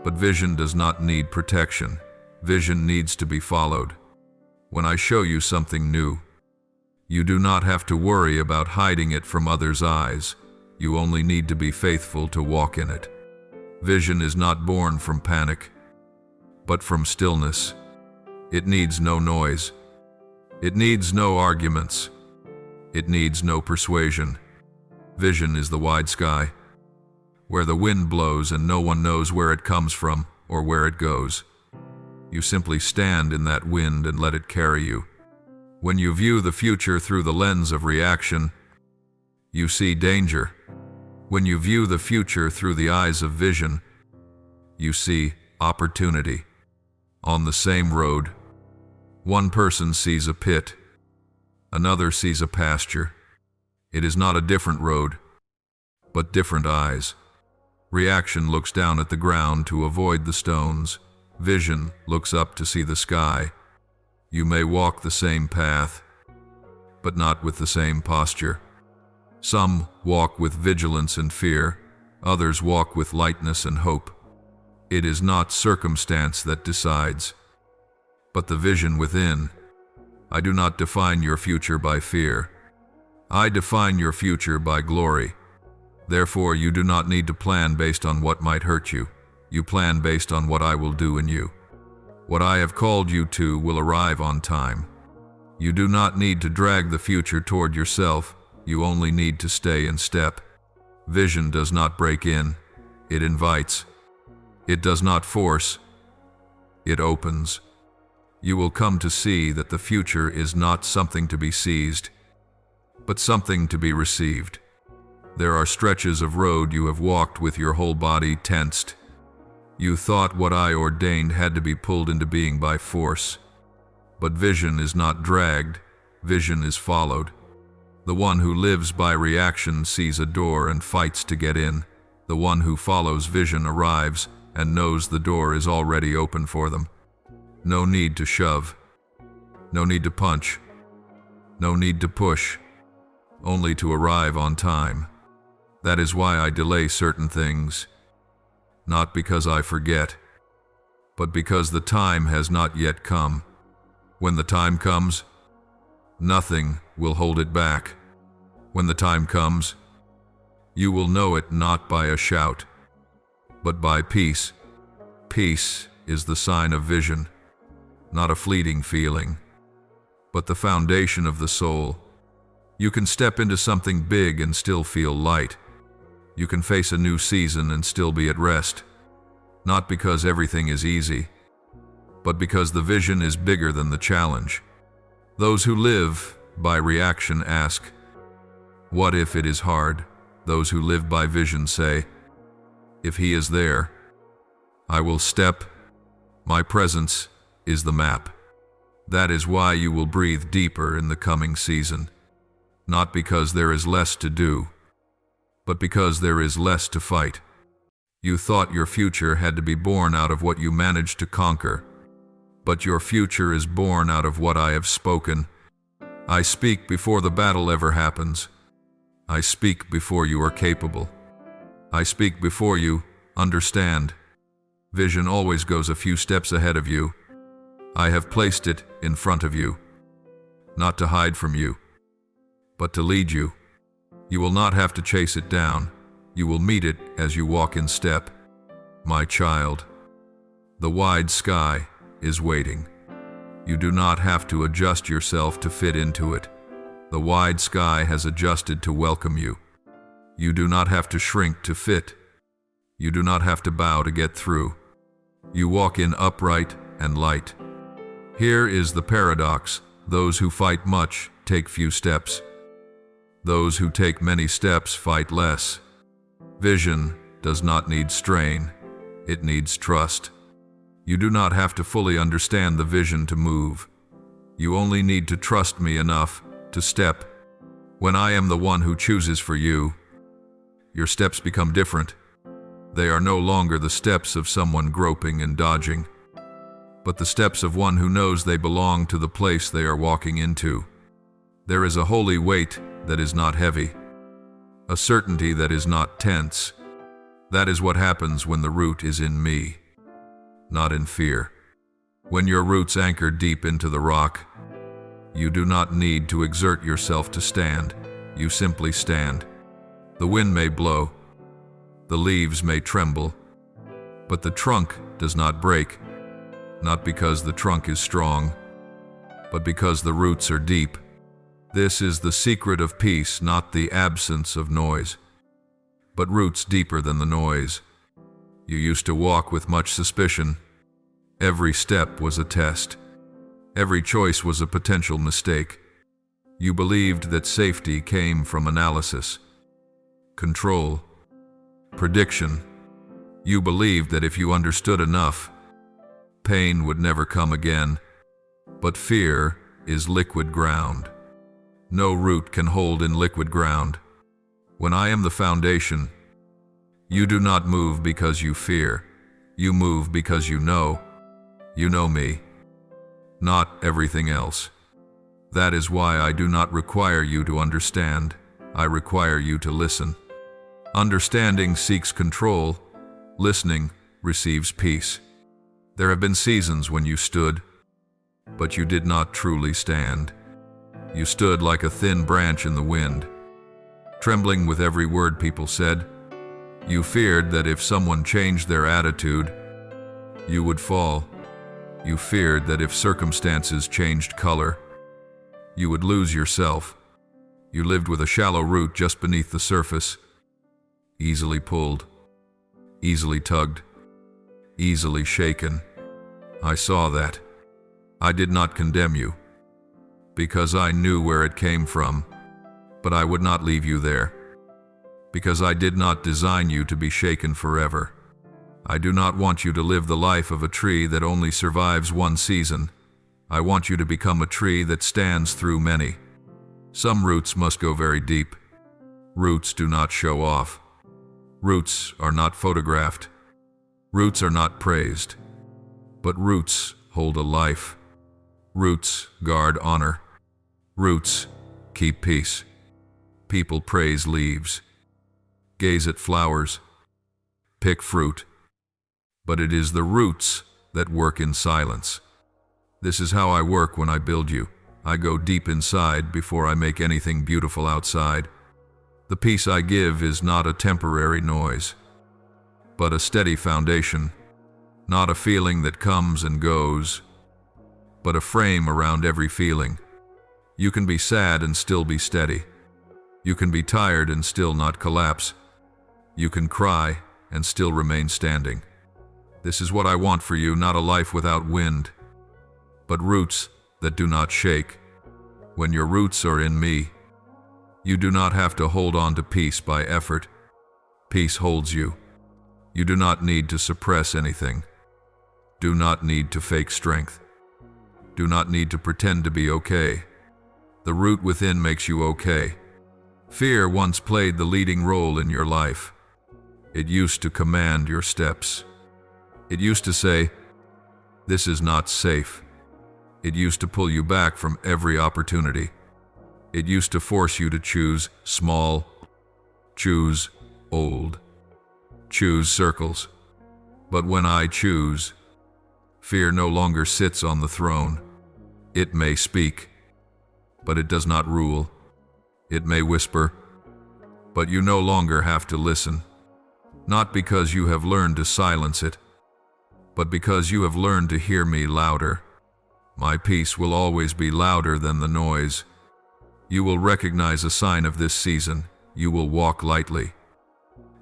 but vision does not need protection. Vision needs to be followed. When I show you something new, you do not have to worry about hiding it from others' eyes. You only need to be faithful to walk in it. Vision is not born from panic, but from stillness. It needs no noise. It needs no arguments. It needs no persuasion. Vision is the wide sky, where the wind blows and no one knows where it comes from or where it goes. You simply stand in that wind and let it carry you. When you view the future through the lens of reaction, you see danger. When you view the future through the eyes of vision, you see opportunity. On the same road, one person sees a pit, another sees a pasture. It is not a different road, but different eyes. Reaction looks down at the ground to avoid the stones. Vision looks up to see the sky. You may walk the same path, but not with the same posture. Some walk with vigilance and fear, others walk with lightness and hope. It is not circumstance that decides, but the vision within. I do not define your future by fear. I define your future by glory. Therefore, you do not need to plan based on what might hurt you. You plan based on what I will do in you. What I have called you to will arrive on time. You do not need to drag the future toward yourself. You only need to stay in step. Vision does not break in. It invites. It does not force. It opens. You will come to see that the future is not something to be seized, but something to be received. There are stretches of road you have walked with your whole body tensed. You thought what I ordained had to be pulled into being by force. But vision is not dragged, vision is followed. The one who lives by reaction sees a door and fights to get in. The one who follows vision arrives and knows the door is already open for them. No need to shove. No need to punch. No need to push. Only to arrive on time. That is why I delay certain things. Not because I forget, but because the time has not yet come. When the time comes, nothing will hold it back. When the time comes, you will know it not by a shout, but by peace. Peace is the sign of vision, not a fleeting feeling, but the foundation of the soul. You can step into something big and still feel light. You can face a new season and still be at rest, not because everything is easy, but because the vision is bigger than the challenge. Those who live by reaction ask, what if it is hard? Those who live by vision say, if he is there, I will step. My presence is the map. That is why you will breathe deeper in the coming season, not because there is less to do, but because there is less to fight. You thought your future had to be born out of what you managed to conquer, but your future is born out of what I have spoken. I speak before the battle ever happens. I speak before you are capable. I speak before you understand. Vision always goes a few steps ahead of you. I have placed it in front of you, not to hide from you, but to lead you. You will not have to chase it down. You will meet it as you walk in step. My child, the wide sky is waiting. You do not have to adjust yourself to fit into it. The wide sky has adjusted to welcome you. You do not have to shrink to fit. You do not have to bow to get through. You walk in upright and light. Here is the paradox. Those who fight much take few steps. Those who take many steps fight less. Vision does not need strain. It needs trust. You do not have to fully understand the vision to move. You only need to trust me enough to step. When I am the one who chooses for you, your steps become different. They are no longer the steps of someone groping and dodging, but the steps of one who knows they belong to the place they are walking into. There is a holy weight that is not heavy, a certainty that is not tense. That is what happens when the root is in me, not in fear. When your roots anchor deep into the rock, you do not need to exert yourself to stand. You simply stand. The wind may blow, the leaves may tremble, but the trunk does not break, not because the trunk is strong, but because the roots are deep. This is the secret of peace, not the absence of noise, but roots deeper than the noise. You used to walk with much suspicion. Every step was a test. Every choice was a potential mistake. You believed that safety came from analysis, control, prediction. You believed that if you understood enough, pain would never come again. But fear is liquid ground. No root can hold in liquid ground. When I am the foundation, you do not move because you fear. You move because you know. You know me, not everything else. That is why I do not require you to understand. I require you to listen. Understanding seeks control. Listening receives peace. There have been seasons when you stood, but you did not truly stand. You stood like a thin branch in the wind, trembling with every word people said. You feared that if someone changed their attitude, you would fall. You feared that if circumstances changed color, you would lose yourself. You lived with a shallow root just beneath the surface, easily pulled, easily tugged, easily shaken. I saw that. I did not condemn you, because I knew where it came from, but I would not leave you there, because I did not design you to be shaken forever. I do not want you to live the life of a tree that only survives one season. I want you to become a tree that stands through many. Some roots must go very deep. Roots do not show off. Roots are not photographed. Roots are not praised. But roots hold a life. Roots guard honor. Roots keep peace. People praise leaves, gaze at flowers, pick fruit. But it is the roots that work in silence. This is how I work when I build you. I go deep inside before I make anything beautiful outside. The peace I give is not a temporary noise, but a steady foundation, not a feeling that comes and goes, but a frame around every feeling. You can be sad and still be steady. You can be tired and still not collapse. You can cry and still remain standing. This is what I want for you, not a life without wind, but roots that do not shake. When your roots are in me, you do not have to hold on to peace by effort. Peace holds you. You do not need to suppress anything. Do not need to fake strength. Do not need to pretend to be okay. The root within makes you okay. Fear once played the leading role in your life. It used to command your steps. It used to say, "This is not safe." It used to pull you back from every opportunity. It used to force you to choose small, choose old, choose circles. But when I choose, fear no longer sits on the throne. It may speak, but it does not rule. It may whisper, but you no longer have to listen. Not because you have learned to silence it, but because you have learned to hear me louder. My peace will always be louder than the noise. You will recognize a sign of this season. You will walk lightly,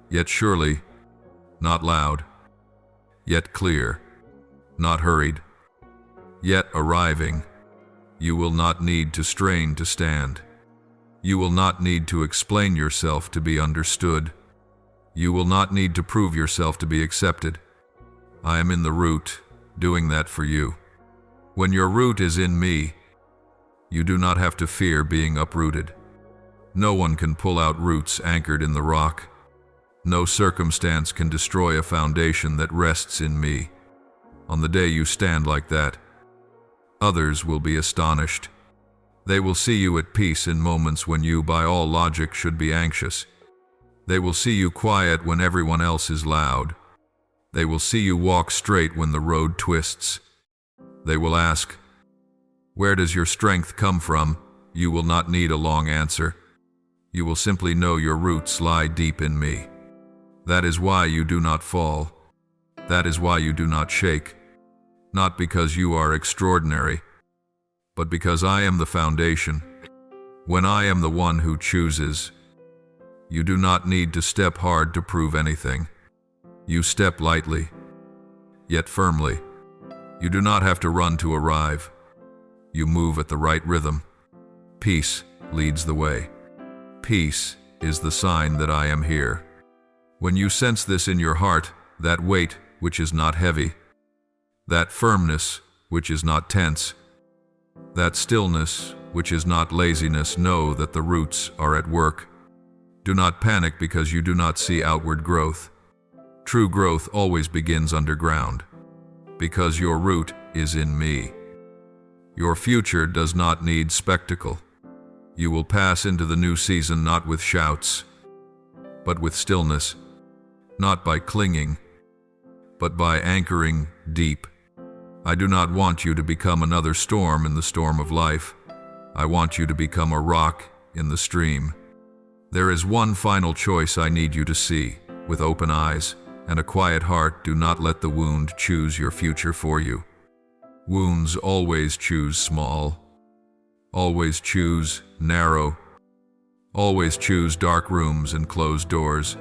yet surely, not loud, yet clear, not hurried, yet arriving. You will not need to strain to stand. You will not need to explain yourself to be understood. You will not need to prove yourself to be accepted. I am in the root, doing that for you. When your root is in me, you do not have to fear being uprooted. No one can pull out roots anchored in the rock. No circumstance can destroy a foundation that rests in me. On the day you stand like that, others will be astonished. They will see you at peace in moments when you, by all logic, should be anxious. They will see you quiet when everyone else is loud. They will see you walk straight when the road twists. They will ask, "Where does your strength come from?" You will not need a long answer. You will simply know your roots lie deep in me. That is why you do not fall. That is why you do not shake. Not because you are extraordinary, but because I am the foundation. When I am the one who chooses, you do not need to step hard to prove anything. You step lightly, yet firmly. You do not have to run to arrive. You move at the right rhythm. Peace leads the way. Peace is the sign that I am here. When you sense this in your heart, that weight which is not heavy, that firmness which is not tense, that stillness which is not laziness, know that the roots are at work. Do not panic because you do not see outward growth. True growth always begins underground, because your root is in me. Your future does not need spectacle. You will pass into the new season not with shouts, but with stillness, not by clinging, but by anchoring deep. I do not want you to become another storm in the storm of life. I want you to become a rock in the stream. There is one final choice I need you to see. With open eyes and a quiet heart, do not let the wound choose your future for you. Wounds always choose small, always choose narrow, always choose dark rooms and closed doors.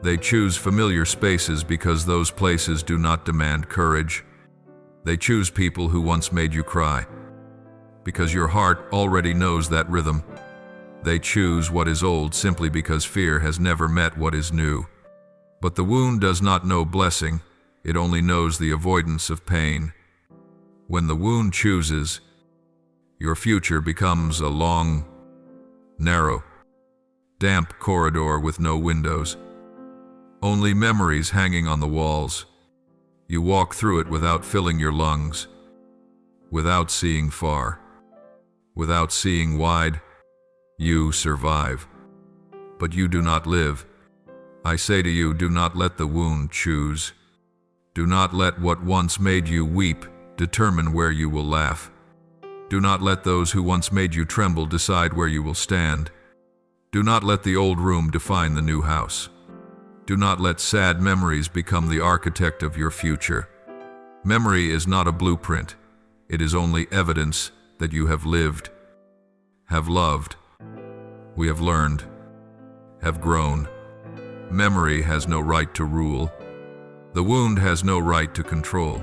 They choose familiar spaces because those places do not demand courage. They choose people who once made you cry, because your heart already knows that rhythm. They choose what is old simply because fear has never met what is new. But the wound does not know blessing, it only knows the avoidance of pain. When the wound chooses, your future becomes a long, narrow, damp corridor with no windows. Only memories hanging on the walls. You walk through it without filling your lungs, without seeing far, without seeing wide. You survive, but you do not live. I say to you, do not let the wound choose. Do not let what once made you weep determine where you will laugh. Do not let those who once made you tremble decide where you will stand. Do not let the old room define the new house. Do not let sad memories become the architect of your future. Memory is not a blueprint. It is only evidence that you have lived, have loved. We have learned, have grown. Memory has no right to rule. The wound has no right to control.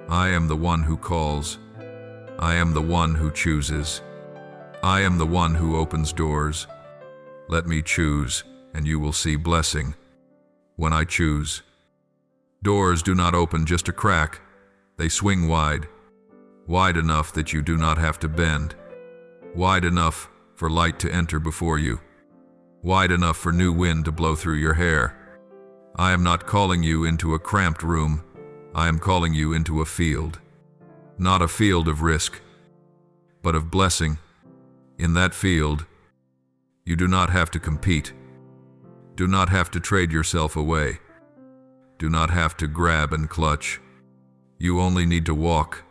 I am the one who calls. I am the one who chooses. I am the one who opens doors. Let me choose, and you will see blessing. When I choose, doors do not open just a crack. They swing wide, wide enough that you do not have to bend, wide enough for light to enter before you, wide enough for new wind to blow through your hair. I am not calling you into a cramped room. I am calling you into a field. Not a field of risk, but of blessing. In that field, you do not have to compete. Do not have to trade yourself away. Do not have to grab and clutch. You only need to walk.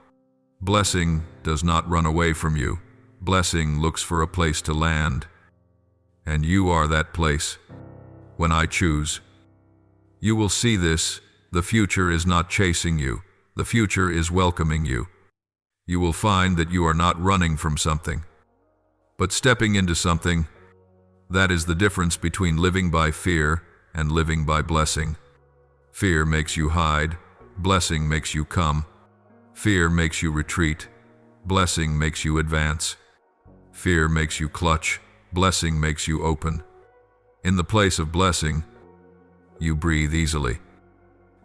Blessing does not run away from you. Blessing looks for a place to land. And you are that place. When I choose, you will see this. The future is not chasing you. The future is welcoming you. You will find that you are not running from something, but stepping into something. That is the difference between living by fear and living by blessing. Fear makes you hide. Blessing makes you come. Fear makes you retreat. Blessing makes you advance. Fear makes you clutch. Blessing makes you open. In the place of blessing, you breathe easily,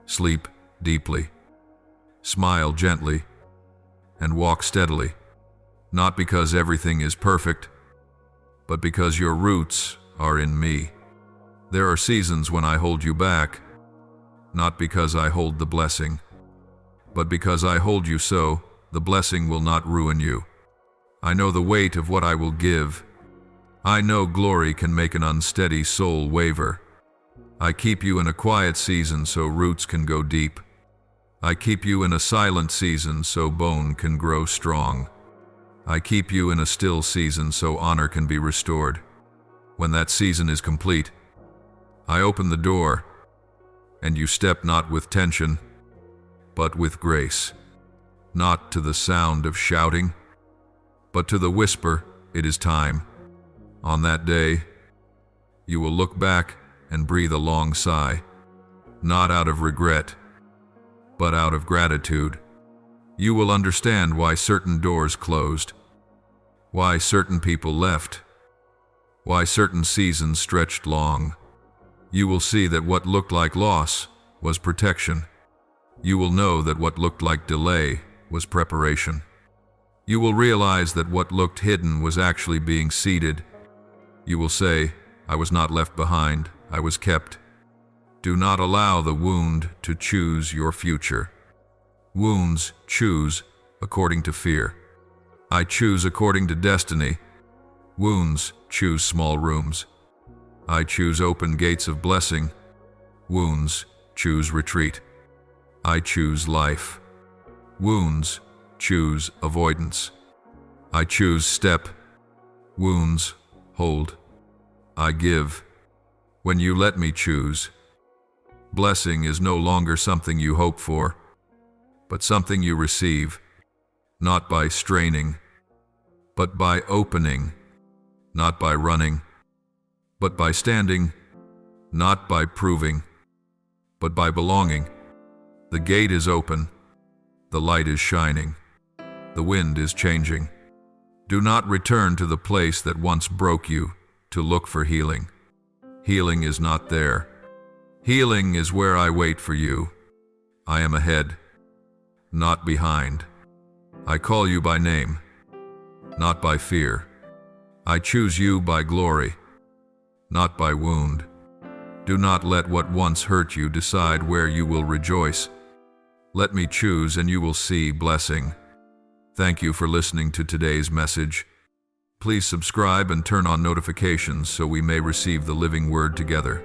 sleep deeply, smile gently, and walk steadily, not because everything is perfect, but because your roots are in me. There are seasons when I hold you back, not because I hold the blessing, but because I hold you so, the blessing will not ruin you. I know the weight of what I will give. I know glory can make an unsteady soul waver. I keep you in a quiet season so roots can go deep. I keep you in a silent season so bone can grow strong. I keep you in a still season so honor can be restored. When that season is complete, I open the door, and you step not with tension, but with grace, not to the sound of shouting, but to the whisper It is time. On that day, you will look back and breathe a long sigh, not out of regret, but out of gratitude. You will understand why certain doors closed, why certain people left, why certain seasons stretched long. You will see that what looked like loss was protection. You will know that what looked like delay was preparation. You will realize that what looked hidden was actually being seeded. You will say, I was not left behind, I was kept. Do not allow the wound to choose your future. Wounds choose according to fear. I choose according to destiny. Wounds choose small rooms. I choose open gates of blessing. Wounds choose retreat. I choose life. Wounds choose avoidance. I choose step. Wounds hold. I give. When you let me choose, blessing is no longer something you hope for, but something you receive, not by straining, but by opening, not by running, but by standing, not by proving, but by belonging. The gate is open, the light is shining, the wind is changing. Do not return to the place that once broke you to look for healing. Healing is not there. Healing is where I wait for you. I am ahead, not behind. I call you by name, not by fear. I choose you by glory, not by wound. Do not let what once hurt you decide where you will rejoice. Let me choose and you will see blessing. Thank you for listening to today's message. Please subscribe and turn on notifications so we may receive the living word together.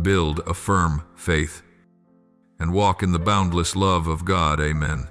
Build a firm faith and walk in the boundless love of God. Amen.